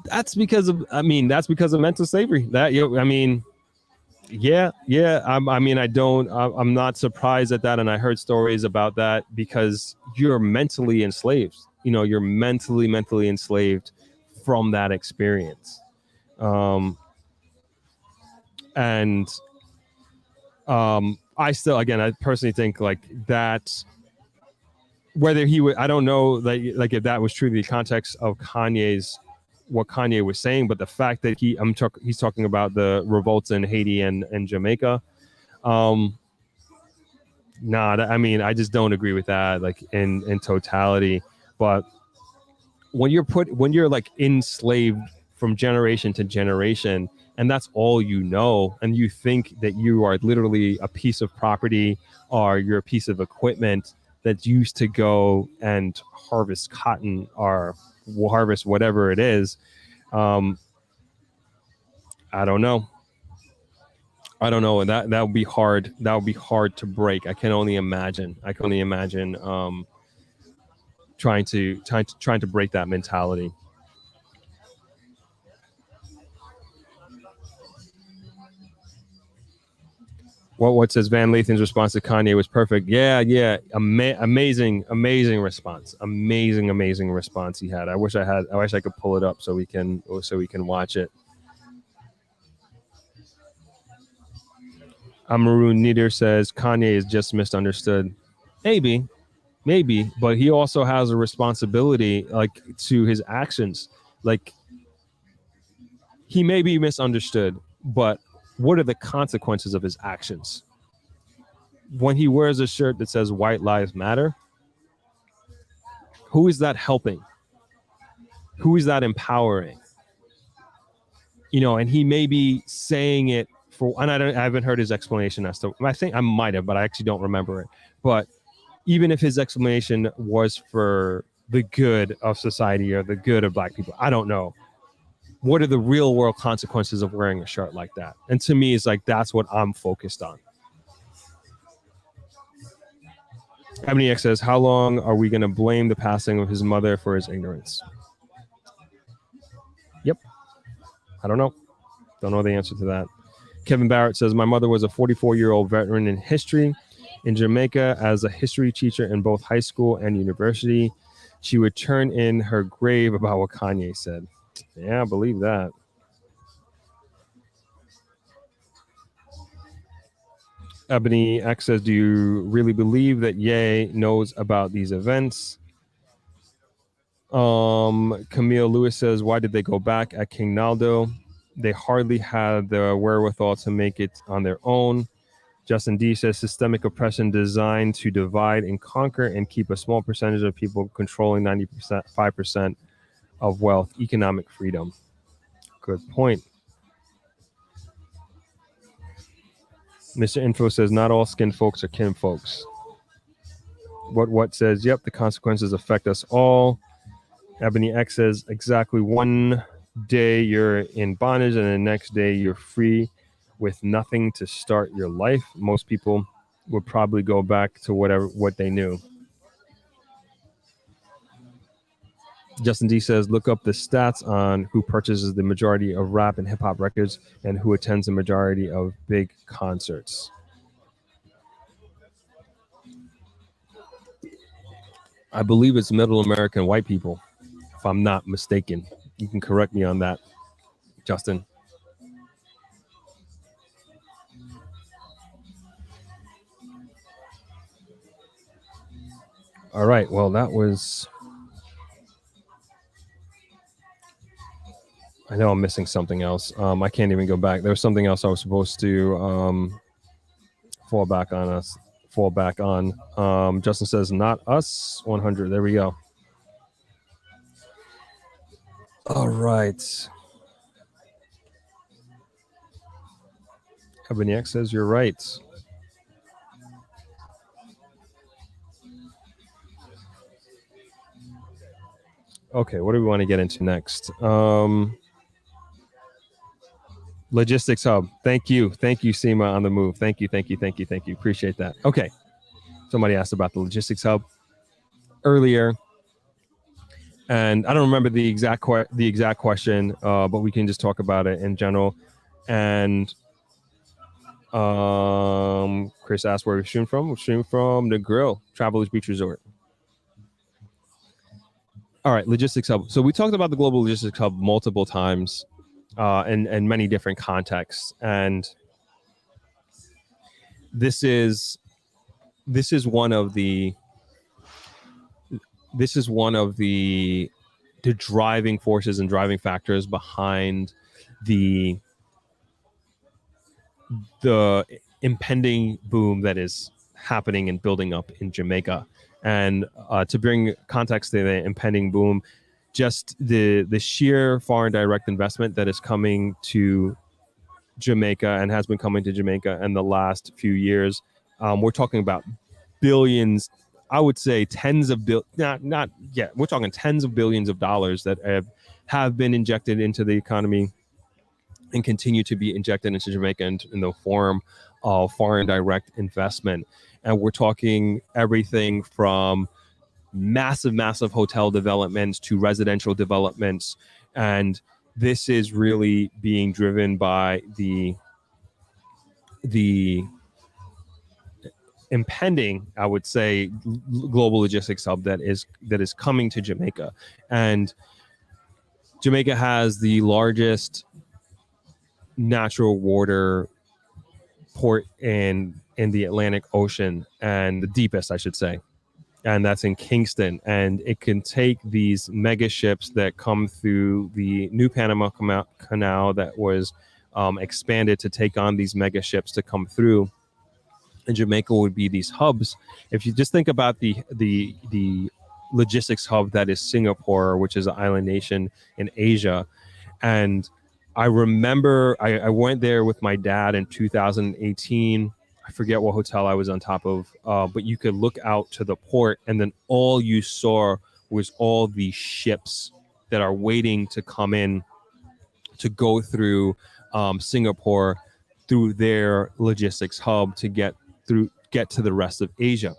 That's because of mental slavery. I'm not surprised at that. And I heard stories about that because you're mentally enslaved. You're mentally enslaved from that experience. I personally think like that, whether he would, I don't know like if that was truly the context of what Kanye was saying, but the fact that he's talking about the revolts in Haiti and Jamaica. I just don't agree with that, like in totality. But when you're like enslaved from generation to generation, and that's all you know, and you think that you are literally a piece of property or you're a piece of equipment that's used to go and harvest cotton or harvest whatever it is. I don't know. And that would be hard. That would be hard to break. I can only imagine trying to break that mentality. What says Van Lathan's response to Kanye was perfect. Yeah. Amazing response. Amazing response he had. I wish I could pull it up so we can watch it. Amaru Nieder says Kanye is just misunderstood. Maybe, but he also has a responsibility, like, to his actions. Like, he may be misunderstood, but what are the consequences of his actions? When he wears a shirt that says "White Lives Matter," who is that helping? Who is that empowering? And he may be saying it for, and I haven't heard his explanation as to, I think I might have, but I actually don't remember it. But even if his explanation was for the good of society or the good of Black people, I don't know. What are the real world consequences of wearing a shirt like that? And to me, it's like, that's what I'm focused on. Ebony X says, how long are we going to blame the passing of his mother for his ignorance? Yep. I don't know. Don't know the answer to that. Kevin Barrett says, my mother was a 44-year-old veteran in history in Jamaica as a history teacher in both high school and university. She would turn in her grave about what Kanye said. Yeah, I believe that. Ebony X says, do you really believe that Ye knows about these events? Camille Lewis says, why did they go back at King Naldo? They hardly had the wherewithal to make it on their own. Justin D says, systemic oppression designed to divide and conquer and keep a small percentage of people controlling 5% of wealth, economic freedom. Good point. Mr. Info says, not all skin folks are kin folks. What says, yep, the consequences affect us all. Ebony X says exactly 1 day you're in bondage and the next day you're free with nothing to start your life. Most people would probably go back to what they knew. Justin D says, look up the stats on who purchases the majority of rap and hip hop records and who attends the majority of big concerts. I believe it's middle American white people, if I'm not mistaken. You can correct me on that, Justin. All right. Well, that was... I know I'm missing something else. I can't even go back. There was something else I was supposed to fall back on. Justin says, not us, 100. There we go. All right. Ebony X says, you're right. Okay, what do we want to get into next? Logistics hub. Thank you, Seema, on the move. Thank you. Appreciate that. Okay, somebody asked about the logistics hub earlier, and I don't remember the exact question, but we can just talk about it in general. And Chris asked where we stream from. We're streaming from the Grill, Travelers Beach Resort. All right, logistics hub. So we talked about the global logistics hub multiple times. In many different contexts, and this is one of the driving forces and driving factors behind the impending boom that is happening and building up in Jamaica. And to bring context to the impending boom, just the sheer foreign direct investment that is coming to Jamaica and has been coming to Jamaica in the last few years. We're talking about billions. I would say tens of we're talking tens of billions of dollars that have been injected into the economy and continue to be injected into Jamaica in the form of foreign direct investment. And we're talking everything from massive hotel developments to residential developments. And this is really being driven by the impending, I would say, global logistics hub that is coming to Jamaica. And Jamaica has the largest natural water port in the Atlantic Ocean, and the deepest, I should say. And that's in Kingston. And it can take these mega ships that come through the new Panama Canal that was expanded to take on these mega ships to come through. And Jamaica would be these hubs. If you just think about the logistics hub that is Singapore, which is an island nation in Asia. And I remember I went there with my dad in 2018. I forget what hotel I was on top of, but you could look out to the port, and then all you saw was all these ships that are waiting to come in to go through Singapore, through their logistics hub to get to the rest of Asia.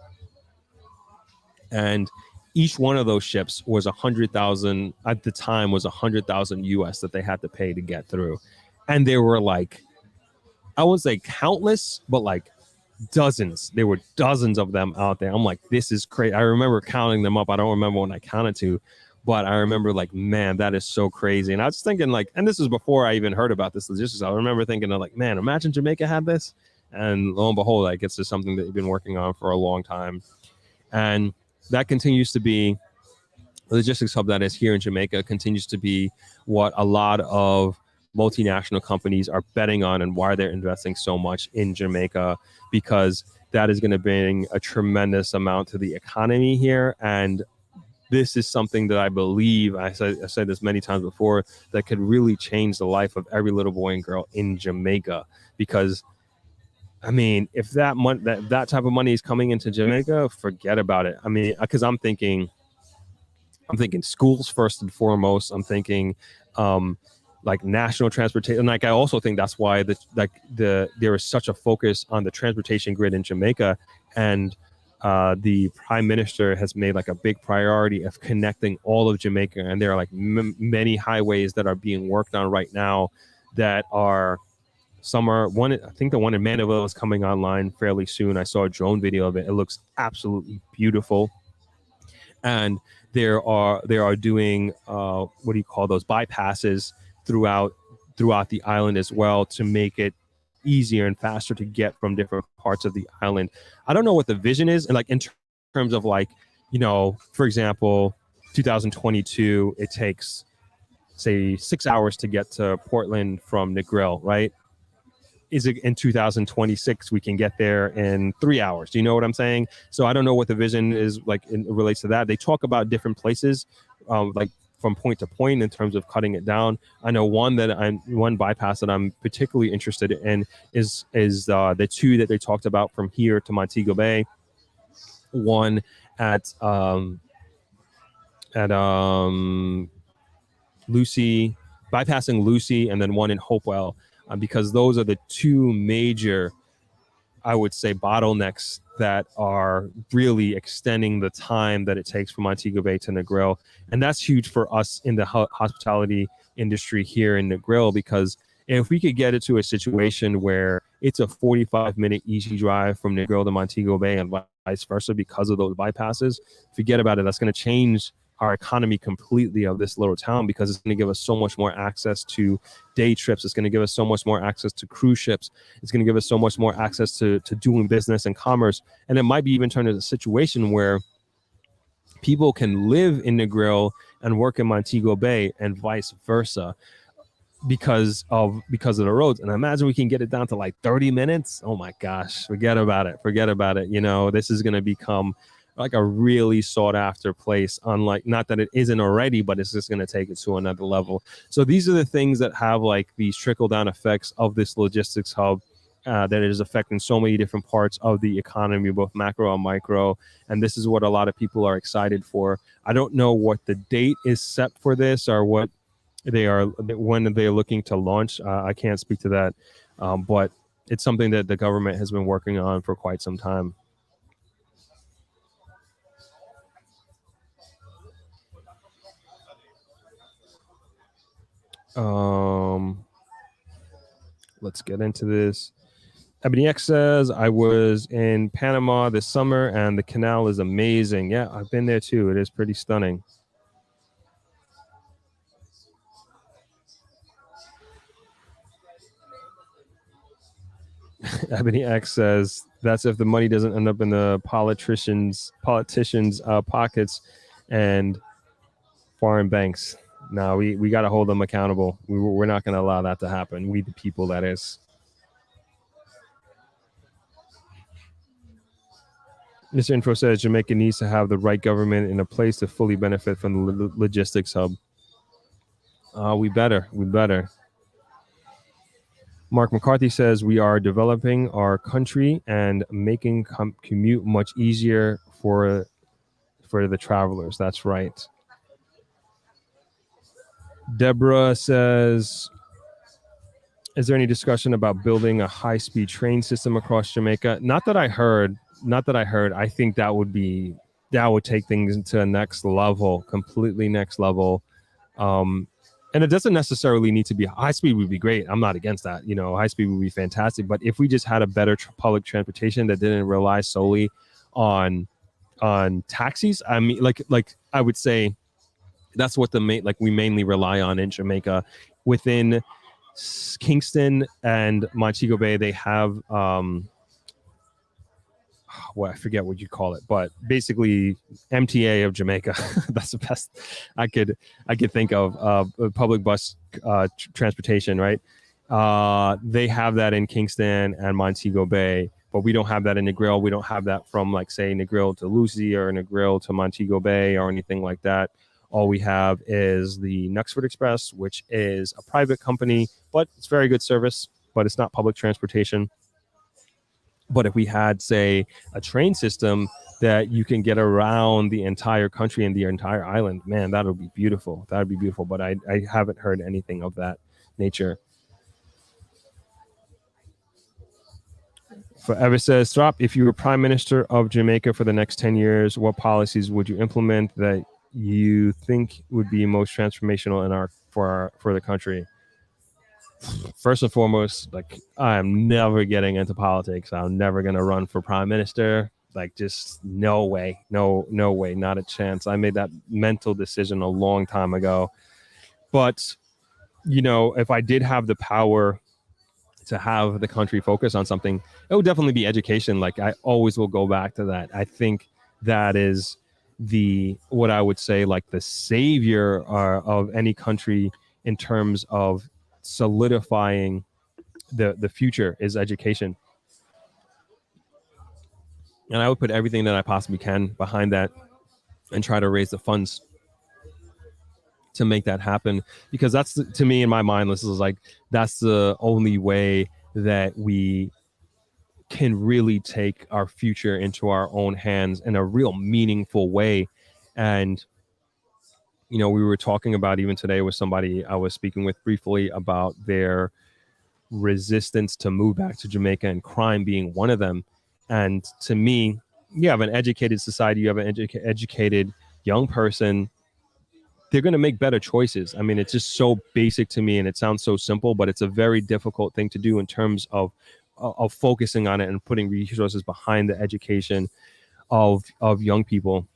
And each one of those ships was 100,000 at the time, was 100,000 US that they had to pay to get through. And they were like, I wouldn't say countless, but like dozens. There were dozens of them out there. I'm like, this is crazy. I remember counting them up. I don't remember when I counted to, but I remember like, man, that is so crazy. And I was thinking like, and this was before I even heard about this logistics. I remember thinking of like, man, imagine Jamaica had this. And lo and behold, like it's just something that you've been working on for a long time. And that continues to be the logistics hub that is here in Jamaica, continues to be what a lot of multinational companies are betting on, and why they're investing so much in Jamaica, because that is going to bring a tremendous amount to the economy here. And this is something that I believe, I said this many times before, that could really change the life of every little boy and girl in Jamaica. Because I mean, if that type of money is coming into Jamaica, forget about it. I mean, because I'm thinking I'm thinking schools first and foremost. I'm thinking like national transportation. Like I also think that's why there is such a focus on the transportation grid in Jamaica, and the prime minister has made like a big priority of connecting all of Jamaica. And there are like many highways that are being worked on right now that are one. I think the one in Mandeville is coming online fairly soon. I saw a drone video of it. It looks absolutely beautiful. And they are doing what do you call those, bypasses throughout the island as well, to make it easier and faster to get from different parts of the island. I don't know what the vision is, and like in terms of like, for example, 2022, it takes say 6 hours to get to Portland from Negril, right? Is it in 2026 we can get there in 3 hours? Do you know what I'm saying? So I don't know what the vision is like in relates to that. They talk about different places, like from point to point in terms of cutting it down. I know one bypass that I'm particularly interested in is the two that they talked about from here to Montego Bay. One at Lucy, bypassing Lucy, and then one in Hopewell. Because those are the two major, I would say, bottlenecks that are really extending the time that it takes from Montego Bay to Negril. And that's huge for us in the hospitality industry here in Negril, because if we could get it to a situation where it's a 45-minute easy drive from Negril to Montego Bay and vice versa because of those bypasses, forget about it. That's going to change our economy completely of this little town, because it's going to give us so much more access to day trips. It's going to give us so much more access to cruise ships. It's going to give us so much more access to doing business and commerce. And it might be even turn into a situation where people can live in Negril and work in Montego Bay and vice versa because of the roads. And imagine we can get it down to like 30 minutes. Oh my gosh, forget about it. This is going to become like a really sought after place, unlike, not that it isn't already, but it's just going to take it to another level. So these are the things that have like these trickle down effects of this logistics hub that is affecting so many different parts of the economy, both macro and micro. And this is what a lot of people are excited for. I don't know what the date is set for this, or when they're looking to launch. I can't speak to that, but it's something that the government has been working on for quite some time. Let's get into this. Ebony X says, I was in Panama this summer and the canal is amazing. Yeah, I've been there too. It is pretty stunning. Ebony X says, that's if the money doesn't end up in the politicians' pockets and foreign banks. No, we got to hold them accountable. We're not going to allow that to happen. We, the people, that is. Mr. Info says Jamaica needs to have the right government in a place to fully benefit from the logistics hub. We better. Mark McCarthy says we are developing our country and making commute much easier for the travelers. That's right. Deborah says, is there any discussion about building a high-speed train system across Jamaica? Not that I heard. I think that would take things to a next level, completely next level. And it doesn't necessarily need to be high speed. Would be great. I'm not against that. High speed would be fantastic. But if we just had a better public transportation that didn't rely solely on taxis, I mean, like I would say, that's what we mainly rely on in Jamaica. Within Kingston and Montego Bay, they have I forget what you call it, but basically MTA of Jamaica. That's the best I could think of. Public bus transportation, right? They have that in Kingston and Montego Bay, but we don't have that in Negril. We don't have that from, like, say, Negril to Lucy or Negril to Montego Bay or anything like that. All we have is the Knucksford Express, which is a private company, but it's very good service, but it's not public transportation. But if we had, say, a train system that you can get around the entire country and the entire island, man, that would be beautiful. That would be beautiful. But I haven't heard anything of that nature. Forever says, Strop, if you were prime minister of Jamaica for the next 10 years, what policies would you implement that you think would be most transformational for the country? First and foremost, like, I'm never getting into politics. I'm never going to run for prime minister. Like, just no way, no way, not a chance. I made that mental decision a long time ago. But, if I did have the power to have the country focus on something, it would definitely be education. Like, I always will go back to that. I think that is what I would say, like, the savior of any country in terms of solidifying the future is education. And I would put everything that I possibly can behind that and try to raise the funds to make that happen, because that's to me, in my mind, this is like, that's the only way that we can really take our future into our own hands in a real meaningful way. And we were talking about, even today, with somebody I was speaking with briefly, about their resistance to move back to Jamaica, and crime being one of them. And to me, you have an educated society, you have an educated young person, they're going to make better choices. I mean, it's just so basic to me, and it sounds so simple, but it's a very difficult thing to do in terms of focusing on it and putting resources behind the education of young people.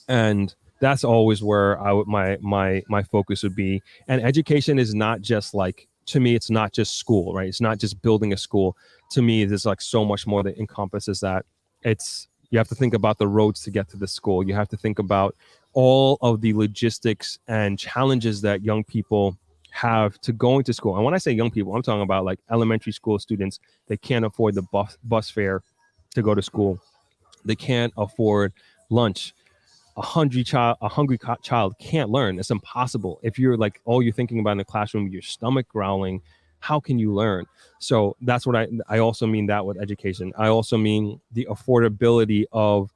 And that's always where my focus would be. And education is not just like, to me, it's not just school, right? It's not just building a school. To me, there's like so much more that encompasses that. You have to think about the roads to get to the school. You have to think about all of the logistics and challenges that young people have to going to school. And when I say young people, I'm talking about like elementary school students. They can't afford the bus fare to go to school. They can't afford lunch. A hungry child can't learn. It's impossible. If you're like, all you're thinking about in the classroom, your stomach growling, how can you learn? So that's what I also mean that with education. I also mean the affordability of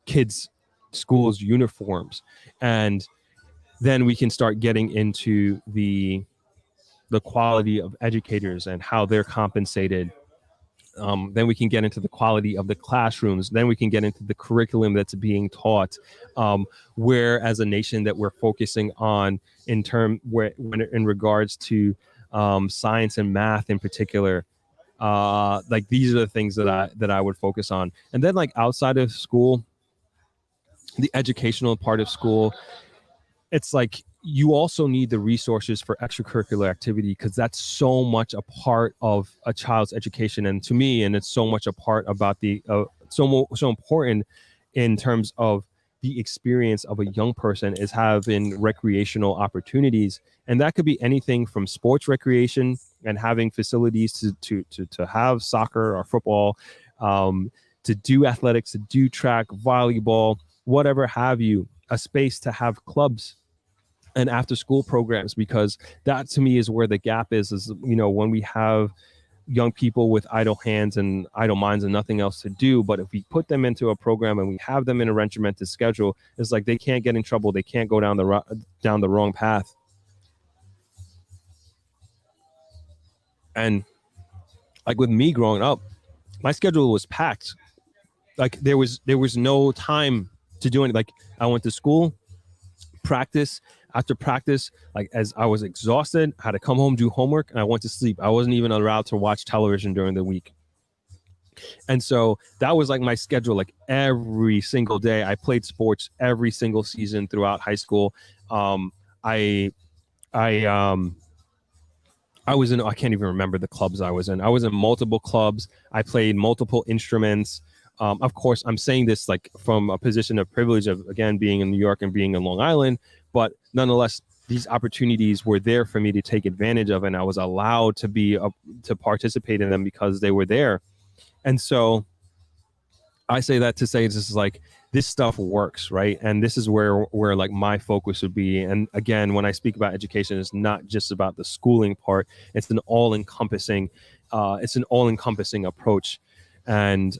kids' schools' uniforms. And then we can start getting into the quality of educators and how they're compensated. Then we can get into the quality of the classrooms. Then we can get into the curriculum that's being taught. Where, as a nation, that we're focusing on in regards to science and math in particular. Like, these are the things that I would focus on. And then, like, outside of school, the educational part of school, it's like, you also need the resources for extracurricular activity, because that's so much a part of a child's education. And to me, and it's so much a part about so important in terms of the experience of a young person, is having recreational opportunities. And that could be anything from sports recreation and having facilities to have soccer or football, to do athletics, to do track, volleyball, whatever have you, a space to have clubs and after school programs, because that to me is where the gap is when we have young people with idle hands and idle minds and nothing else to do. But if we put them into a program and we have them in a regimented schedule, it's like they can't get in trouble. They can't go down the wrong path. And like with me growing up, my schedule was packed. Like, there was no time to do anything. Like, I went to school, practice. After practice, like, as I was exhausted, I had to come home, do homework, and I went to sleep. I wasn't even allowed to watch television during the week. And so that was like my schedule. Like, every single day, I played sports every single season throughout high school. I was in, I can't even remember the clubs I was in. I was in multiple clubs. I played multiple instruments. Of course, I'm saying this like from a position of privilege of, again, being in New York and being in Long Island, but nonetheless, these opportunities were there for me to take advantage of, and I was allowed to participate in them because they were there. And so I say that to say, this is like, this stuff works, right? And this is where like my focus would be. And again, when I speak about education, it's not just about the schooling part. It's an all-encompassing approach. And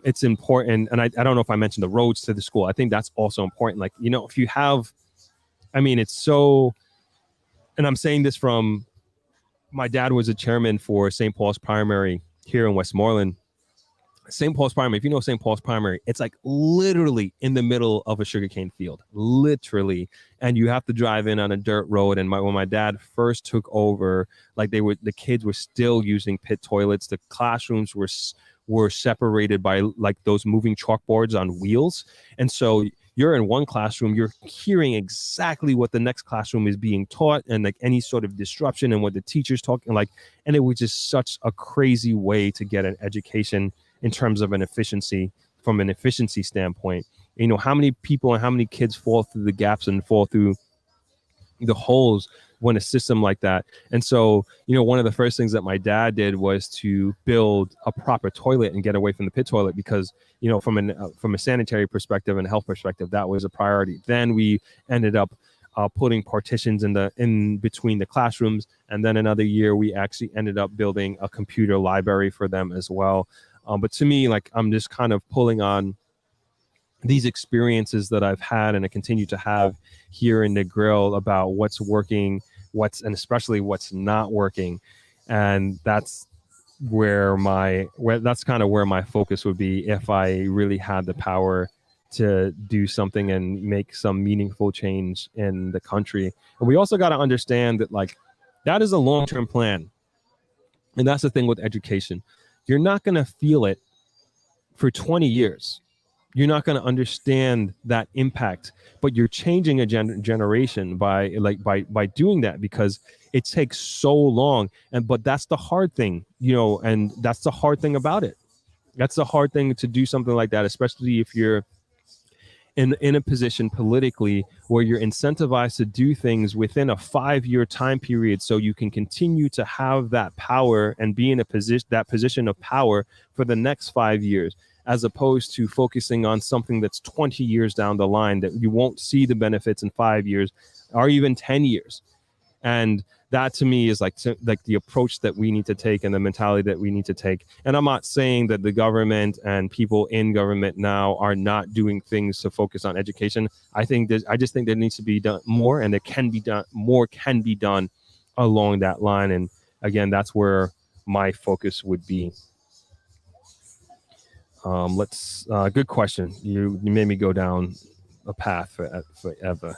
it's important. And I don't know if I mentioned the roads to the school. I think that's also important. Like, you know, if you have, I mean, it's so, and I'm saying this from, my dad was a chairman for St. Paul's Primary here in Westmoreland. St. Paul's Primary, if you know St. Paul's Primary, it's like literally in the middle of a sugarcane field, literally. And you have to drive in on a dirt road. And when my dad first took over, like the kids were still using pit toilets. The classrooms were separated by like those moving chalkboards on wheels. And so you're in one classroom, you're hearing exactly what the next classroom is being taught, and like any sort of disruption and what the teacher's talking, like, and it was just such a crazy way to get an education in terms of an efficiency, from an efficiency standpoint. You know, how many people and how many kids fall through the gaps and fall through the holes when a system like that. And so, you know, one of the first things that my dad did was to build a proper toilet and get away from the pit toilet, because, you know, from a sanitary perspective and health perspective, that was a priority. Then we ended up putting partitions in between the classrooms. And then another year, we actually ended up building a computer library for them as well. But to me, like, I'm just kind of pulling on these experiences that I've had and I continue to have here in the Grill about what's working, and especially what's not working. And that's where that's kind of where my focus would be if I really had the power to do something and make some meaningful change in the country. And we also got to understand that, like, that is a long-term plan. And that's the thing with education. You're not going to feel it for 20 years. You're not going to understand that impact, but you're changing a generation by doing that, because it takes so long. But that's the hard thing, you know, and that's the hard thing about it. That's the hard thing to do something like that, especially if you're in a position politically where you're incentivized to do things within a 5-year time period, so you can continue to have that power and be in that position of power for the next 5 years, as opposed to focusing on something that's 20 years down the line that you won't see the benefits in 5 years or even 10 years. And that to me is like the approach that we need to take and the mentality that we need to take. And I'm not saying that the government and people in government now are not doing things to focus on education. I just think there needs to be done more, and more can be done along that line. And again, that's where my focus would be. Good question. You made me go down a path forever.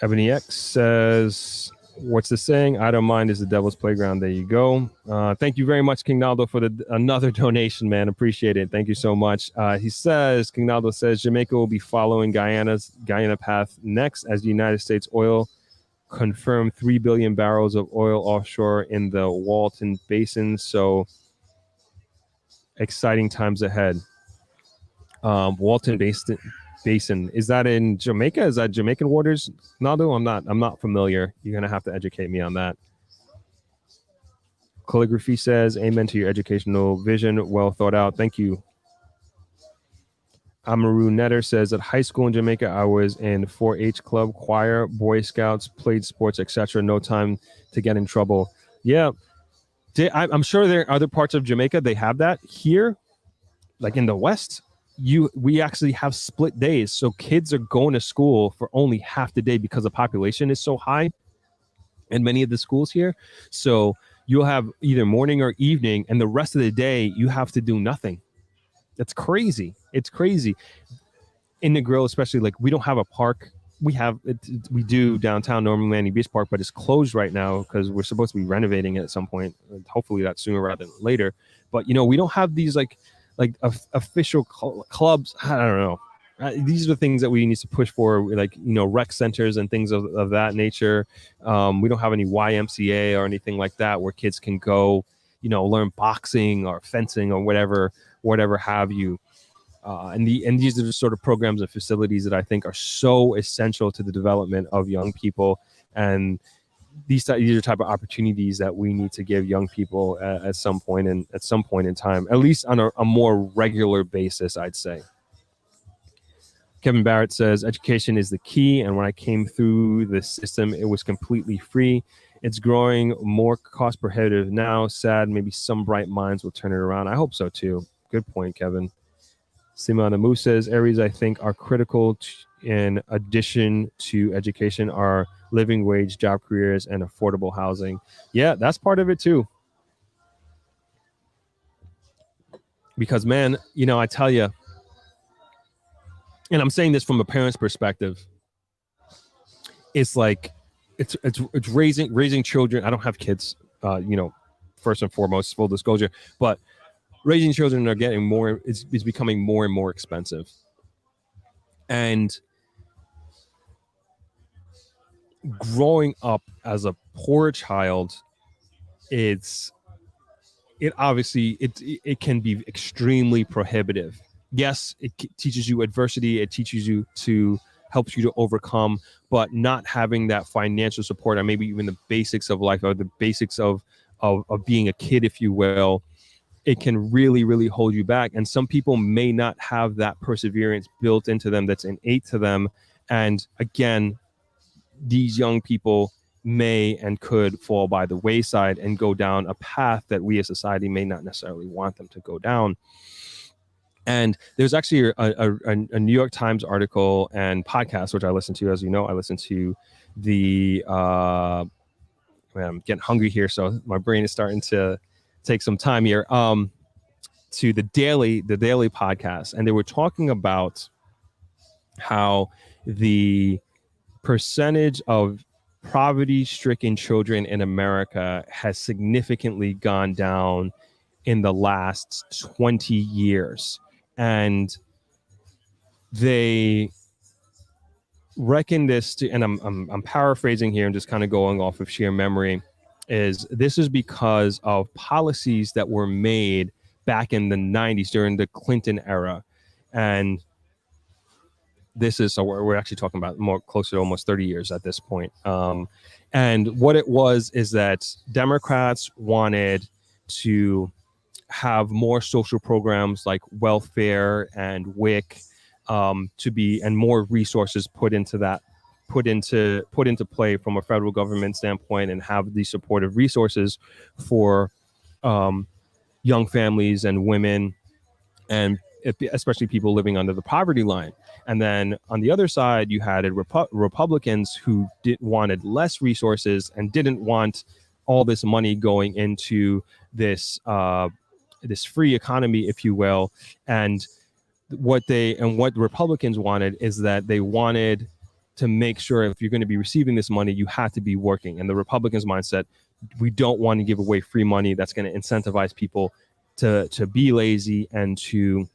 Ebony X says, what's the saying? I don't mind is the devil's playground. There you go. Thank you very much, King Naldo, for another donation, man. Appreciate it. Thank you so much. King Naldo says, Jamaica will be following Guyana path next, as the United States oil confirmed 3 billion barrels of oil offshore in the Walton Basin. So exciting times ahead. Walton Basin, is that in Jamaica? Is that Jamaican waters, Naldo? I'm not familiar. You're gonna have to educate me on that. Calligraphy says, amen to your educational vision, well thought out. Thank you. Amaru Netter says, at high school in Jamaica, I was in 4-H club, choir, Boy Scouts, played sports, etc. No time to get in trouble. Yeah, I'm sure there are other parts of Jamaica they have that. Here, like in the West, we actually have split days, so kids are going to school for only half the day because the population is so high in many of the schools here. So you'll have either morning or evening, and the rest of the day you have to do nothing. That's crazy. It's crazy. In the Grill, especially, like, we don't have a park. We do downtown Norman Landing Beach Park, but it's closed right now because we're supposed to be renovating it at some point. Hopefully that's sooner rather than later. But, you know, we don't have these like official clubs. I don't know. These are the things that we need to push for, like, you know, rec centers and things of that nature. We don't have any YMCA or anything like that where kids can go, you know, learn boxing or fencing or whatever have you. And these are the sort of programs and facilities that I think are so essential to the development of young people. And these are the type of opportunities that we need to give young people at some point in time, at least on a more regular basis, I'd say. Kevin Barrett says education is the key, and when I came through the system, it was completely free. It's growing more cost prohibitive now. Sad. Maybe some bright minds will turn it around. I hope so too. Good point, Kevin. Simon Amu says areas I think are critical in addition to education are living wage, job careers, and affordable housing. Yeah, that's part of it too. Because man, you know, I tell you, and I'm saying this from a parent's perspective, it's like it's raising children. I don't have kids, you know, first and foremost, full disclosure, but raising children are getting more, is becoming more and more expensive. And growing up as a poor child, it obviously it can be extremely prohibitive. Yes, it teaches you adversity, it teaches you to helps you to overcome, but not having that financial support, or maybe even the basics of life, or the basics of being a kid, if you will, it can really, really hold you back. And some people may not have that perseverance built into them, that's innate to them. And again, these young people may and could fall by the wayside and go down a path that we as society may not necessarily want them to go down. And there's actually a New York Times article and podcast, which I listen to. As you know, I listen to the, I'm getting hungry here, so my brain is starting to take some time here, to the daily podcast. And they were talking about how the percentage of poverty-stricken children in America has significantly gone down in the last 20 years. And they reckon this to, and I'm paraphrasing here and just kind of going off of sheer memory, this is because of policies that were made back in the 90s during the Clinton era. And this is, so we're actually talking about more closer to almost 30 years at this point. And what it was is that Democrats wanted to have more social programs like welfare and WIC, to be, and more resources put into play from a federal government standpoint, and have the supportive resources for young families and women, and especially people living under the poverty line. And then on the other side, you had Republicans who wanted less resources and didn't want all this money going into this this free economy, if you will. And what Republicans wanted is that they wanted to make sure if you're going to be receiving this money, you have to be working. And the Republicans' mindset, we don't want to give away free money that's going to incentivize people to be lazy and to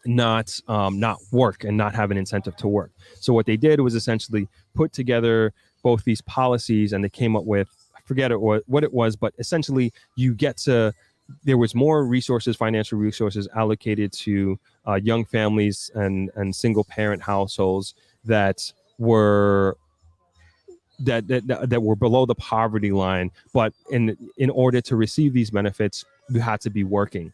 not work and not have an incentive to work. So what they did was essentially put together both these policies, and they came up with, I forget what it was, but essentially there was more resources, financial resources allocated to young families and single parent households that were below the poverty line. But in order to receive these benefits, you had to be working.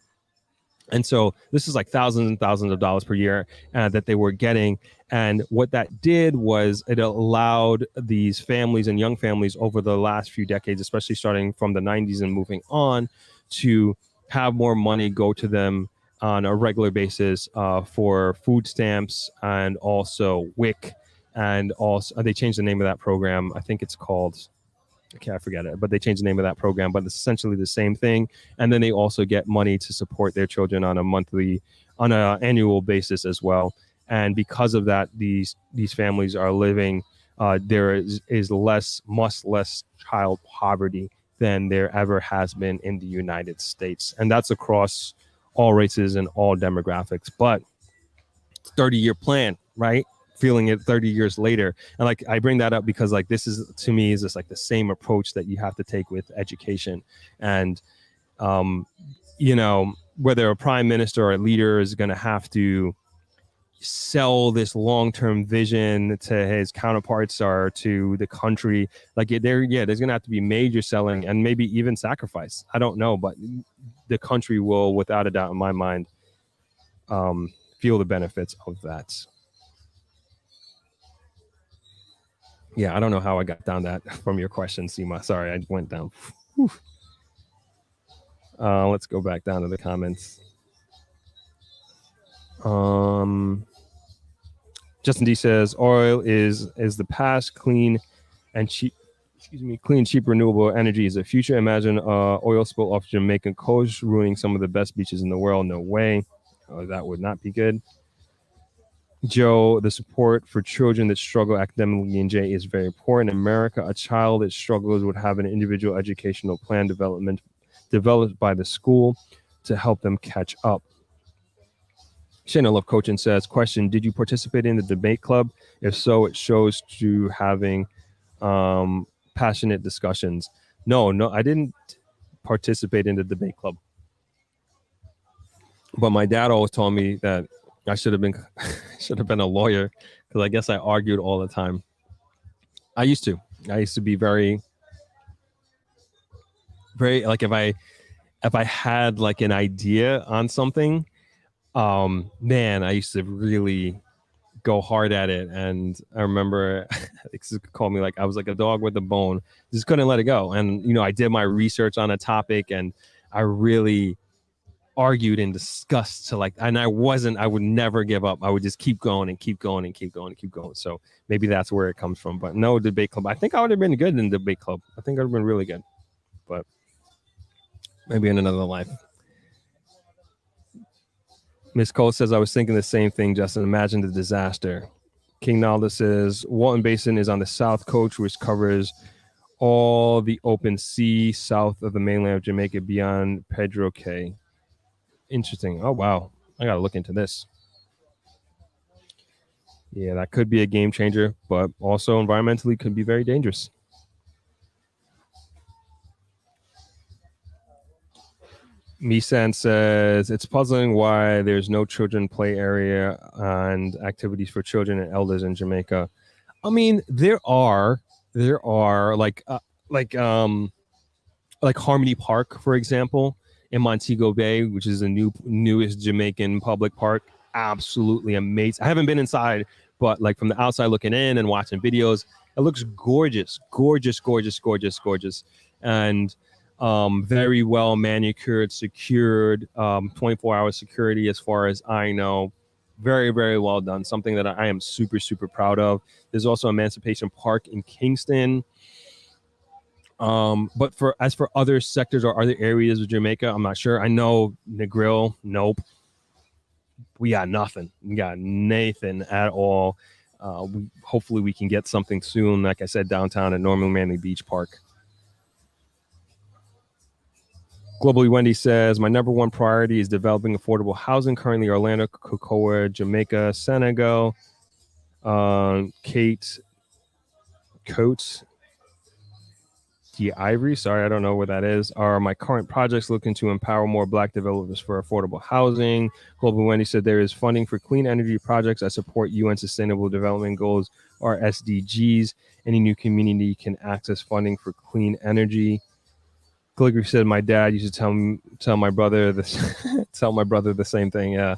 And so this is like thousands and thousands of dollars per year that they were getting. And what that did was it allowed these families and young families over the last few decades, especially starting from the 90s and moving on, to have more money go to them on a regular basis for food stamps, and also WIC. And also they changed the name of that program. I think it's called, I forget it, but they changed the name of that program, but it's essentially the same thing. And then they also get money to support their children on an annual basis as well. And because of that, these families are living, there is much less child poverty than there ever has been in the United States. And that's across all races and all demographics. But 30-year plan, right? Feeling it 30 years later. And like, I bring that up because like, this is, to me, is just like the same approach that you have to take with education. And, you know, whether a prime minister or a leader is going to have to sell this long-term vision to his counterparts or to the country, like there's going to have to be major selling and maybe even sacrifice. I don't know, but the country will, without a doubt in my mind, feel the benefits of that. Yeah, I don't know how I got down that from your question, Seema. Sorry, I went down. Let's go back down to the comments. Justin D says oil is the past, clean and cheap. Excuse me, clean, cheap, renewable energy is the future. Imagine oil spill off Jamaican coast, ruining some of the best beaches in the world. No way. That would not be good. Joe, the support for children that struggle academically in J is very important. In America, a child that struggles would have an individual educational plan developed by the school to help them catch up. Shana Love Coaching says, question, did you participate in the debate club? If so, it shows to having passionate discussions. No, I didn't participate in the debate club. But my dad always told me that I should have been a lawyer, because I guess I argued all the time. I used to be very, very, like, if I had like an idea on something, man, I used to really go hard at it. And I remember they called me, like, I was like a dog with a bone, just couldn't let it go. And I did my research on a topic, and I really argued and discussed and I would never give up. I would just keep going and keep going and keep going and keep going. So maybe that's where it comes from. But no debate club. I think I would have been good in the debate club. I think I would have been really good, but maybe in another life. Miss Cole says, I was thinking the same thing, Justin. Imagine the disaster. King Nalda says, Walton Basin is on the south coast, which covers all the open sea south of the mainland of Jamaica beyond Pedro Cay. Interesting. Oh, wow. I got to look into this. Yeah, that could be a game changer, but also environmentally could be very dangerous. Misan says, it's puzzling why there's no children play area and activities for children and elders in Jamaica. I mean, there are like Harmony Park, for example, in Montego Bay, which is the newest Jamaican public park. Absolutely amazing. I haven't been inside, but like from the outside looking in and watching videos, it looks gorgeous, gorgeous, gorgeous, gorgeous, gorgeous. And very well manicured, secured, 24-hour security as far as I know. Very, very well done. Something that I am super, super proud of. There's also Emancipation Park in Kingston. But as for other sectors or other areas of Jamaica, I'm not sure. I know Negril, nope. We got nothing. We got Nathan at all. Hopefully we can get something soon. Like I said, downtown at Norman Manley Beach Park. Globally Wendy says, my number one priority is developing affordable housing. Currently, Orlando, Cocoa, Jamaica, Senegal, Kate Coates, the Ivory, sorry, I don't know where that is, are my current projects looking to empower more Black developers for affordable housing. Global Wendy said there is funding for clean energy projects. I support UN Sustainable Development Goals, or SDGs. Any new community can access funding for clean energy. Calligraphy said my dad used to tell my brother this, tell my brother the same thing. Yeah,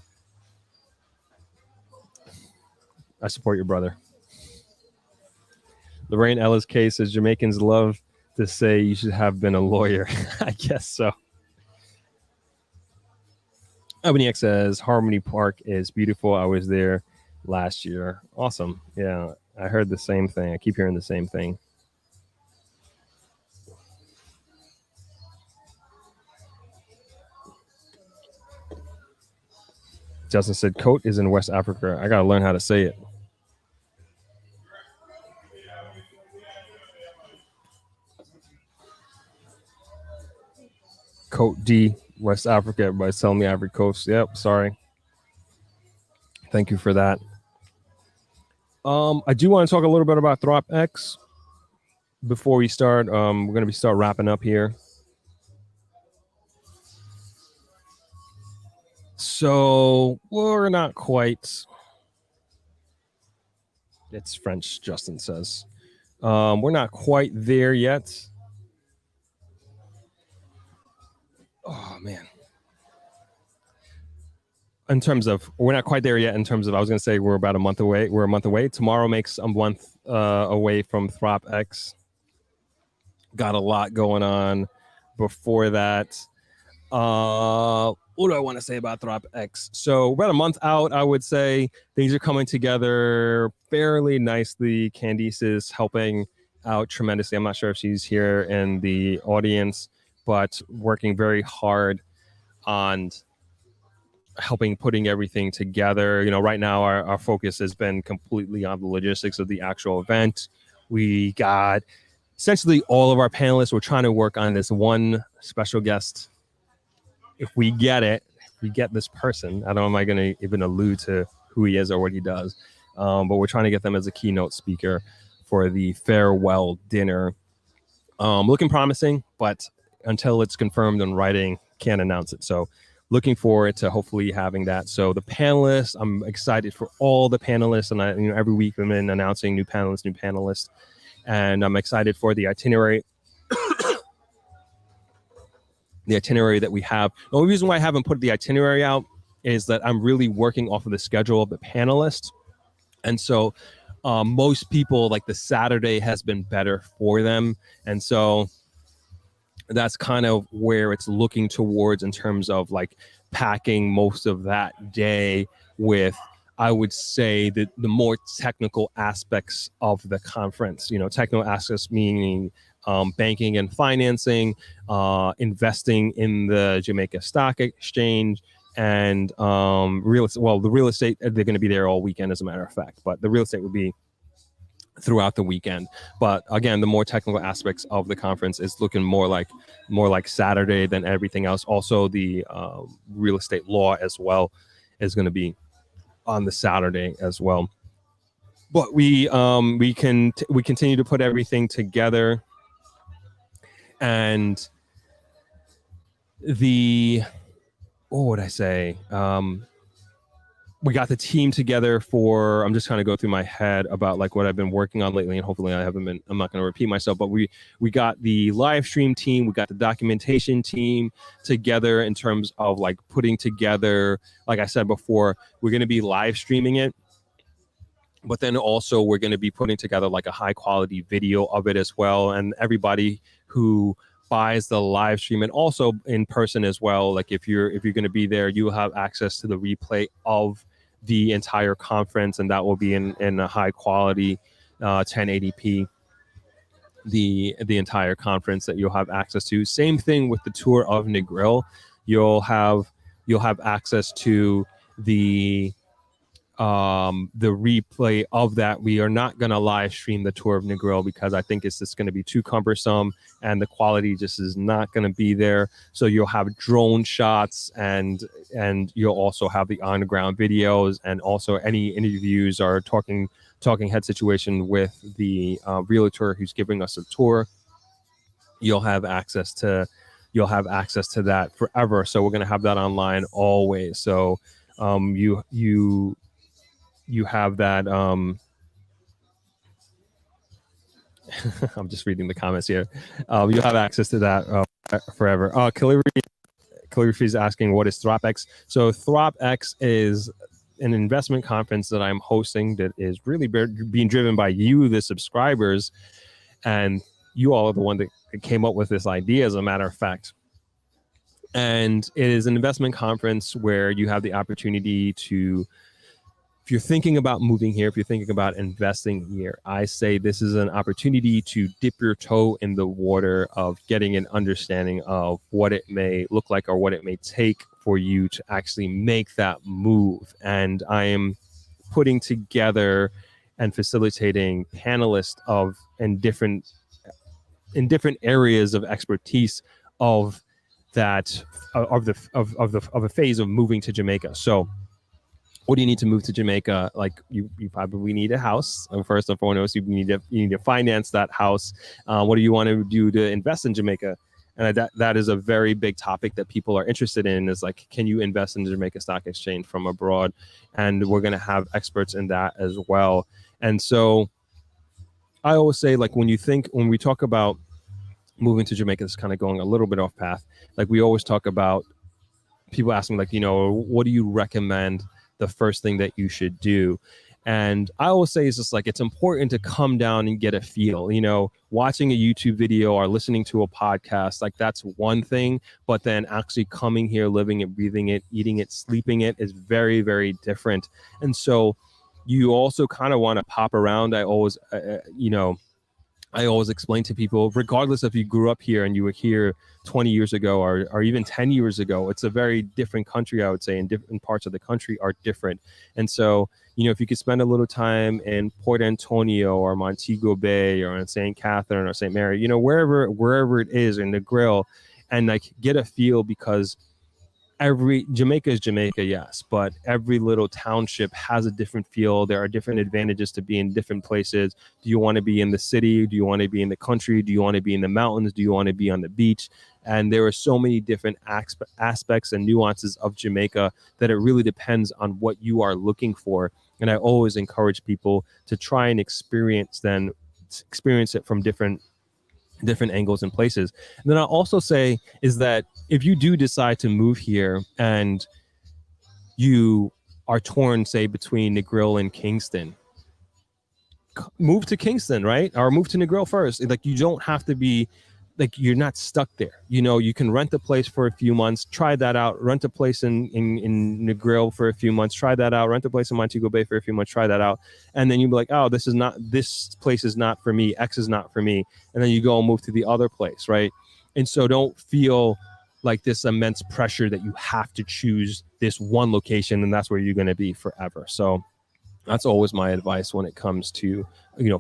I support your brother. Lorraine Ellis K says Jamaicans love to say you should have been a lawyer. I guess so. Ebony X says Harmony Park is beautiful. I was there last year. Awesome. Yeah, I heard the same thing. I keep hearing the same thing. Justin said Coat is in West Africa. I got to learn how to say it. Cote D, West Africa. Everybody's telling me Ivory Coast. Yep, sorry. Thank you for that. I do want to talk a little bit about Throp X before we start. We're going to start wrapping up here. So we're not quite. It's French, Justin says. We're not quite there yet. Oh, man. In terms of, we're not quite there yet in terms of, I was going to say we're about a month away. We're a month away. Tomorrow makes a month away from ThropX. Got a lot going on before that. What do I want to say about ThropX? So we're about a month out, I would say. Things are coming together fairly nicely. Candice is helping out tremendously. I'm not sure if she's here in the audience, but working very hard on putting everything together. Right now our focus has been completely on the logistics of the actual event. We got essentially all of our panelists. We're trying to work on this one special guest. If we get this person, I don't know, am I going to even allude to who he is or what he does? But we're trying to get them as a keynote speaker for the farewell dinner. Looking promising, but until it's confirmed in writing, can't announce it. So looking forward to hopefully having that. So the panelists, I'm excited for all the panelists, and every week I've been announcing new panelists, and I'm excited for the itinerary. The itinerary that we have. The only reason why I haven't put the itinerary out is that I'm really working off of the schedule of the panelists. And so most people, like, the Saturday has been better for them. And so that's kind of where it's looking towards in terms of like packing most of that day with, I would say, that the more technical aspects of the conference. Technical aspects meaning banking and financing, investing in the Jamaica Stock Exchange, and the real estate, they're going to be there all weekend, as a matter of fact, but the real estate will be throughout the weekend. But again, the more technical aspects of the conference is looking more like Saturday than everything else. Also, the real estate law as well is going to be on the Saturday as well. But we continue to put everything together. And what would I say? We got the team together for, I'm just trying to go through my head about like what I've been working on lately, and hopefully I'm not going to repeat myself, but we got the live stream team, we got the documentation team together in terms of like putting together, like I said before, we're going to be live streaming it. But then also we're going to be putting together like a high quality video of it as well. And everybody who buys the live stream, and also in person as well, like if you're going to be there, you'll have access to the replay of the entire conference, and that will be in a high quality 1080p, the entire conference that you'll have access to. Same thing with the tour of Negril. You'll have access to the replay of that. We are not going to live stream the tour of Negril because I think it's just going to be too cumbersome and the quality just is not going to be there. So you'll have drone shots, and you'll also have the on the ground videos, and also any interviews or talking head situation with the realtor who's giving us a tour. You'll have access to that forever. So we're going to have that online always. So you have that. I'm just reading the comments here. You'll have access to that forever. Calligraphy is asking, what is ThropX? So ThropX is an investment conference that I'm hosting that is really being driven by you, the subscribers, and you all are the one that came up with this idea, as a matter of fact. And it is an investment conference where you have the opportunity to, if you're thinking about moving here, if you're thinking about investing here, I say this is an opportunity to dip your toe in the water of getting an understanding of what it may look like or what it may take for you to actually make that move. And I am putting together and facilitating panelists in different areas of expertise of that of a phase of moving to Jamaica. So what do you need to move to Jamaica? Like you probably need a house. First and foremost, you need to finance that house. What do you want to do to invest in Jamaica? And that is a very big topic that people are interested in, is like, can you invest in the Jamaica Stock Exchange from abroad? And we're going to have experts in that as well. And so I always say, like, when we talk about moving to Jamaica, it's kind of going a little bit off path. Like we always talk about, people ask me, like, what do you recommend the first thing that you should do? And I always say it's just like, it's important to come down and get a feel, watching a YouTube video or listening to a podcast, like that's one thing, but then actually coming here, living it, breathing it, eating it, sleeping it is very, very different. And so you also kind of want to pop around. I always explain to people, regardless if you grew up here and you were here 20 years ago or even 10 years ago, it's a very different country, I would say, and different parts of the country are different. And so, if you could spend a little time in Port Antonio or Montego Bay or in St. Catherine or St. Mary, wherever it is in the grill, and like get a feel, because Jamaica is Jamaica, yes, but every little township has a different feel. There are different advantages to be in different places. Do you want to be in the city? Do you want to be in the country? Do you want to be in the mountains? Do you want to be on the beach? And there are so many different aspects and nuances of Jamaica that it really depends on what you are looking for. And I always encourage people to try and experience it from different angles and places. And then I'll also say is that if you do decide to move here and you are torn, say, between Negril and Kingston, move to Kingston, right? Or move to Negril first. Like, you don't have to be, like, you're not stuck there. You can rent a place for a few months, try that out, rent a place in Negril for a few months, try that out, rent a place in Montego Bay for a few months, try that out. And then you'll be like, oh, this place is not for me. X is not for me. And then you go and move to the other place, right? And so don't feel like this immense pressure that you have to choose this one location and that's where you're going to be forever. So that's always my advice when it comes to,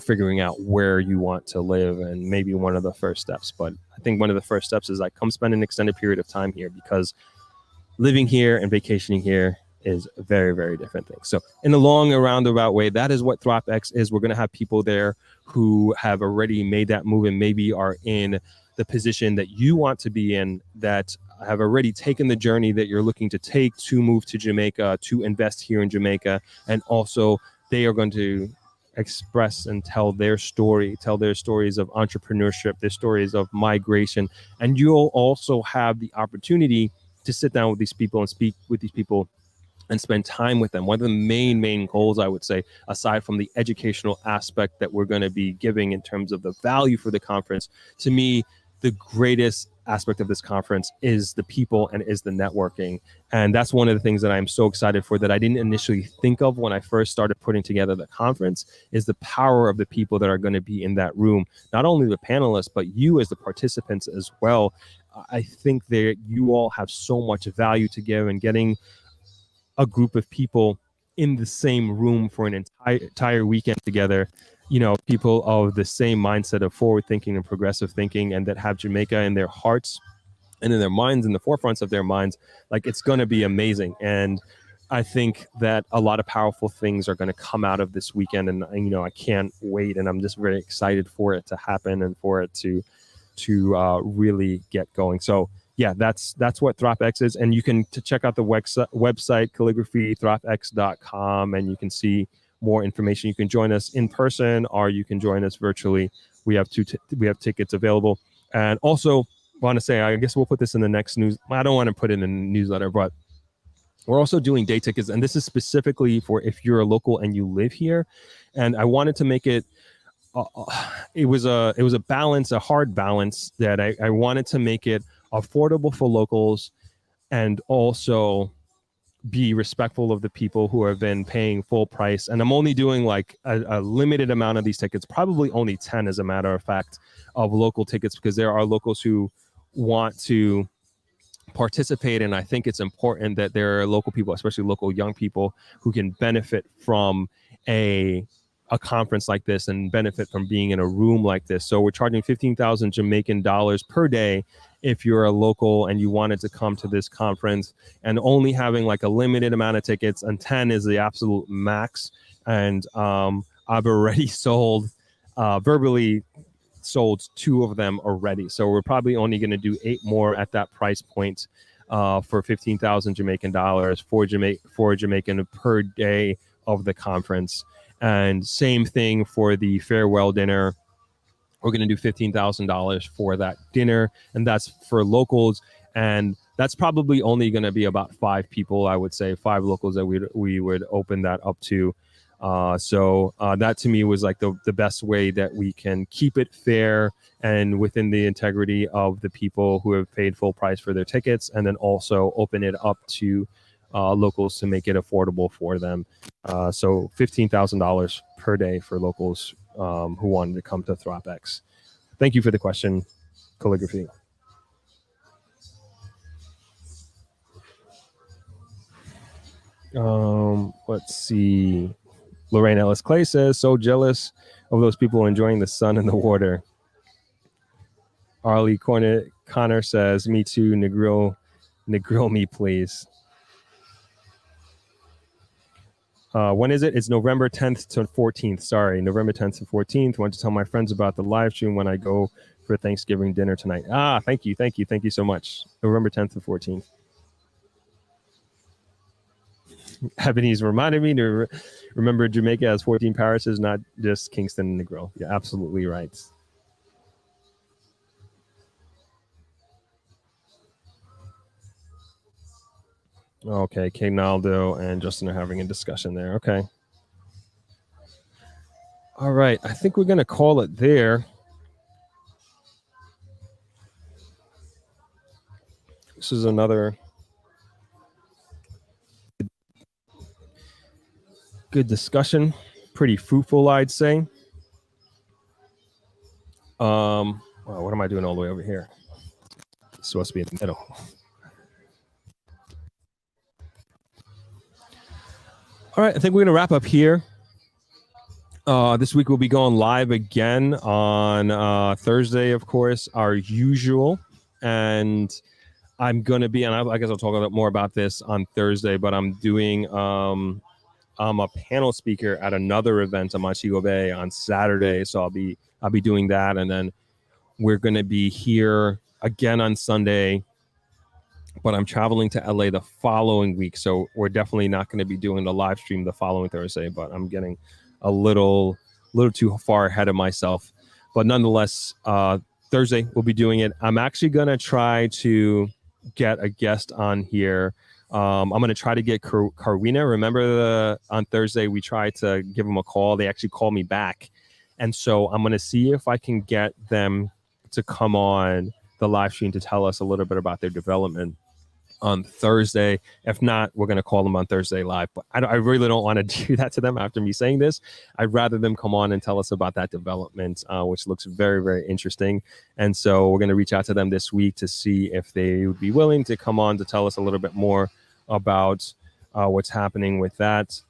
figuring out where you want to live, and maybe one of the first steps. But I think one of the first steps is like, come spend an extended period of time here, because living here and vacationing here is a very, very different thing. So in a long and roundabout way, that is what ThropX is. We're going to have people there who have already made that move and maybe are in the position that you want to be in, that have already taken the journey that you're looking to take to move to Jamaica, to invest here in Jamaica. And also they are going to express and tell their stories of entrepreneurship, their stories of migration. And you'll also have the opportunity to sit down with these people and speak with these people and spend time with them. One of the main goals, I would say, aside from the educational aspect that we're going to be giving in terms of the value for the conference, to me, the greatest aspect of this conference is the people and is the networking. And that's one of the things that I'm so excited for, that I didn't initially think of when I first started putting together the conference, is the power of the people that are going to be in that room. Not only the panelists, but you as the participants as well. I think that you all have so much value to give, and getting a group of people in the same room for an entire weekend together, people of the same mindset of forward thinking and progressive thinking, and that have Jamaica in their hearts and in their minds, in the forefronts of their minds, like, it's going to be amazing. And I think that a lot of powerful things are going to come out of this weekend, and I can't wait, and I'm just very excited for it to happen and for it to really get going. So yeah, that's what ThropX is. And you can check out the website, calligraphythropx.com, and you can see more information. You can join us in person, or you can join us virtually. We have tickets available. And also want to say, I guess we'll put this in the next news. I don't want to put it in the newsletter, but we're also doing day tickets. And this is specifically for if you're a local and you live here. And I wanted to make it, it was a balance, a hard balance, that I wanted to make it affordable for locals and also be respectful of the people who have been paying full price. And I'm only doing like a limited amount of these tickets, probably only 10 as a matter of fact, of local tickets, because there are locals who want to participate. And I think it's important that there are local people, especially local young people, who can benefit from a conference like this and benefit from being in a room like this. So we're charging 15,000 Jamaican dollars per day if you're a local and you wanted to come to this conference, and only having like a limited amount of tickets, and 10 is the absolute max. And I've already verbally sold 2 of them already. So we're probably only going to do 8 more at that price point for 15,000 Jamaican dollars for Jamaican per day of the conference. And same thing for the farewell dinner. We're going to do $15,000 for that dinner, and that's for locals. And that's probably only going to be about 5 people, I would say, 5 locals that we would open that up to. So that to me was like the best way that we can keep it fair and within the integrity of the people who have paid full price for their tickets, and then also open it up to locals to make it affordable for them. So $15,000 per day for locals who wanted to come to ThropX. Thank you for the question, Calligraphy. Let's see. Lorraine Ellis Clay says, so jealous of those people enjoying the sun and the water. Arlie Connor says, me too, Negril me, please. When is it? It's November 10th to 14th. Sorry, November 10th to 14th. Want to tell my friends about the live stream when I go for Thanksgiving dinner tonight. Thank you so much. November 10th to 14th. Ebony's reminded me to remember Jamaica has 14 parishes, not just Kingston and Negril. You're absolutely right. Okay, Kate Naldo and Justin are having a discussion there. Okay. All right, I think we're going to call it there. This is another good discussion. Pretty fruitful, I'd say. Wow, what am I doing all the way over here? It's supposed to be in the middle. All right, I think we're going to wrap up here. This week we'll be going live again on Thursday, of course, our usual. And I'm going to be, and I guess I'll talk a little more about this on Thursday, but I'm doing, I'm a panel speaker at another event on Montego Bay on Saturday. So I'll be doing that. And then we're going to be here again on Sunday, but I'm traveling to LA the following week. So we're definitely not going to be doing the live stream the following Thursday, but I'm getting a little too far ahead of myself. But nonetheless, Thursday we'll be doing it. I'm actually going to try to get a guest on here. I'm going to try to get Carwina. Remember on Thursday we tried to give them a call. They actually called me back. And so I'm going to see if I can get them to come on the live stream to tell us a little bit about their development on Thursday. If not, we're going to call them on Thursday live. But I really don't want to do that to them after me saying this. I'd rather them come on and tell us about that development, which looks very, very interesting. And so we're going to reach out to them this week to see if they would be willing to come on to tell us a little bit more about what's happening with that.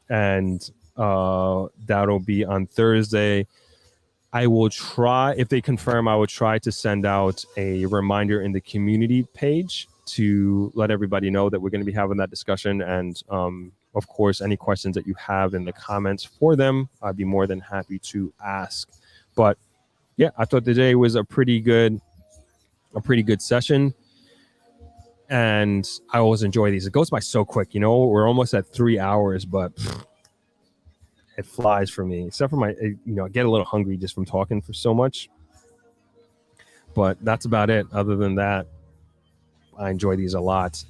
And that'll be on Thursday. I will try, if they confirm, I will try to send out a reminder in the community page to let everybody know that we're going to be having that discussion. And of course, any questions that you have in the comments for them, I'd be more than happy to ask. But yeah, I thought today was a pretty good session. And I always enjoy these. It goes by so quick, you know, we're almost at 3 hours, but it flies for me, except for I get a little hungry just from talking for so much. But that's about it. Other than that, I enjoy these a lot.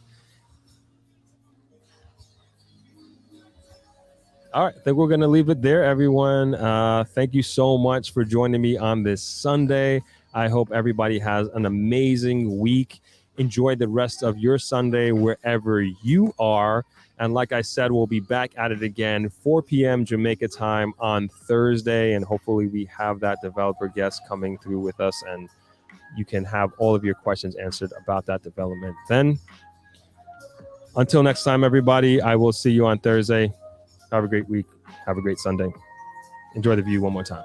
All right, I think we're going to leave it there, everyone. Thank you so much for joining me on this Sunday. I hope everybody has an amazing week. Enjoy the rest of your Sunday wherever you are. And like I said, we'll be back at it again, 4 p.m. Jamaica time on Thursday. And hopefully we have that developer guest coming through with us, and you can have all of your questions answered about that development then. Until next time, everybody, I will see you on Thursday. Have a great week. Have a great Sunday. Enjoy the view one more time.